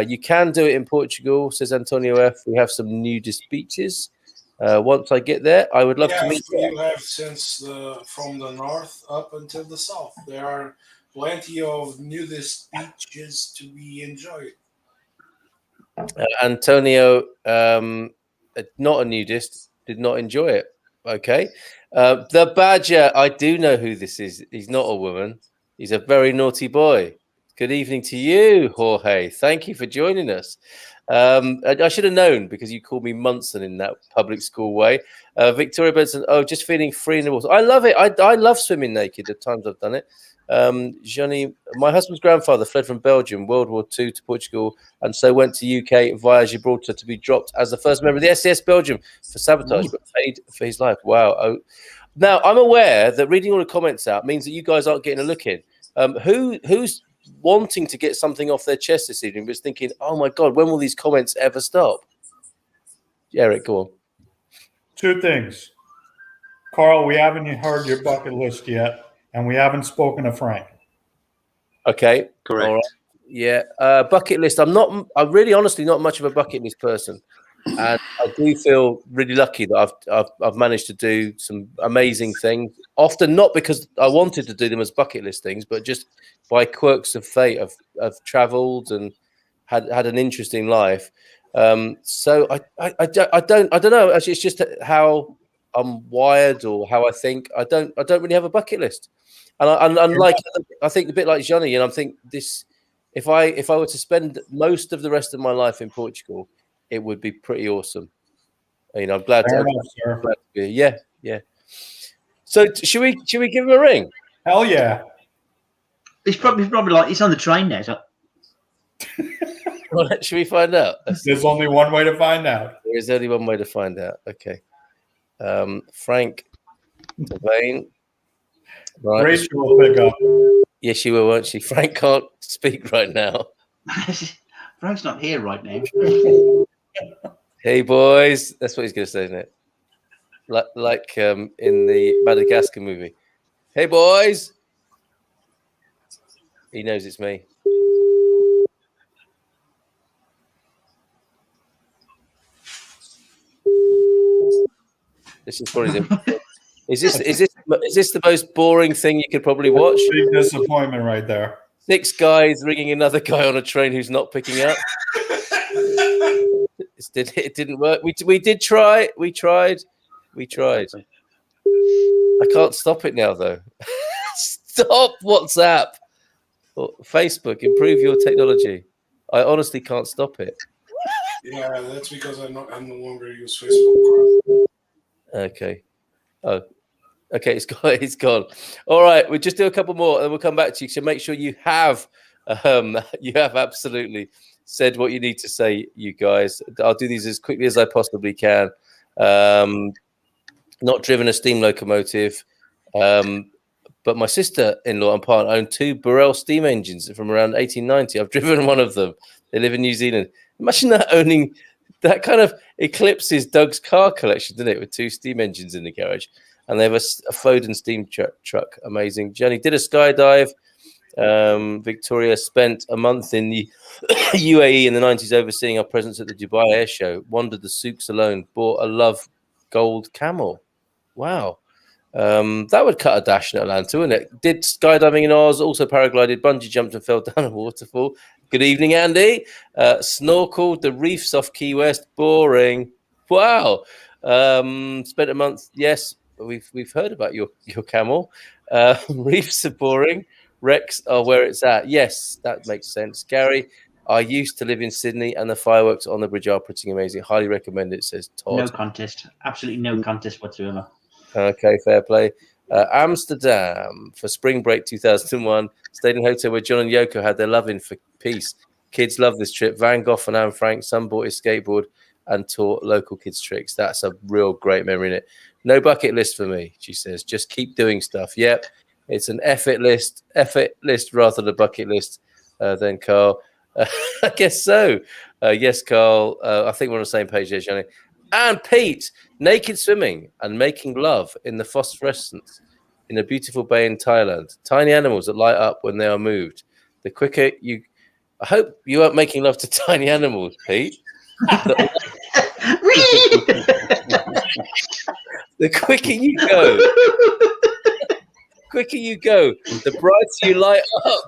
You can do it in Portugal, says Antonio F. We have some nudist beaches. Once I get there, I would love to meet you. You have since from the north up until the south. There are plenty of nudist beaches to be enjoyed. Antonio, not a nudist, did not enjoy it. Okay. The Badger, I do know who this is. He's not a woman. He's a very naughty boy. Good evening to you, Jorge. Thank you for joining us. I should have known because you called me Munson in that public school way. Victoria Benson, just feeling free in the water. I love it. I love swimming naked at times I've done it. Johnny, my husband's grandfather fled from Belgium, World War II, to Portugal, and so went to UK via Gibraltar to be dropped as the first member of the SAS Belgium for sabotage, but paid for his life. Wow. Now, I'm aware that reading all the comments out means that you guys aren't getting a look in. Who's wanting to get something off their chest this evening, but is thinking, oh my God, when will these comments ever stop? Eric, go on. Two things. Carl, we haven't heard your bucket list yet, and we haven't spoken to Frank. Okay. Correct. All right. Yeah. Bucket list. I'm really honestly not much of a bucket list person. And I do feel really lucky that I've managed to do some amazing things. Often not because I wanted to do them as bucket list things, but just by quirks of fate. I've travelled and had an interesting life. So I don't know. Actually, it's just how I'm wired or how I think. I don't really have a bucket list. And unlike, I think a bit like Johnny, and I think this, if I were to spend most of the rest of my life in Portugal, it would be pretty awesome. I'm glad to be. Yeah. So should we give him a ring? Hell yeah. It's probably like it's on the train now. So. Well, should we find out? There's only one way to find out. There is only one way to find out. Okay. Frank Vain. Right. Rachel will pick up. Yes, she will, won't she? Frank can't speak right now. Frank's not here right now. Hey, boys. That's what he's going to say, isn't it? Like in the Madagascar movie. Hey, boys. He knows it's me. This is probably the. Is this the most boring thing you could probably watch? Big disappointment right there. 6 guys ringing another guy on a train who's not picking up. It didn't work. We did try. We tried. I can't stop it now, though. Stop WhatsApp. Or Facebook, improve your technology. I honestly can't stop it. Yeah, that's because I no longer use Facebook. Okay. Oh, okay. It's gone. All right. We'll just do a couple more, and we'll come back to you. So make sure you have absolutely said what you need to say, you guys. I'll do these as quickly as I possibly can. Not driven a steam locomotive, but my sister-in-law and partner own 2 Burrell steam engines from around 1890. I've driven one of them. They live in New Zealand. Imagine that owning that kind of eclipses Doug's car collection, doesn't it? With 2 steam engines in the garage, and they have a Foden steam truck. Amazing. Jenny did a skydive. Victoria spent a month in the UAE in the 90s overseeing our presence at the Dubai Air Show. Wandered the souks alone. Bought a Love Gold camel. Wow. That would cut a dash in Atlanta, wouldn't it? Did skydiving in Oz, also paraglided, bungee jumped and fell down a waterfall. Good evening, Andy. Snorkeled the reefs off Key West. Boring. Wow. Spent a month. Yes, we've heard about your camel. Reefs are boring. Wrecks are where it's at. Yes, that makes sense. Gary, I used to live in Sydney, and the fireworks on the bridge are pretty amazing. Highly recommend it, says Todd. No contest. Absolutely no contest whatsoever. Okay, fair play. Amsterdam for spring break 2001. Stayed in a hotel where John and Yoko had their loving for peace. Kids love this trip. Van Gogh and Anne Frank. Son bought his skateboard and taught local kids tricks. That's a real great memory in it. No bucket list for me, she says. Just keep doing stuff. Yep, it's an effort list rather than a bucket list. Then Carl. I guess so. Yes, Carl. I think we're on the same page there, Johnny. And Pete, naked swimming and making love in the phosphorescence in a beautiful bay in Thailand. Tiny animals that light up when they are moved. The quicker you... I hope you aren't making love to tiny animals, Pete. The quicker you go, the brighter you light up.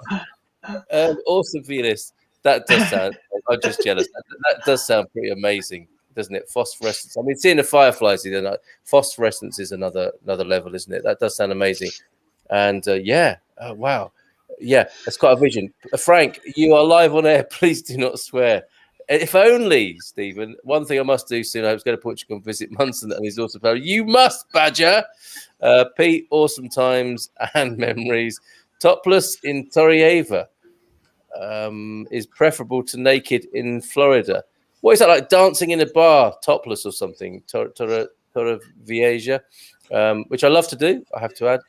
Awesome, Venus. That does sound... I'm just jealous. That does sound pretty amazing, doesn't it? Phosphorescence. I mean, seeing the fireflies, phosphorescence is another level, isn't it? That does sound amazing. And wow. Yeah, that's quite a vision. Frank, you are live on air. Please do not swear. If only, Stephen, one thing I must do soon, I was going to Portugal and visit Munson and his awesome family. You must, Badger. Pete, awesome times and memories. Topless in Torreava is preferable to naked in Florida. What is that like, dancing in a bar, topless or something? Torrevieja, which I love to do, I have to add.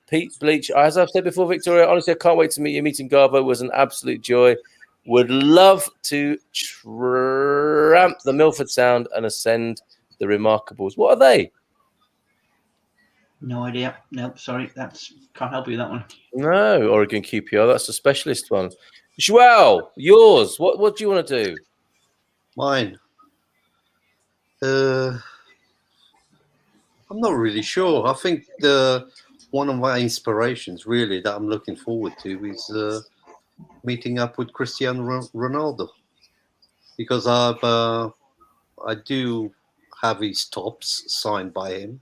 Pete Bleach, as I've said before, Victoria, honestly, I can't wait to meet you. Meeting Garvo was an absolute joy. Would love to tramp the Milford Sound and ascend the Remarkables. What are they? No idea. Nope, sorry. Can't help you with that one. No, Oregon QPR, that's a specialist one. Joao, yours. What do you want to do? Mine. I'm not really sure. I think one of my inspirations, really, that I'm looking forward to is meeting up with Cristiano Ronaldo, because I do have his tops signed by him.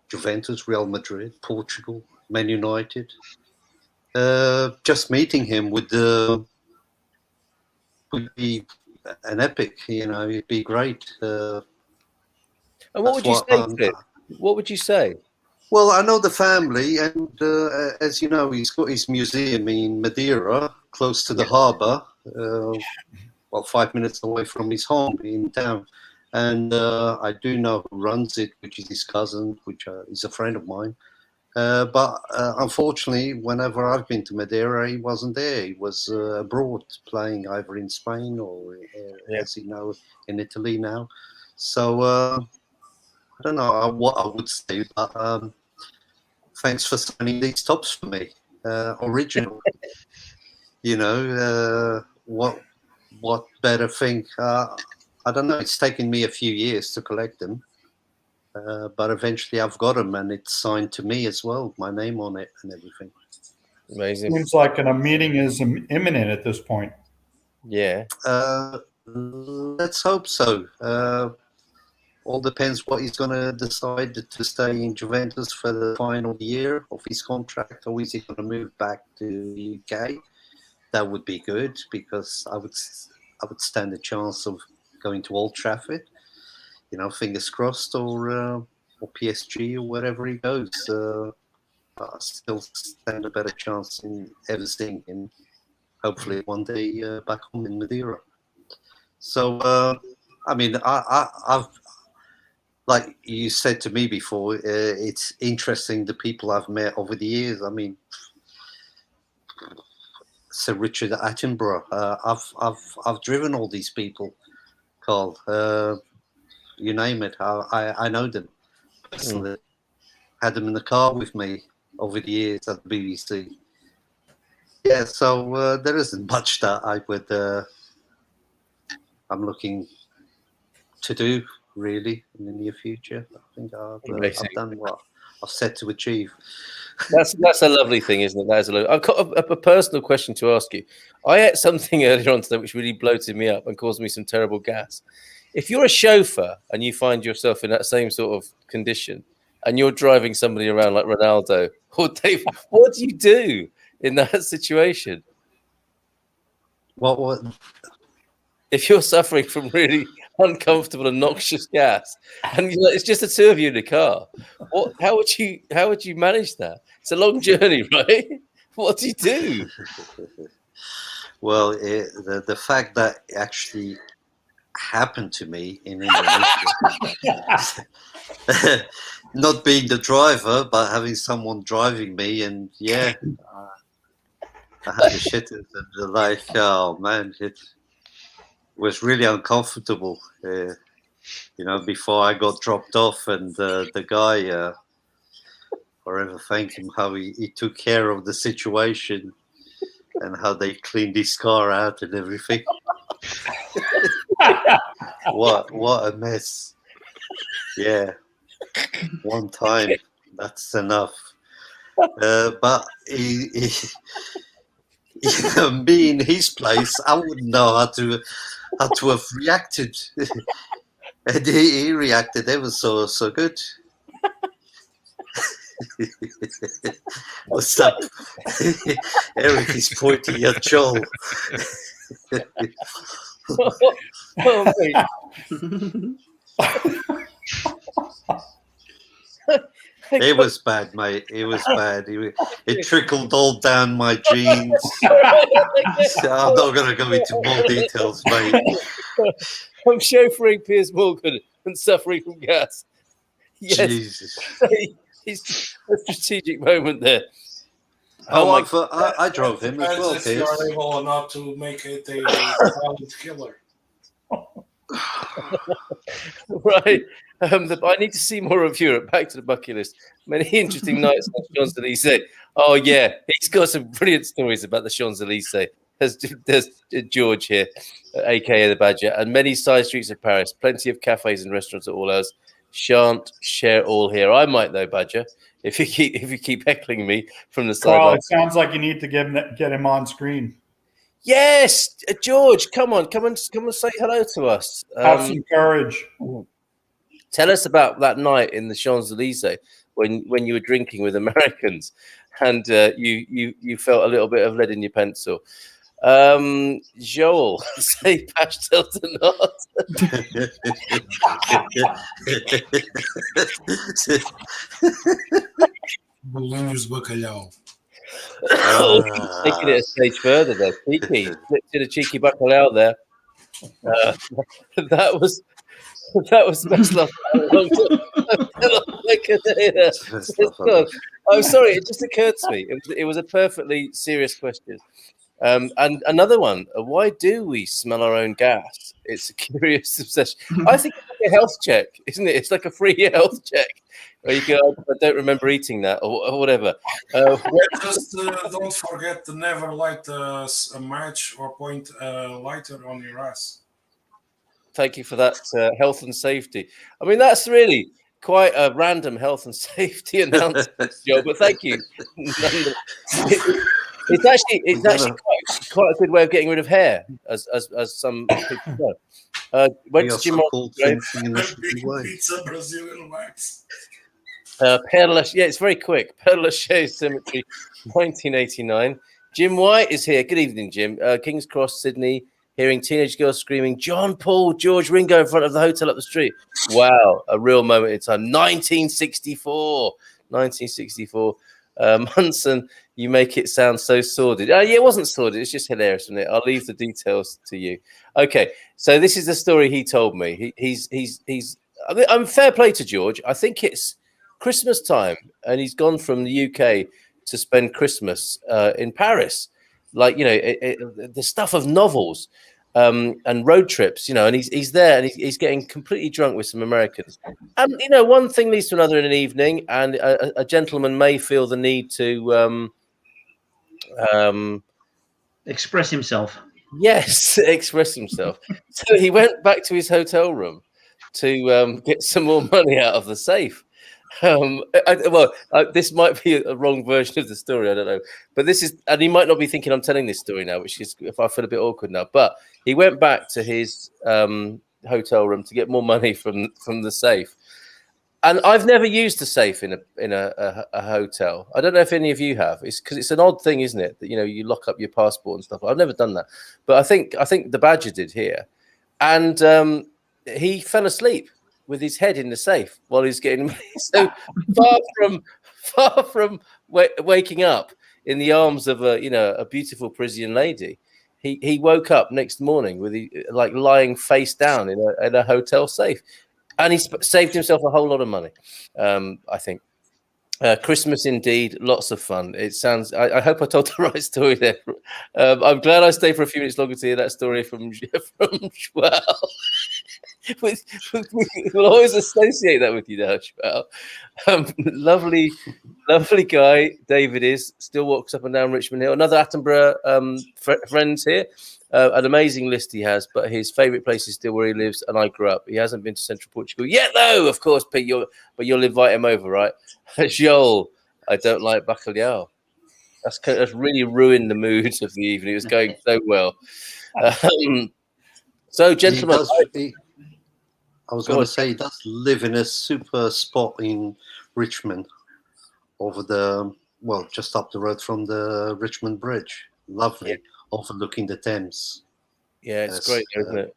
Juventus, Real Madrid, Portugal, Man United. Just meeting him would be an epic, it'd be great. And what would you say to it? What would you say? Well, I know the family, and as you know, he's got his museum in Madeira, close to the harbour, 5 minutes away from his home in town. and I do know who runs it, which is his cousin, which is a friend of mine. But unfortunately, whenever I've been to Madeira, he wasn't there. He was abroad playing either in Spain or, as you know, in Italy now. So I don't know what I would say, but thanks for signing these tops for me. Original. You know, what better thing? I don't know. It's taken me a few years to collect them. But eventually I've got them, and it's signed to me as well, my name on it and everything. Amazing. Seems like a meeting is imminent at this point. Yeah. Let's hope so. All depends what he's going to decide to stay in Juventus for the final year of his contract, or is he going to move back to the UK? That would be good, because I would stand a chance of going to Old Trafford. You know, fingers crossed, or PSG, or wherever he goes. I still stand a better chance in ever seeing him. Hopefully, one day back home in Madeira. So, I mean, I've, like you said to me before, it's interesting the people I've met over the years. I mean, Sir Richard Attenborough. I've driven all these people, Carl. You name it, I know them personally. Had them in the car with me over the years at the BBC. Yeah, so there isn't much that I would. I'm looking to do really in the near future. I think I've done what I've set to achieve. That's a lovely thing, isn't it? That is I've got a personal question to ask you. I ate something earlier on today which really bloated me up and caused me some terrible gas. If you're a chauffeur and you find yourself in that same sort of condition and you're driving somebody around like Ronaldo or Dave, what do you do in that situation? What? If you're suffering from really uncomfortable and noxious gas and it's just the two of you in the car, how would you manage that? It's a long journey, right? What do you do? Well, the fact that actually happened to me in Indonesia, not being the driver but having someone driving me, and I had to shit it, and like, oh man, it was really uncomfortable, you know, before I got dropped off, and the guy, forever thank him, how he took care of the situation and how they cleaned his car out and everything. What a mess. Yeah, one time, that's enough. But me in his place, I wouldn't know how to have reacted. And he reacted ever so good. What's up? Eric is pointing at Joel. It was bad, mate. It was bad. It trickled all down my jeans. So I'm not going to go into more details, mate. I'm chauffeuring Piers Morgan and suffering from gas. Yes. Jesus. It's a strategic moment there. I drove him as well, if you are able or not to make it a silent killer. Right. I need to see more of Europe. Back to the bucket list. Many interesting nights on the Champs-Élysées. Oh, yeah. He's got some brilliant stories about the Champs-Élysées. There's George here, a.k.a. the Badger, and many side streets of Paris. Plenty of cafes and restaurants at all hours. Shan't share all here. I might though, Badger, if you keep heckling me from the Carl, sideline. it sounds like you need to get him on screen. Yes, George, come on, say hello to us. Have some courage. Tell us about that night in the Champs-Élysées when you were drinking with Americans, and you felt a little bit of lead in your pencil. Joel, say pastel to not. Bolinhos de bacalhau. Taking it a stage further there. Cheeky. Did a cheeky bacalhau there. That was the best laugh. I'm sorry, it just occurred to me. It was a perfectly serious question. And another one, why do we smell our own gas? It's a curious obsession. I think it's like a health check, isn't it? It's like a free health check. Where you go, I don't remember eating that or whatever. Just don't forget to never light a match or point a lighter on your ass. Thank you for that health and safety. I mean, that's really quite a random health and safety announcement, Joe, but thank you. It's actually quite a good way of getting rid of hair, as some people know. Went to Jim Pizza Brazilian wax. Yeah, it's very quick. Père Lachaise Cemetery, 1989. Jim White is here. Good evening, Jim. King's Cross, Sydney. Hearing teenage girls screaming, John Paul, George Ringo in front of the hotel up the street. Wow, a real moment in time. 1964. Munson, you make it sound so sordid. Yeah, it wasn't sordid. It's just hilarious, isn't it? I'll leave the details to you. Okay, so this is the story he told me. He's I'm fair play to George. I think it's Christmas time, and he's gone from the UK to spend Christmas in Paris. Like, you know, the stuff of novels and road trips, you know, and he's there and he's getting completely drunk with some Americans. And, you know, one thing leads to another in an evening, and a gentleman may feel the need to express himself. Yes, express himself. So he went back to his hotel room to get some more money out of the safe. This might be a wrong version of the story. I don't know, but this is, and he might not be thinking I'm telling this story now, which is, if I feel a bit awkward now. But he went back to his hotel room to get more money from the safe. And I've never used a safe in a hotel. I don't know if any of you have. It's because it's an odd thing, isn't it? That, you know, you lock up your passport and stuff. I've never done that, but I think the Badger did here, and he fell asleep with his head in the safe while he's getting so far from waking up in the arms of a beautiful Parisian lady. He woke up next morning with like lying face down in a hotel safe, and he saved himself a whole lot of money. I think. Christmas indeed, lots of fun. It sounds. I hope I told the right story there. I'm glad I stayed for a few minutes longer to hear that story from Joel. We'll always associate that with you now, Joel. Lovely guy. David is still walks up and down Richmond Hill. Another Attenborough friends here. An amazing list he has, but his favourite place is still where he lives, and I grew up. He hasn't been to Central Portugal yet, though. Of course, Pete, you'll invite him over, right? Joel, I don't like bacalhau. That's really ruined the mood of the evening. It was going so well. So, gentlemen, I was going to say he does live in a super spot in Richmond, just up the road from the Richmond Bridge. Lovely. Yeah. Overlooking the Thames. Yeah, it's great, isn't it?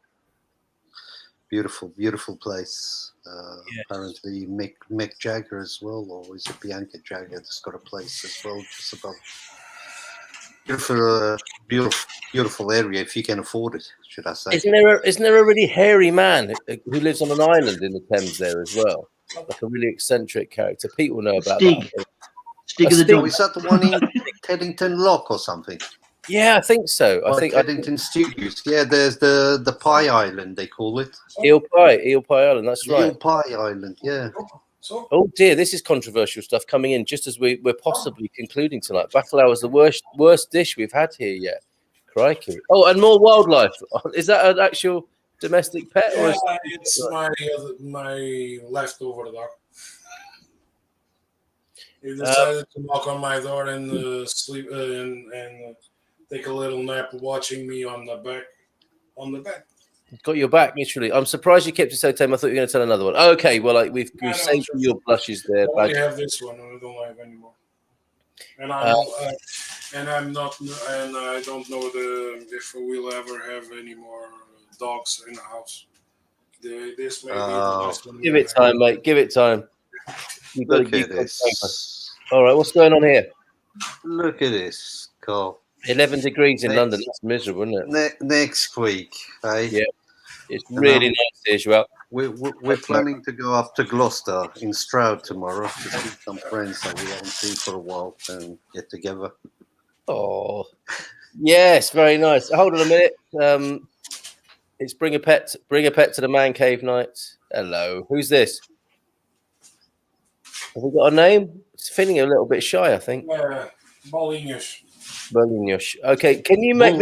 Beautiful, beautiful place. Yes. Apparently, Mick Jagger as well, or is it Bianca Jagger that's got a place as well, just above. Beautiful area if you can afford it, should I say? Isn't there a really hairy man who lives on an island in the Thames there as well, like a really eccentric character? Pete will know about that. Stig of the Dog. Is that the one in Teddington Lock or something? Yeah, I think so. I think Teddington Studios. Yeah, there's the Pie Island, they call it. Eel Pie Island. That's right. Eel Pie Island. Yeah. Oh dear, this is controversial stuff coming in just as we're possibly concluding tonight. Bacalhau is the worst dish we've had here yet. Crikey! Oh, and more wildlife. Is that an actual domestic pet? Yeah, it's my leftover dog. He decided to knock on my door and sleep and take a little nap, watching me on the bed. Got your back, literally. I'm surprised you kept it so tame. I thought you were going to tell another one. Okay, well, we've saved your blushes there. I only have this one. I don't have any more. And I don't know if we'll ever have any more dogs in the house. This may be the last one. Give it time, mate. Give it time. Look at this. All right, what's going on here? Look at this, Carl. 11 degrees in London. That's miserable, isn't it? Next week, eh? Yeah. It's really nice here, Joel. We're planning to go up to Gloucester in Stroud tomorrow to see some friends that we haven't seen for a while and get together. Oh, yes, very nice. Hold on a minute. It's bring a pet to the man cave night. Hello, who's this? Have we got a name? It's feeling a little bit shy, I think. Bolinhos. Bolinhos. Okay, can you make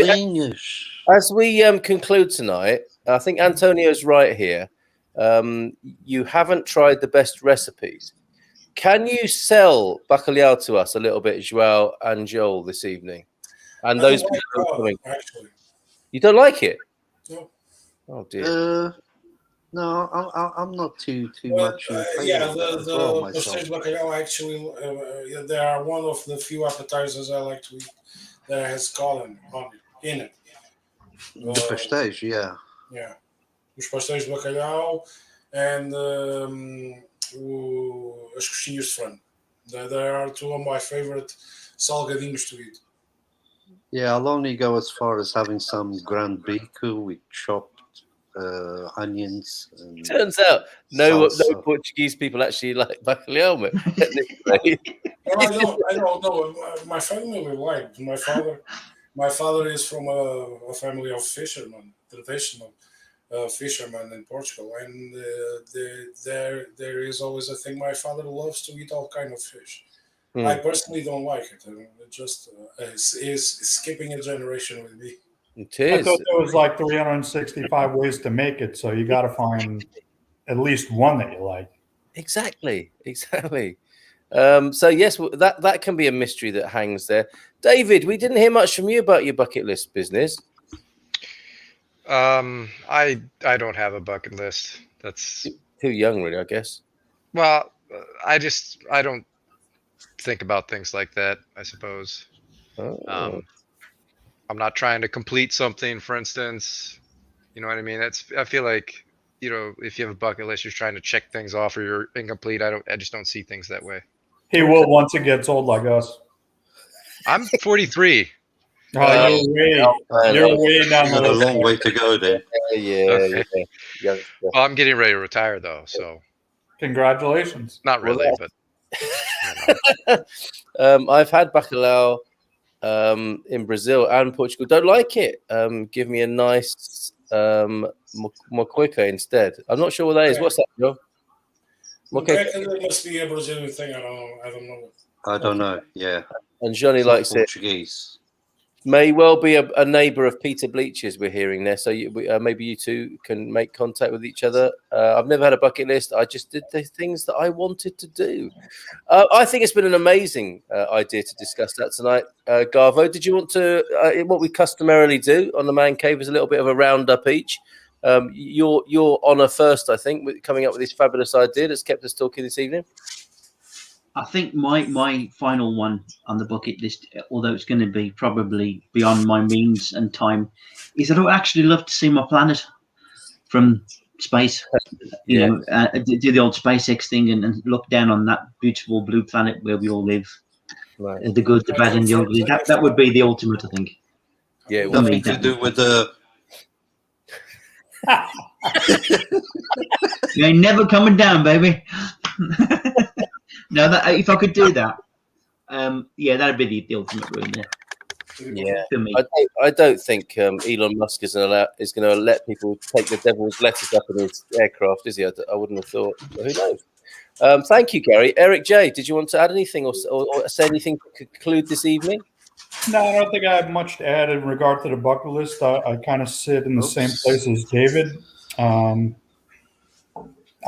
as we conclude tonight? I think Antonio's right here. You haven't tried the best recipes. Can you sell bacalhau to us a little bit, João and Joel, this evening? And those people who are coming. Actually. You don't like it? No. Oh dear. No, I'm not too much. Yeah, the pastéis de bacalhau actually they are one of the few appetizers I like to eat that has column on it, in it. The pastéis, yeah. Yeah, os pastéis de bacalhau and as coxinhas de frango. They are two of my favorite salgadinhos to eat. Yeah, I'll only go as far as having some ground bico with chopped onions. And Turns out no Portuguese people actually like bacalhau. I don't know. My family will like. My father is from a family of fishermen, traditional fishermen in Portugal, and there is always a thing. My father loves to eat all kind of fish. I personally don't like it. It just is skipping a generation with me. It is. I thought there was like 365 ways to make it, so you got to find at least one that you like. Exactly. So yes, that can be a mystery that hangs there. David, we didn't hear much from you about your bucket list business. I don't have a bucket list. That's too young, really, I guess. Well, I don't think about things like that, I suppose. I'm not trying to complete something, for instance. You know what I mean? I feel like, if you have a bucket list, you're trying to check things off or you're incomplete. I just don't see things that way. He will once it gets old like us. I'm 43. You're way down the list. A long way to go there. Yeah. Well, I'm getting ready to retire though, so. Congratulations. Not really, but. I've had bacalhau in Brazil and Portugal. Don't like it. Give me a nice moqueca instead. I'm not sure what that is. What's that, Joe? Moqueca must be a Brazilian thing. I don't know. I don't know. Yeah. And Johnny likes Portuguese. May well be a neighbour of Peter Bleach's we're hearing there. So maybe you two can make contact with each other. I've never had a bucket list. I just did the things that I wanted to do. I think it's been an amazing idea to discuss that tonight. Garvo, did you want to, what we customarily do on the Man Cave is a little bit of a roundup each. Your honour first, I think, with coming up with this fabulous idea that's kept us talking this evening. I think my final one on the bucket list, although it's going to be probably beyond my means and time, is that I would actually love to see my planet from space. You know, do the old SpaceX thing and look down on that beautiful blue planet where we all live. Right. The good, the bad, and the ugly. That would be the ultimate, I think. Yeah, nothing to do with the. You ain't never coming down, baby. No, if I could do that, that'd be the ultimate room there. Yeah, I don't think Elon Musk is going to let people take the devil's lettuce up in his aircraft, is he? I wouldn't have thought. Who knows? Thank you, Gary. Eric J, did you want to add anything or say anything to conclude this evening? No, I don't think I have much to add in regard to the bucket list. I kind of sit in the same place as David.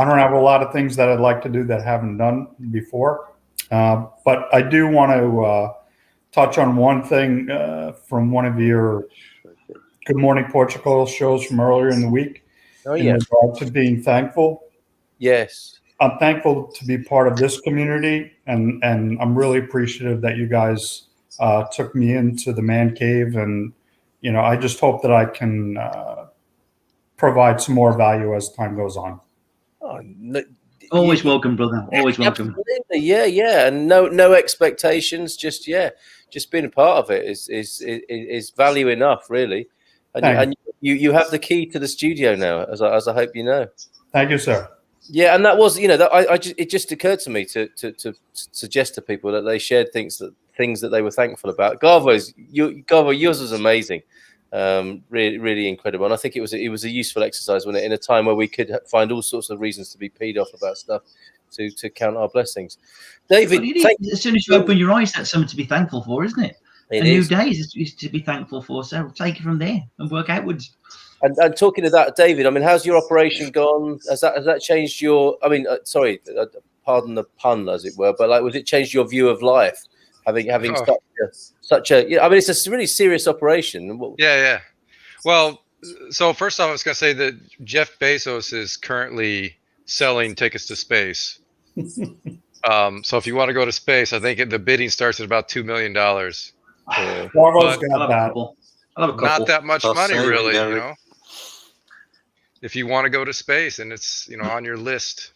I don't have a lot of things that I'd like to do that I haven't done before. But I do want to touch on one thing from one of your Good Morning Portugal shows from earlier in the week. Oh, yeah. In regard to being thankful. Yes. I'm thankful to be part of this community, and I'm really appreciative that you guys took me into the Man Cave. And, I just hope that I can provide some more value as time goes on. Oh, no, always welcome, brother. Always welcome. Absolutely. Yeah, and no expectations. Just being a part of it is value enough, really. And you have the key to the studio now, as I hope you know. Thank you, sir. Yeah, and that was, that it just occurred to me to suggest to people that they shared things that they were thankful about. Garvo, yours was amazing, really, really incredible, and I think it was a useful exercise when in a time where we could find all sorts of reasons to be peed off about stuff, to count our blessings. David, as soon as you open your eyes, that's something to be thankful for, isn't it? A new day is to be thankful for. So take it from there and work outwards. And talking of that, David, I mean, how's your operation gone? Has that changed your? I mean, sorry, pardon the pun, as it were, but was it changed your view of life? Having such a I mean, it's a really serious operation. Yeah. Well, so first off, I was going to say that Jeff Bezos is currently selling tickets to space. So if you want to go to space, I think the bidding starts at about $2 million. Garvo's got that. Not that much money, really. If you want to go to space and it's on your list.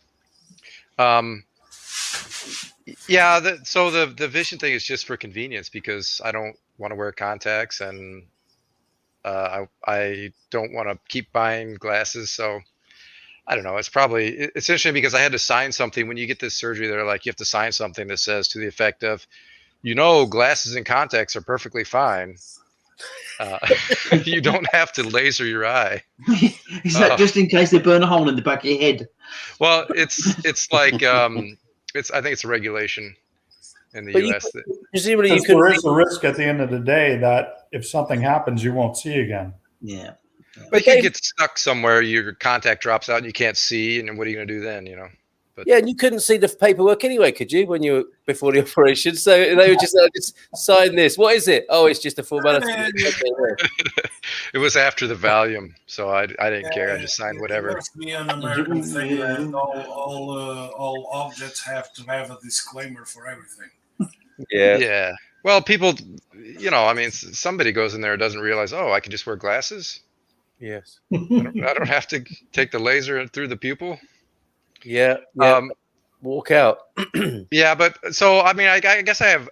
Yeah. So the vision thing is just for convenience because I don't want to wear contacts and I don't want to keep buying glasses. So I don't know. It's interesting because I had to sign something when you get this surgery. They're like, you have to sign something that says to the effect of, glasses and contacts are perfectly fine. You don't have to laser your eye. Is that just in case they burn a hole in the back of your head? Well, it's like I think it's a regulation in the US. Presumably, there is a risk at the end of the day that if something happens, you won't see again. Yeah. But you get stuck somewhere, your contact drops out, and you can't see, and what are you going to do then? But yeah, and you couldn't see the paperwork anyway, could you? When you were before the operation, so they were just sign this. What is it? Oh, it's just a formality. It was after the Valium, so I didn't care. I just signed whatever. It's me an American thing that all objects have to have a disclaimer for everything. Yeah. Well, people, I mean, somebody goes in there and doesn't realize, I can just wear glasses. Yes. I don't have to take the laser through the pupil. Yeah. Walk out. Yeah, but so I mean, I guess I have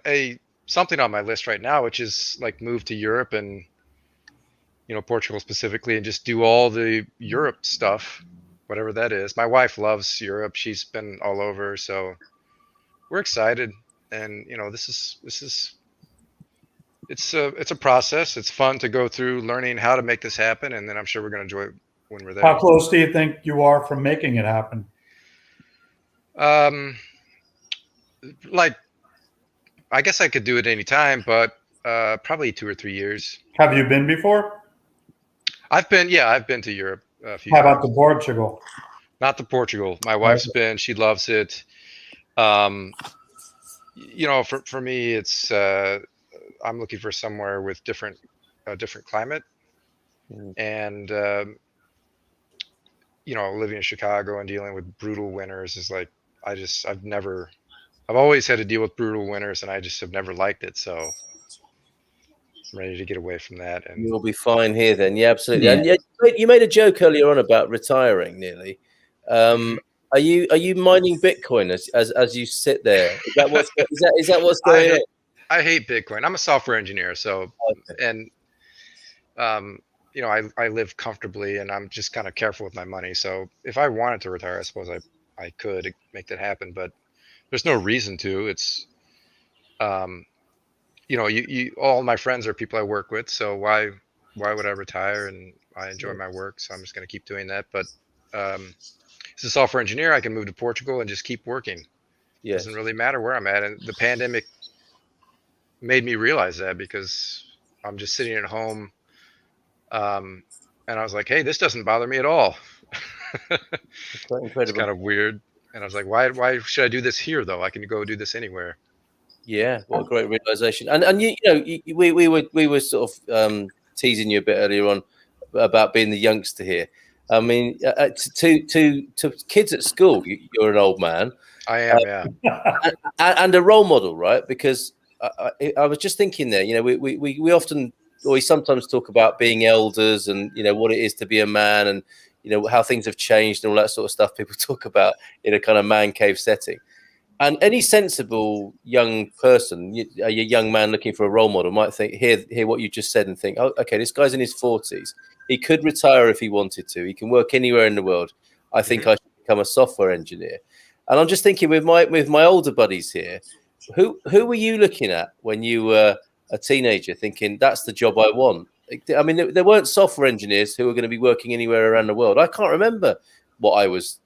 something on my list right now, which is like move to Europe and Portugal specifically, and just do all the Europe stuff, whatever that is. My wife loves Europe; she's been all over, so we're excited. And this is it's a process. It's fun to go through learning how to make this happen, and then I'm sure we're going to enjoy it when we're there. How close do you think you are from making it happen? Like, I guess I could do it any time, but probably 2 or 3 years. Have you been before? I've been to Europe a few How times. about to Portugal? Not to Portugal. My wife's been. She loves it. For me, it's I'm looking for somewhere with different climate, and living in Chicago and dealing with brutal winters is like I've always had to deal with brutal winters, and I just have never liked it. So I'm ready to get away from that. And you'll be fine here then. Yeah, absolutely. Yeah. And you made a joke earlier on about retiring nearly. Are you mining Bitcoin as you sit there? Is that what's going on? I hate Bitcoin. I'm a software engineer, so I live comfortably, and I'm just kind of careful with my money. So if I wanted to retire, I suppose I could make that happen, but there's no reason to. It's all my friends are people I work with, so why would I retire? And I enjoy my work, so I'm just going to keep doing that. But as a software engineer, I can move to Portugal and just keep working. Yes. It doesn't really matter where I'm at. And the pandemic made me realize that, because I'm just sitting at home, and I was like, hey, this doesn't bother me at all. It's quite incredible. It's kind of weird. And I was like, why should I do this here, though? I can go do this anywhere. Yeah, what a great realization. And we were sort of teasing you a bit earlier on about being the youngster here. I mean, to kids at school, you're an old man. I am, yeah. And a role model, right? Because I was just thinking there, we often, or we sometimes talk about being elders and, what it is to be a man, and, how things have changed and all that sort of stuff people talk about in a kind of man cave setting. And any sensible young person, a young man looking for a role model, might hear what you just said and think, oh, okay, this guy's in his 40s. He could retire if he wanted to. He can work anywhere in the world. I think I should become a software engineer. And I'm just thinking with my older buddies here, who were you looking at when you were a teenager, thinking that's the job I want? I mean, there weren't software engineers who were going to be working anywhere around the world. I can't remember who I was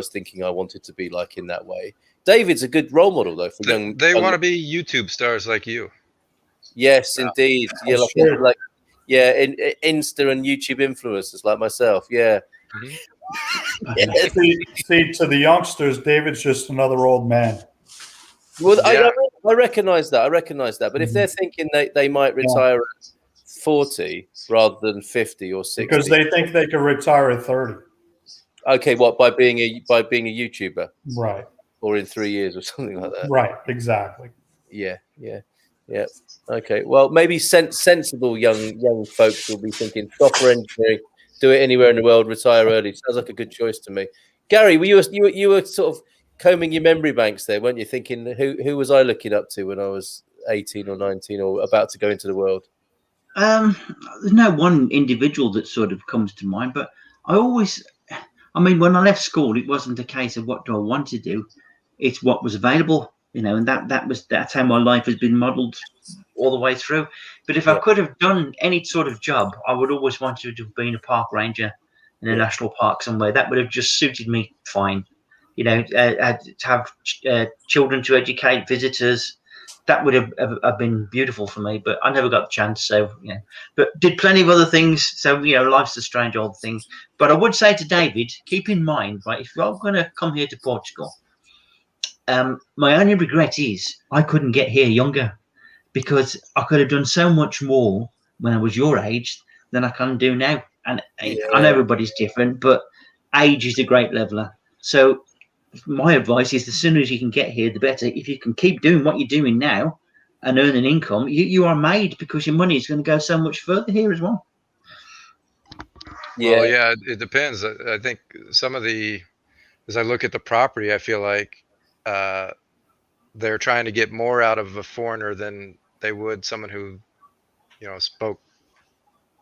thinking I wanted to be like in that way. David's a good role model though for young. They want to be YouTube stars like you. Yes, indeed. Yeah, like Insta and YouTube influencers like myself. Yeah. See, to the youngsters, David's just another old man. Well, I recognize that. But if they're thinking they might retire at 40 rather than 50 or 60, because they think they can retire at 30. Okay, what, by being a YouTuber, right? Or in 3 years or something like that. Right. Exactly. Yeah. Okay. Well, maybe sensible young folks will be thinking software engineering, do it anywhere in the world, retire early. Sounds like a good choice to me. Gary, you were sort of combing your memory banks there, weren't you? Thinking who was I looking up to when I was 18 or 19 or about to go into the world? There's no one individual that sort of comes to mind, but when I left school, it wasn't a case of what do I want to do. It's what was available, and that's how my life has been modeled all the way through. But if I could have done any sort of job, I would always want to have been a park ranger in a national park somewhere. That would have just suited me fine. To have children to educate, visitors, that would have been beautiful for me. But I never got the chance. So, but did plenty of other things. So, life's a strange old thing. But I would say to David, keep in mind, right, if you're going to come here to Portugal, my only regret is I couldn't get here younger, because I could have done so much more when I was your age than I can do now. And I know everybody's different, but age is a great leveler. So my advice is the sooner you can get here, the better. If you can keep doing what you're doing now and earn an income, you are made, because your money is going to go so much further here as well. Well, yeah, it depends. I think as I look at the property, I feel like they're trying to get more out of a foreigner than they would someone who, spoke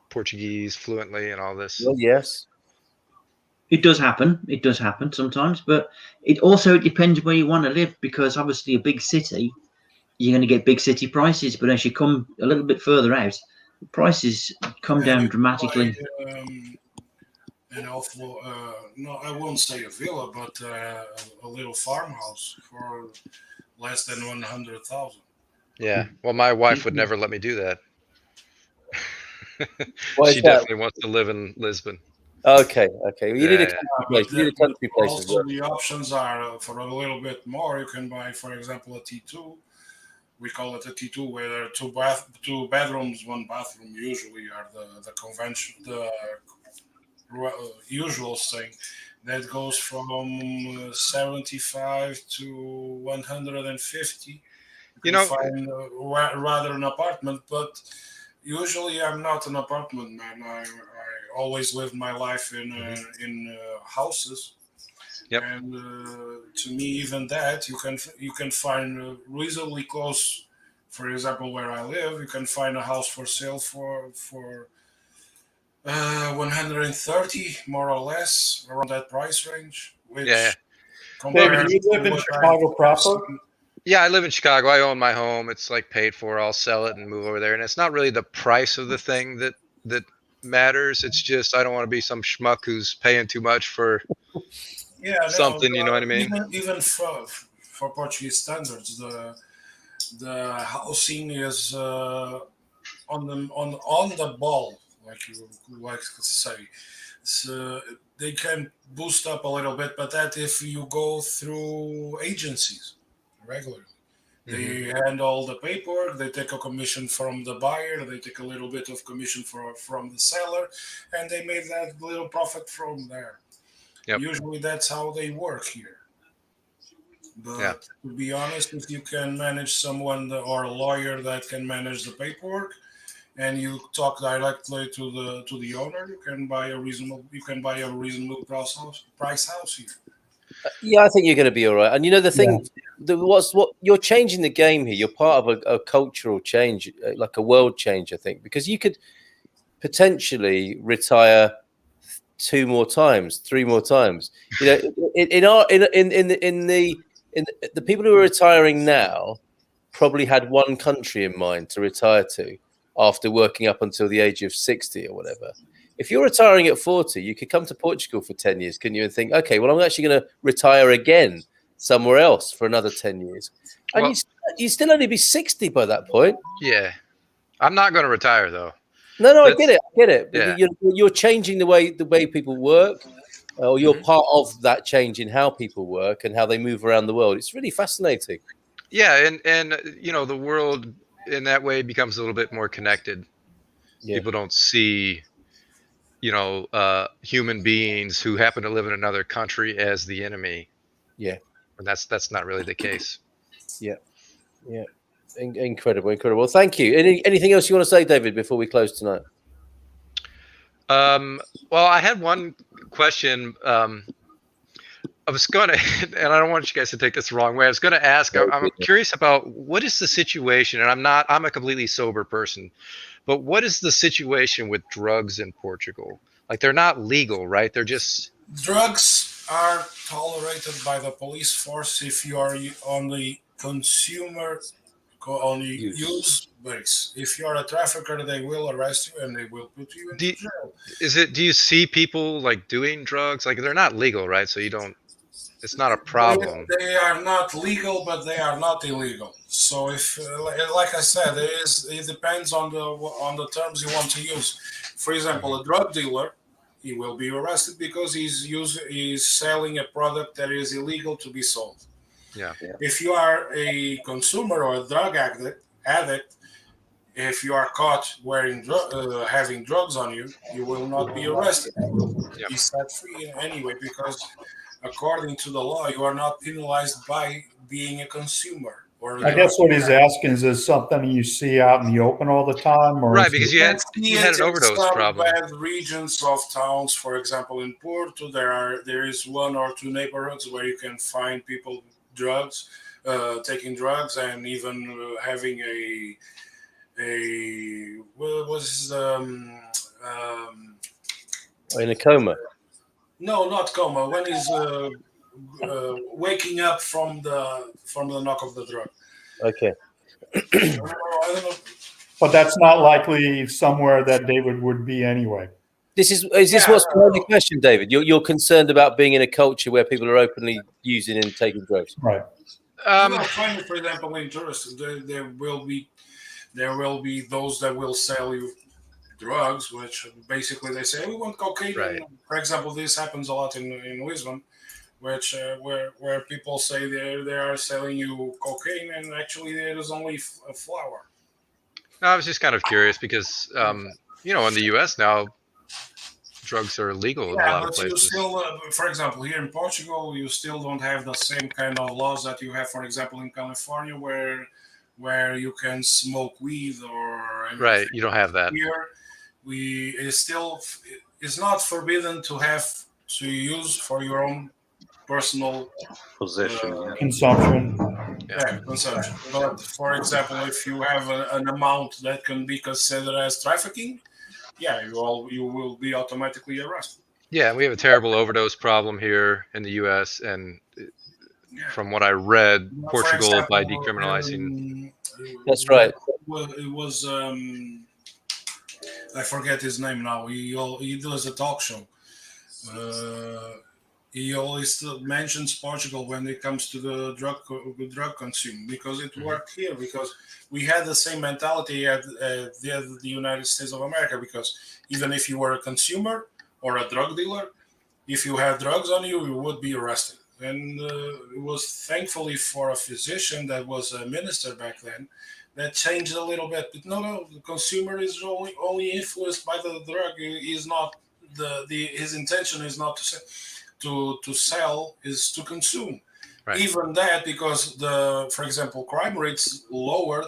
Portuguese fluently and all this. Well, yes. It does happen. It does happen sometimes, but it also depends where you want to live, because obviously a big city, you're going to get big city prices. But as you come a little bit further out, the prices come down dramatically. No, I won't say a villa, but a little farmhouse for less than 100,000. Yeah. Well, my wife would never let me do that. She definitely wants to live in Lisbon. Okay. You need a country place. You need a country place. Also, the options are for a little bit more. You can buy, for example, a T2. We call it a T2, where there are two bedrooms, one bathroom. Usually are the convention, the usual thing. That goes from 75 to 150. You can find rather an apartment, but usually I'm not an apartment man. I always lived my life in houses. Yep. And to me, even that you can find reasonably close. For example, where I live, you can find a house for sale for 130, more or less, around that price range. Which David, you live in Chicago proper? Yeah, I live in Chicago. I own my home. It's like paid for. I'll sell it and move over there. And it's not really the price of the thing that matters. It's just I don't want to be some schmuck who's paying too much for something. You know what I mean? Even for Portuguese standards, the housing is on the ball, like you like to say. So they can boost up a little bit, but that if you go through agencies regularly. They handle the paperwork, they take a commission from the buyer, they take a little bit of commission from the seller, and they make that little profit from there. Yep. Usually that's how they work here. But to be honest, if you can manage someone or a lawyer that can manage the paperwork, and you talk directly to the owner, you can buy a reasonable price house here. Yeah, I think you're going to be all right. And the thing, what you're changing the game here. You're part of a cultural change, like a world change, I think, because you could potentially retire 2 more times, 3 more times. You know, the people who are retiring now probably had one country in mind to retire to after working up until the age of 60 or whatever. If you're retiring at 40, you could come to Portugal for 10 years, couldn't you? And think, okay, well, I'm actually going to retire again somewhere else for another 10 years. And Well, you still only be 60 by that point. Yeah. I'm not going to retire, though. No, I get it. But Yeah. you're changing the way people work, or you're part of that change in how people work and how they move around the world. It's really fascinating. Yeah, and you know, the world in that way becomes a little bit more connected. Yeah. People don't see, you know, human beings who happen to live in another country as the enemy. Yeah. And that's not really the case. Yeah. Incredible. Well, thank you. Anything else you want to say, David, before we close tonight? Well, I had one question. I was going to, and I don't want you guys to take this the wrong way. I was going to ask, I'm curious about what is the situation, and I'm a completely sober person, but what is the situation with drugs in Portugal? Like, they're not legal, right? They're just... Drugs are tolerated by the police force if you are on the consumer, on the use base. If you are a trafficker, they will arrest you and they will put you in jail. Do you see people like doing drugs? Like, they're not legal, right? So you don't... It's not a problem. They are not legal, but they are not illegal. So if, like I said, it depends on the terms you want to use. For example, a drug dealer, he will be arrested because he's selling a product that is illegal to be sold. Yeah. If you are a consumer or a drug addict, if you are caught having drugs on you, you will not be arrested. You will be set free anyway, because according to the law, you are not penalized by being a consumer. I guess what he's asking is something you see out in the open all the time, or right? Because you had an overdose some problem. Bad regions of towns, for example, in Porto, there is 1 or 2 neighborhoods where you can find people taking drugs, and even having in a coma. No, not coma. When he's waking up from the knock of the drug. Okay. I don't know. But that's not likely somewhere that David would be anyway. Is this what's behind the question, David? You're concerned about being in a culture where people are openly using and taking drugs, right? For example, in tourists, there will be those that will sell you drugs, which basically they say we want cocaine. Right. For example, this happens a lot in Lisbon, which where people say they are selling you cocaine, and actually there is only a flower. No, I was just kind of curious because you know, in the U.S. now, drugs are legal in a lot of places. You still, for example, here in Portugal, you still don't have the same kind of laws that you have, for example, in California, where you can smoke weed or anything. Right. You don't have that here. It's not forbidden to use for your own personal possession, consumption. Consumption. But for example, if you have an amount that can be considered as trafficking, you will be automatically arrested. Yeah, we have a terrible overdose problem here in the U.S. and from what I read, Portugal, example, by decriminalizing. That's right. It was I forget his name now. He does a talk show. He always mentions Portugal when it comes to the drug consume, because it worked here, because we had the same mentality at the United States of America, because even if you were a consumer or a drug dealer, if you had drugs on you, you would be arrested. And it was thankfully for a physician that was a minister back then that changed a little bit. But no, the consumer is only influenced by the drug. Is not his intention is not to sell, is to consume. Right. Even that, because for example, crime rates lowered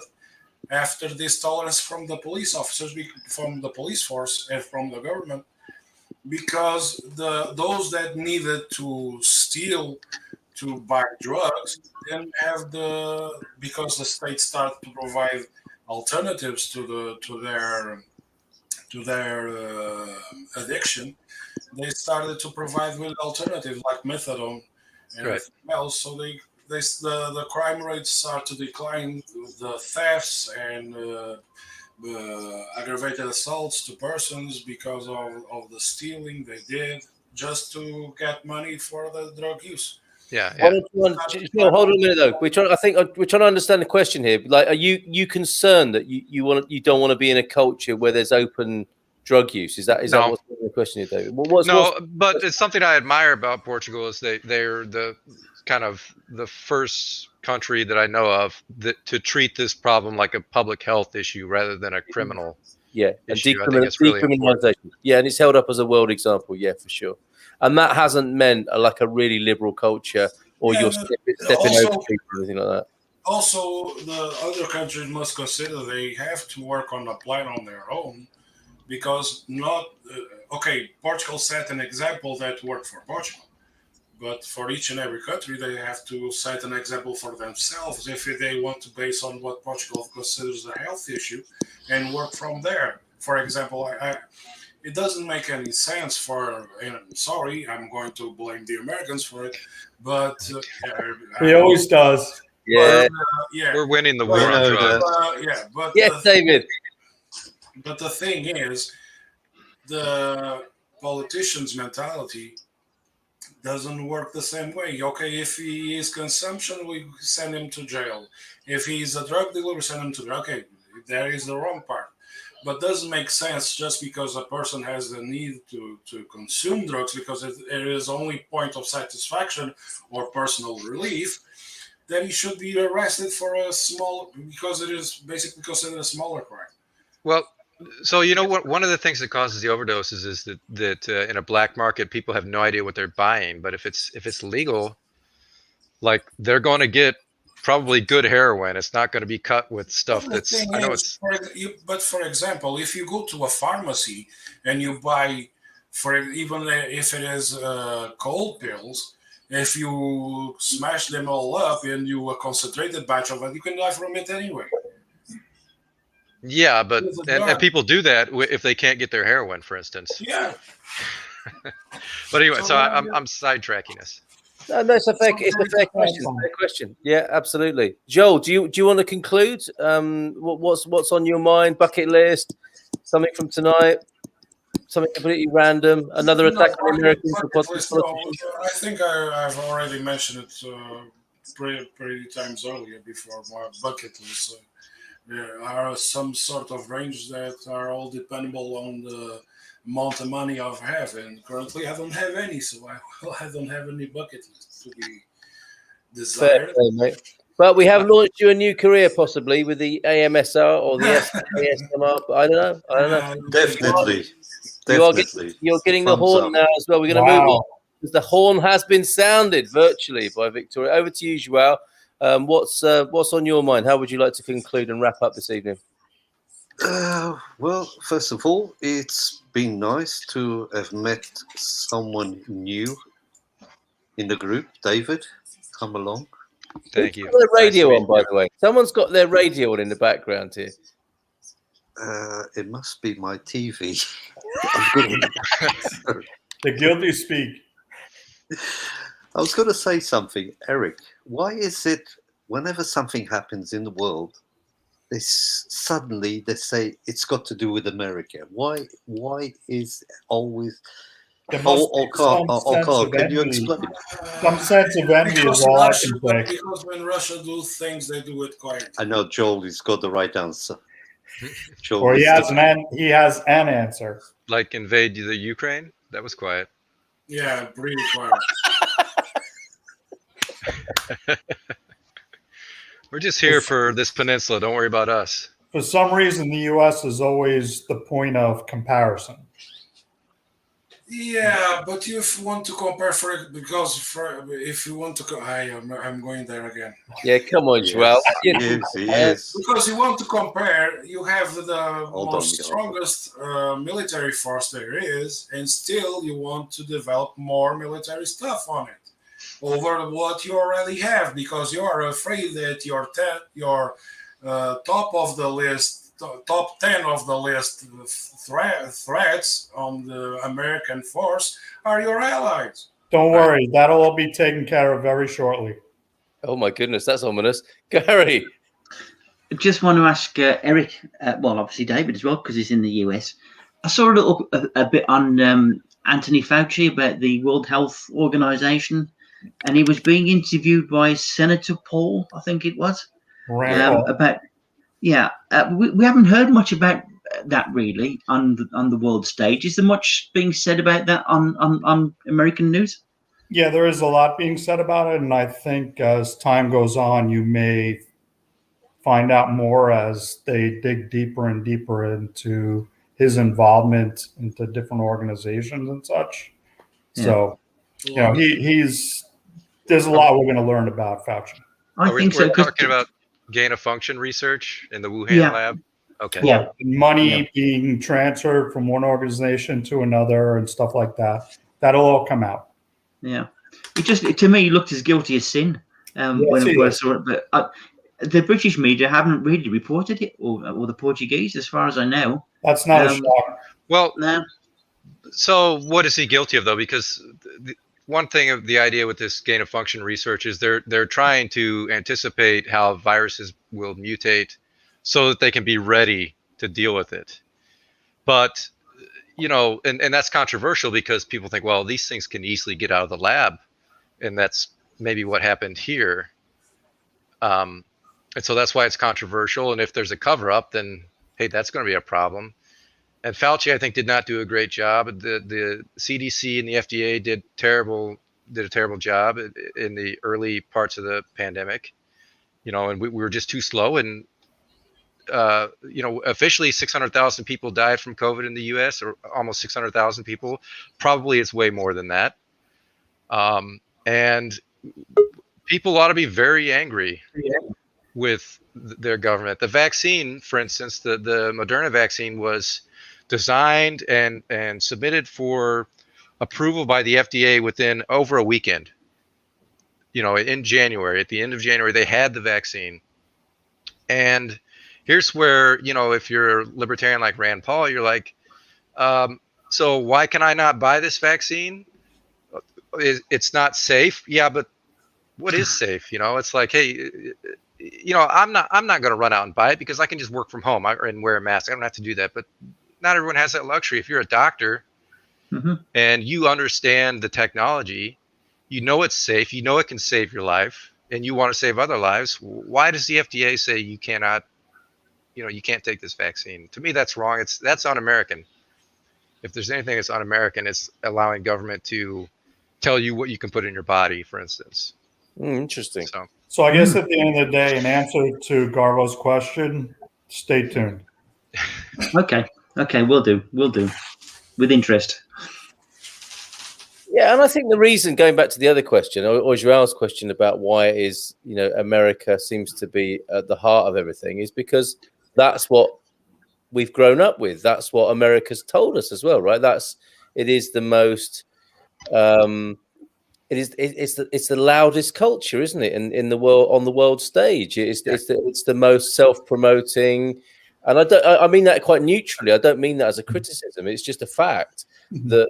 after this tolerance from the police officers, from the police force, and from the government, because those that needed to steal to buy drugs didn't have because the state started to provide alternatives to to their addiction, they started to provide with alternatives like methadone and Right. everything else. So the crime rates start to decline, the thefts and aggravated assaults to persons because of the stealing they did just to get money for the drug use. Yeah, Why yeah. don't you hold on a minute though. We're trying. I think we're trying to understand the question here. Like, are you concerned that you don't want to be in a culture where there's open drug use? Is that No. what's the question here, David? But it's something I admire about Portugal is they're the kind of the first country that I know of to treat this problem like a public health issue rather than a criminal and issue. I think it's really important. decriminalisation. Yeah, and it's held up as a world example. Yeah, for sure. And that hasn't meant like a really liberal culture, or you're stepping over people or anything like that. Also, the other countries must consider they have to work on a plan on their own, because Portugal set an example that worked for Portugal, but for each and every country they have to set an example for themselves if they want to base on what Portugal considers a health issue and work from there. For example, it doesn't make any sense sorry, I'm going to blame the Americans for it, but he always does. Yeah, we're winning the war on drugs. David. But the thing is, the politicians' mentality doesn't work the same way. Okay, if he is consumption, we send him to jail. If he's a drug dealer, we send him to jail. Okay, that is the wrong part. But doesn't make sense just because a person has the need to consume drugs because it is only point of satisfaction or personal relief, that he should be arrested for because it is basically considered a smaller crime. Well, so one of the things that causes the overdoses is that in a black market, people have no idea what they're buying. But if it's legal, like they're going to get probably good heroin. It's not going to be cut with stuff that's. I know it's. But for example, if you go to a pharmacy and you buy, even if it is cold pills, if you smash them all up and you a concentrated batch of it, you can die from it anyway. Yeah, but and people do that if they can't get their heroin, for instance. Yeah. But anyway, so I'm sidetracking us. No, it's a fair question. Fair question. Yeah, absolutely. Joel, do you want to conclude? What's on your mind? Bucket list? Something from tonight? Something completely random? Another attack on Americans? I think I've already mentioned it pretty times earlier before. My bucket list. There are some sort of range that are all dependable on the amount of money I have, and currently I don't have any, so I don't have any bucket list to be desired. Fair play, mate. But we have launched you a new career, possibly with the AMSR or the ASMR. I don't know. Definitely. You're getting the horn now as well. We're going to move on because the horn has been sounded virtually by Victoria. Over to you, Joao. What's on your mind? How would you like to conclude and wrap up this evening? Well, first of all, it's been nice to have met someone new in the group. David, come along. Thank you. Got the radio on, by the way. Someone's got their radio on in the background here. It must be my TV. The guilty speak. I was going to say something, Eric. Why is it whenever something happens in the world, suddenly they say it's got to do with America? Why is always? Carl, can you explain? Some sense of envy is all I can say. Because when Russia do things, they do it quietly. I know Joel has got the right answer. Or he has an answer. Like invade the Ukraine? That was quiet. Yeah, pretty quiet. We're just here for this peninsula. Don't worry about us. For some reason, the U.S. is always the point of comparison. Yeah, but if you want to compare, if you want to, I'm going there again. Yeah, come on, Joel. Yes. Because you want to compare, you have the strongest military force there is, and still you want to develop more military stuff on it over what you already have, because you are afraid that your top of the list top 10 of the list threats on the American force are your allies. Don't worry, that'll all be taken care of very shortly. Oh my goodness, that's ominous. Gary. I just want to ask Eric, well, obviously David as well, because he's in the US. I saw a bit on Anthony Fauci about the World Health Organization, and he was being interviewed by Senator Paul, I think it was, about, yeah. We haven't heard much about that really on the world stage. Is there much being said about that on American news? Yeah, there is a lot being said about it, and I think as time goes on, you may find out more as they dig deeper and deeper into his involvement into different organizations and such. Yeah. So, you know, there's a lot we're going to learn about Fauci. I think so. We're talking about gain of function research in the Wuhan lab. Okay. Yeah, money being transferred from one organization to another and stuff like that. That'll all come out. Yeah, to me, he looked as guilty as sin when I first saw it. But the British media haven't really reported it, or the Portuguese, as far as I know. That's not a shock. Well, no. So what is he guilty of, though? Because one thing of the idea with this gain of function research is they're trying to anticipate how viruses will mutate so that they can be ready to deal with it. But, you know, and that's controversial because people think, well, these things can easily get out of the lab. And that's maybe what happened here. And so that's why it's controversial. And if there's a cover up, then, hey, that's going to be a problem. And Fauci, I think, did not do a great job. The CDC and the FDA did a terrible job in the early parts of the pandemic, you know, and we were just too slow. And, you know, officially 600,000 people died from COVID in the US, or almost 600,000 people. Probably it's way more than that. And people ought to be very angry with their government. The vaccine, for instance, the Moderna vaccine was designed and submitted for approval by the FDA within over a weekend. You know, in January, at the end of January, they had the vaccine. And here's where, you know, if you're a libertarian like Rand Paul, you're like, so why can I not buy this vaccine? It's not safe. Yeah, but what is safe? You know, it's like, hey, you know, I'm not going to run out and buy it because I can just work from home and wear a mask. I don't have to do that. But not everyone has that luxury. If you're a doctor and you understand the technology, you know it's safe, you know it can save your life, and you want to save other lives, why does the FDA say you cannot, you know, you can't take this vaccine? To me, that's wrong. That's un-American. If there's anything that's un-American, it's allowing government to tell you what you can put in your body, for instance. Interesting. So I guess at the end of the day, in answer to Garvo's question, stay tuned. Okay, we'll do. With interest. Yeah, and I think the reason, going back to the other question, or Joel's question about why it is, you know, America seems to be at the heart of everything, is because that's what we've grown up with. That's what America's told us as well, right? It is the most, it's the loudest culture, isn't it? In the world, on the world stage, it's the most self-promoting. And I mean that quite neutrally. I don't mean that as a criticism. It's just a fact that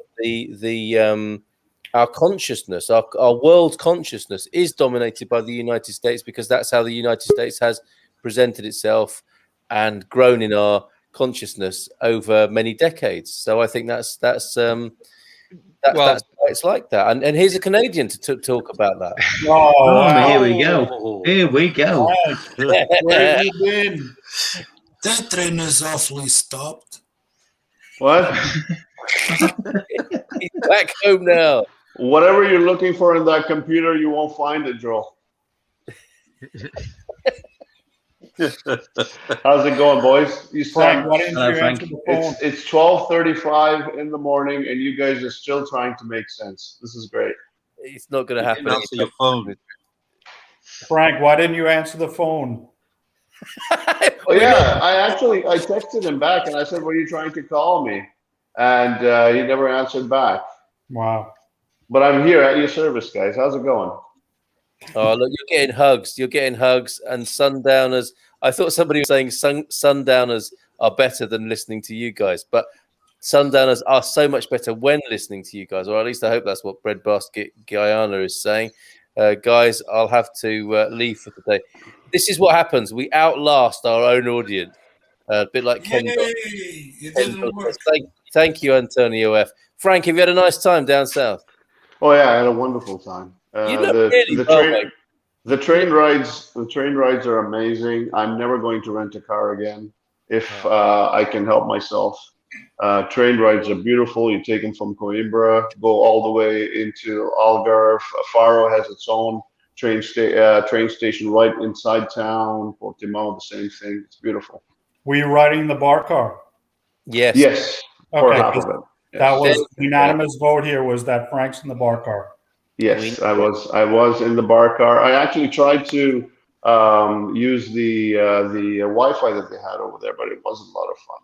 our consciousness, our world consciousness, is dominated by the United States because that's how the United States has presented itself and grown in our consciousness over many decades. So I think that's why it's like that. And here's a Canadian to talk about that. Here we go. Here we go. Where have you been? That train is awfully stopped. What? He's back home now. Whatever you're looking for in that computer, you won't find it, Joel. How's it going, boys? You Frank, why didn't you answer the phone? It's 12:35 in the morning, and you guys are still trying to make sense. This is great. It's not going to happen. Answer your phone. Frank, why didn't you answer the phone? Oh yeah, I texted him back and I said, "Were you trying to call me?" And he never answered back. Wow. But I'm here at your service, guys. How's it going? Oh, look, you're getting hugs. And Sundowners. I thought somebody was saying sundowners are better than listening to you guys, but sundowners are so much better when listening to you guys, or at least I hope that's what Breadbasket Guyana is saying. Guys, I'll have to leave for today. This is what happens. We outlast our own audience. A bit like Ken. Yay! It didn't work. Thank you, Antonio F. Frank, have you had a nice time down south? Oh yeah, I had a wonderful time. You look really the train rides are amazing. I'm never going to rent a car again if I can help myself. Train rides are beautiful. You take them from Coimbra, go all the way into Algarve. Faro has its own train station right inside town. Portimao, the same thing. It's beautiful. Were you riding the bar car? Yes. Yes. For half of it. That was the unanimous vote here, was that Frank's in the bar car. Yes, I was in the bar car. I actually tried to use the Wi-Fi that they had over there, but it wasn't a lot of fun.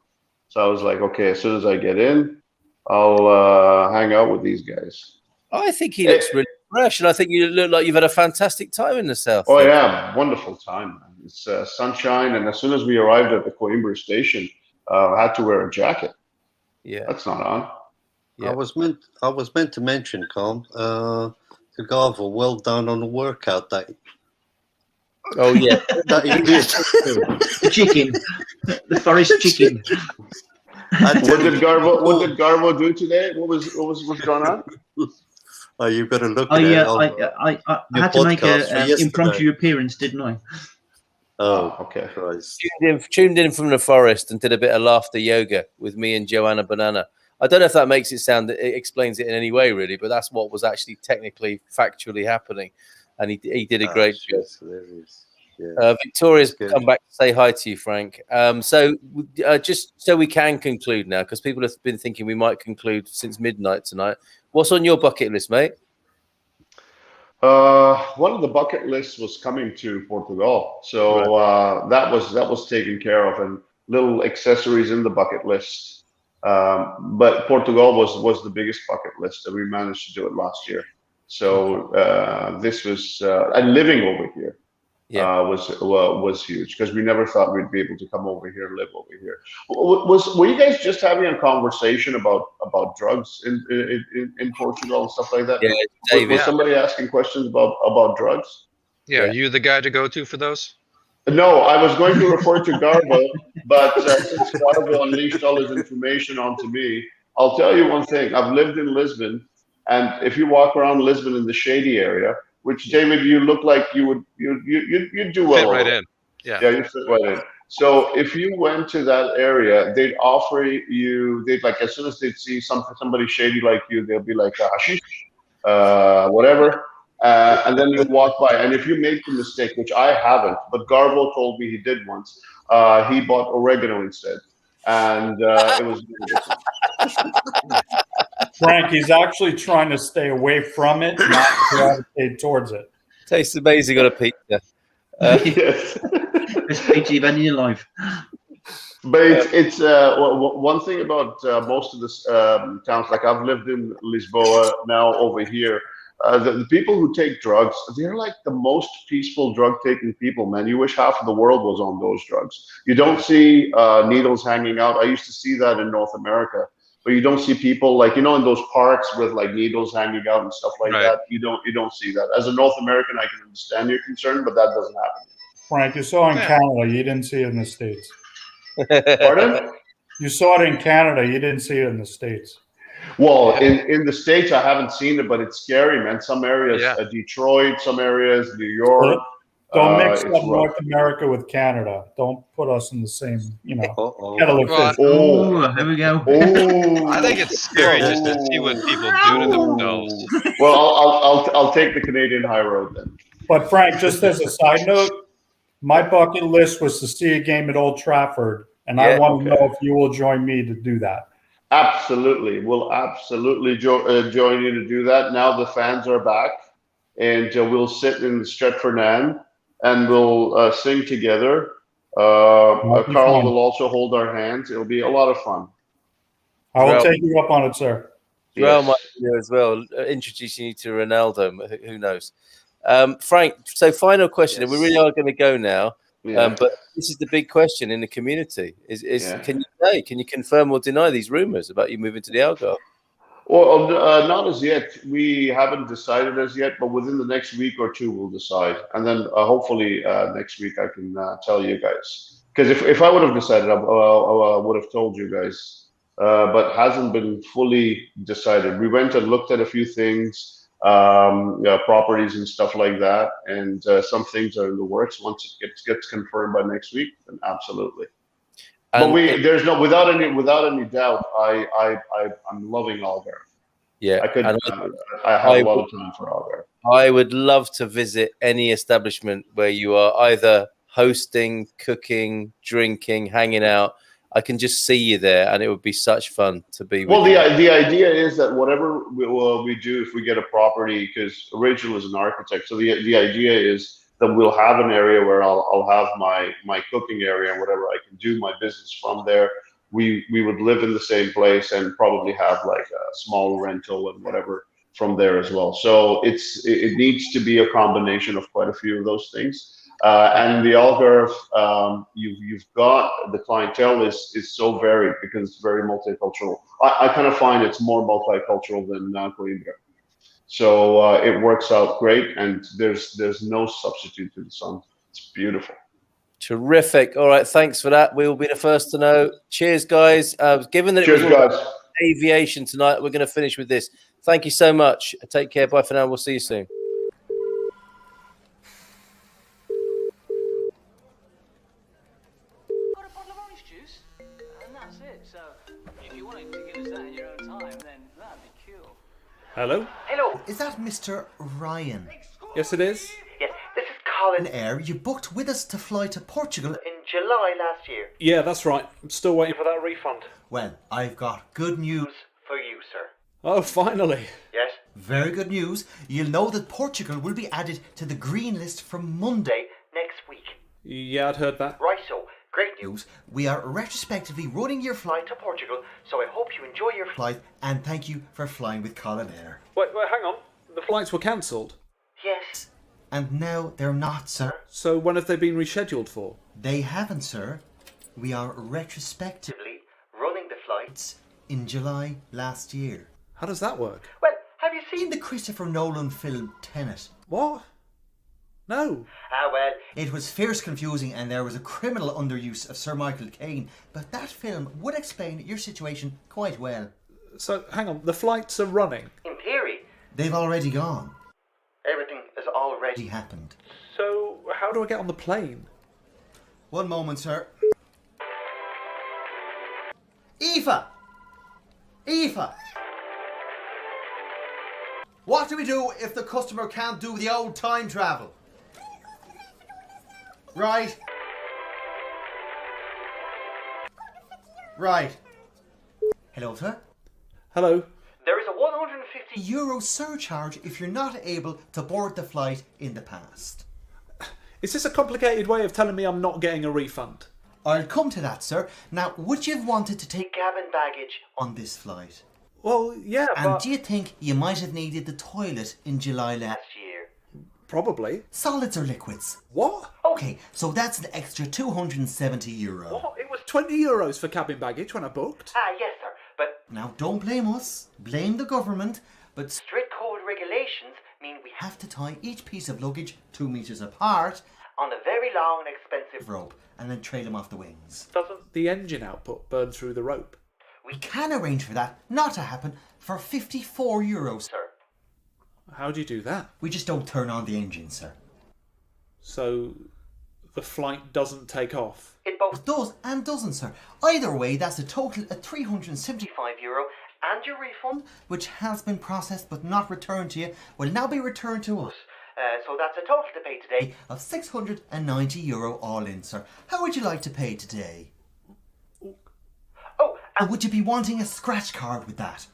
So I was like, okay, as soon as I get in, I'll hang out with these guys. I think he looks really fresh, and I think you look like you've had a fantastic time in the south. Oh yeah, wonderful time, man. It's sunshine, and as soon as we arrived at the Coimbra station, I had to wear a jacket. Yeah, that's not on. Yeah. I was meant to mention, Colm, to Garvo, well done on the workout day. Oh yeah, that you did. The chicken, the forest chicken. What did Garvo do today? What's going on? Oh, you better look. I had to make an impromptu appearance, didn't I? Oh, okay. Tuned in from the forest and did a bit of laughter yoga with me and Joanna Banana. I don't know if that makes it sound, it explains it in any way, really, but that's what was actually technically, factually happening. And he did a great job. Yeah. Victoria's come back to say hi to you, Frank. So just so we can conclude now, because people have been thinking we might conclude since midnight tonight. What's on your bucket list, mate? One of the bucket lists was coming to Portugal, so that was taken care of, and little accessories in the bucket list. But Portugal was the biggest bucket list, and we managed to do it last year. So this was and living over here was huge, because we never thought we'd be able to come over here and live over here. Were you guys just having a conversation about drugs in Portugal and stuff like that? Yeah, David. Was somebody asking questions about drugs? Yeah, are you the guy to go to for those? No, I was going to refer to Garvo, but since Garvo unleashed all his information onto me, I'll tell you one thing. I've lived in Lisbon, and if you walk around Lisbon in the shady area, which, David, you look like you'd do well. Fit right in. Yeah, you fit right in. So if you went to that area, they'd offer you, like, as soon as they'd see somebody shady like you, they'll be like, hashish, whatever. And then you walk by, and if you make the mistake, which I haven't, but Garvo told me he did once, he bought oregano instead, and it was Frank, he's actually trying to stay away from it, not gravitate towards it. Tastes amazing on a pizza. Yes, best pizza you've had in your life. But it's one thing about most of the towns. Like, I've lived in Lisboa now over here. The people who take drugs, they're like the most peaceful drug-taking people, man. You wish half of the world was on those drugs. You don't see needles hanging out. I used to see that in North America, but you don't see people, like, in those parks with like needles hanging out and stuff like that. You don't see that. As a North American, I can understand your concern, but that doesn't happen. Frank, you saw it in Canada. You didn't see it in the States. Pardon? You saw it in Canada. You didn't see it in the States. Well, in the States, I haven't seen it, but it's scary, man. Some areas, Detroit, some areas, New York. Don't mix up North America with Canada. Don't put us in the same, kettle of fish. Oh, here we go. Oh, I think it's scary just to see what people do to themselves. Well, I'll take the Canadian high road then. But Frank, just as a side note, my bucket list was to see a game at Old Trafford, and I want to know if you will join me to do that. Absolutely. We'll absolutely join you to do that. Now the fans are back, and we'll sit in the Stretford End and we'll sing together. Carl will also hold our hands. It'll be a lot of fun. I will take you up on it, sir. Joel might be there as well, introducing you to Ronaldo. Who knows? Frank, so final question, and we really are going to go now. Yeah. But this is the big question in the community: is Yeah. can you confirm or deny these rumors about you moving to the Algarve? Well, not as yet. We haven't decided as yet, but within the next week or two, we'll decide. And then hopefully next week I can tell you guys. Because if I would have decided, I would have told you guys. But hasn't been fully decided. We went and looked at a few things, properties and stuff like that, and some things are in the works. Once it gets confirmed by next week, then absolutely. But there's no without any doubt. I'm loving Algarve. Yeah, I have a lot of time for Algarve. I would love to visit any establishment where you are either hosting, cooking, drinking, hanging out. I can just see you there, and it would be such fun to be. Well, the idea is that whatever we do, if we get a property, because Rachel is an architect, so the idea is that we'll have an area where I'll have my cooking area and whatever. I can do my business from there. We would live in the same place and probably have like a small rental and whatever from there as well. So it needs to be a combination of quite a few of those things. And the Algarve, you've got the clientele is so varied because it's very multicultural. I kind of find it's more multicultural than Coimbra. So it works out great, and there's no substitute to the sun. It's beautiful. Terrific. All right, thanks for that. We will be the first to know. Cheers, guys. Given that Cheers, it was guys. Aviation tonight, we're going to finish with this. Thank you so much. Take care. Bye for now. We'll see you soon. Got a bottle of orange juice, and that's it. So if you wanted to give us that in your own time, then that'd be cool. Hello? Hello. Is that Mr. Ryan? Yes, it is. Yes, this is Colin Air. You booked with us to fly to Portugal in July last year. Yeah, that's right. I'm still waiting for that refund. Well, I've got good news for you, sir. Oh, finally. Yes? Very good news. You'll know that Portugal will be added to the green list from Monday next week. Yeah, I'd heard that. Right, so great news. We are retrospectively running your flight to Portugal, so I hope you enjoy your flight and thank you for flying with Colin Air. Wait, hang on. The flights were cancelled. Yes. And now they're not, sir. So when have they been rescheduled for? They haven't, sir. We are retrospectively running the flights in July last year. How does that work? Well, have you seen the Christopher Nolan film Tenet? What? No. Well, it was fierce confusing and there was a criminal underuse of Sir Michael Caine, but that film would explain your situation quite well. So, hang on, the flights are running? In theory. They've already gone. Everything has already happened. So, how do I get on the plane? One moment, sir. Aoife! Aoife! What do we do if the customer can't do the old time travel? Right. Right. Hello, sir. Hello. There is a €150 surcharge if you're not able to board the flight in the past. Is this a complicated way of telling me I'm not getting a refund? I'll come to that, sir. Now, would you have wanted to take cabin baggage on this flight? Well, yeah, And do you think you might have needed the toilet in July last year? Probably. Solids or liquids? What? Okay, so that's an extra €270. What? It was €20 for cabin baggage when I booked. Yes, sir. But now don't blame us. Blame the government. But strict code regulations mean we have to tie each piece of luggage 2 meters apart on a very long and expensive rope and then trail them off the wings. Doesn't the engine output burn through the rope? We can arrange for that not to happen for €54, sir. How do you do that? We just don't turn on the engine, sir. So the flight doesn't take off? It both does and doesn't, sir. Either way, that's a total of €375 and your refund, which has been processed but not returned to you, will now be returned to us. So that's a total to pay today of €690 all in, sir. How would you like to pay today? Oh, and would you be wanting a scratch card with that?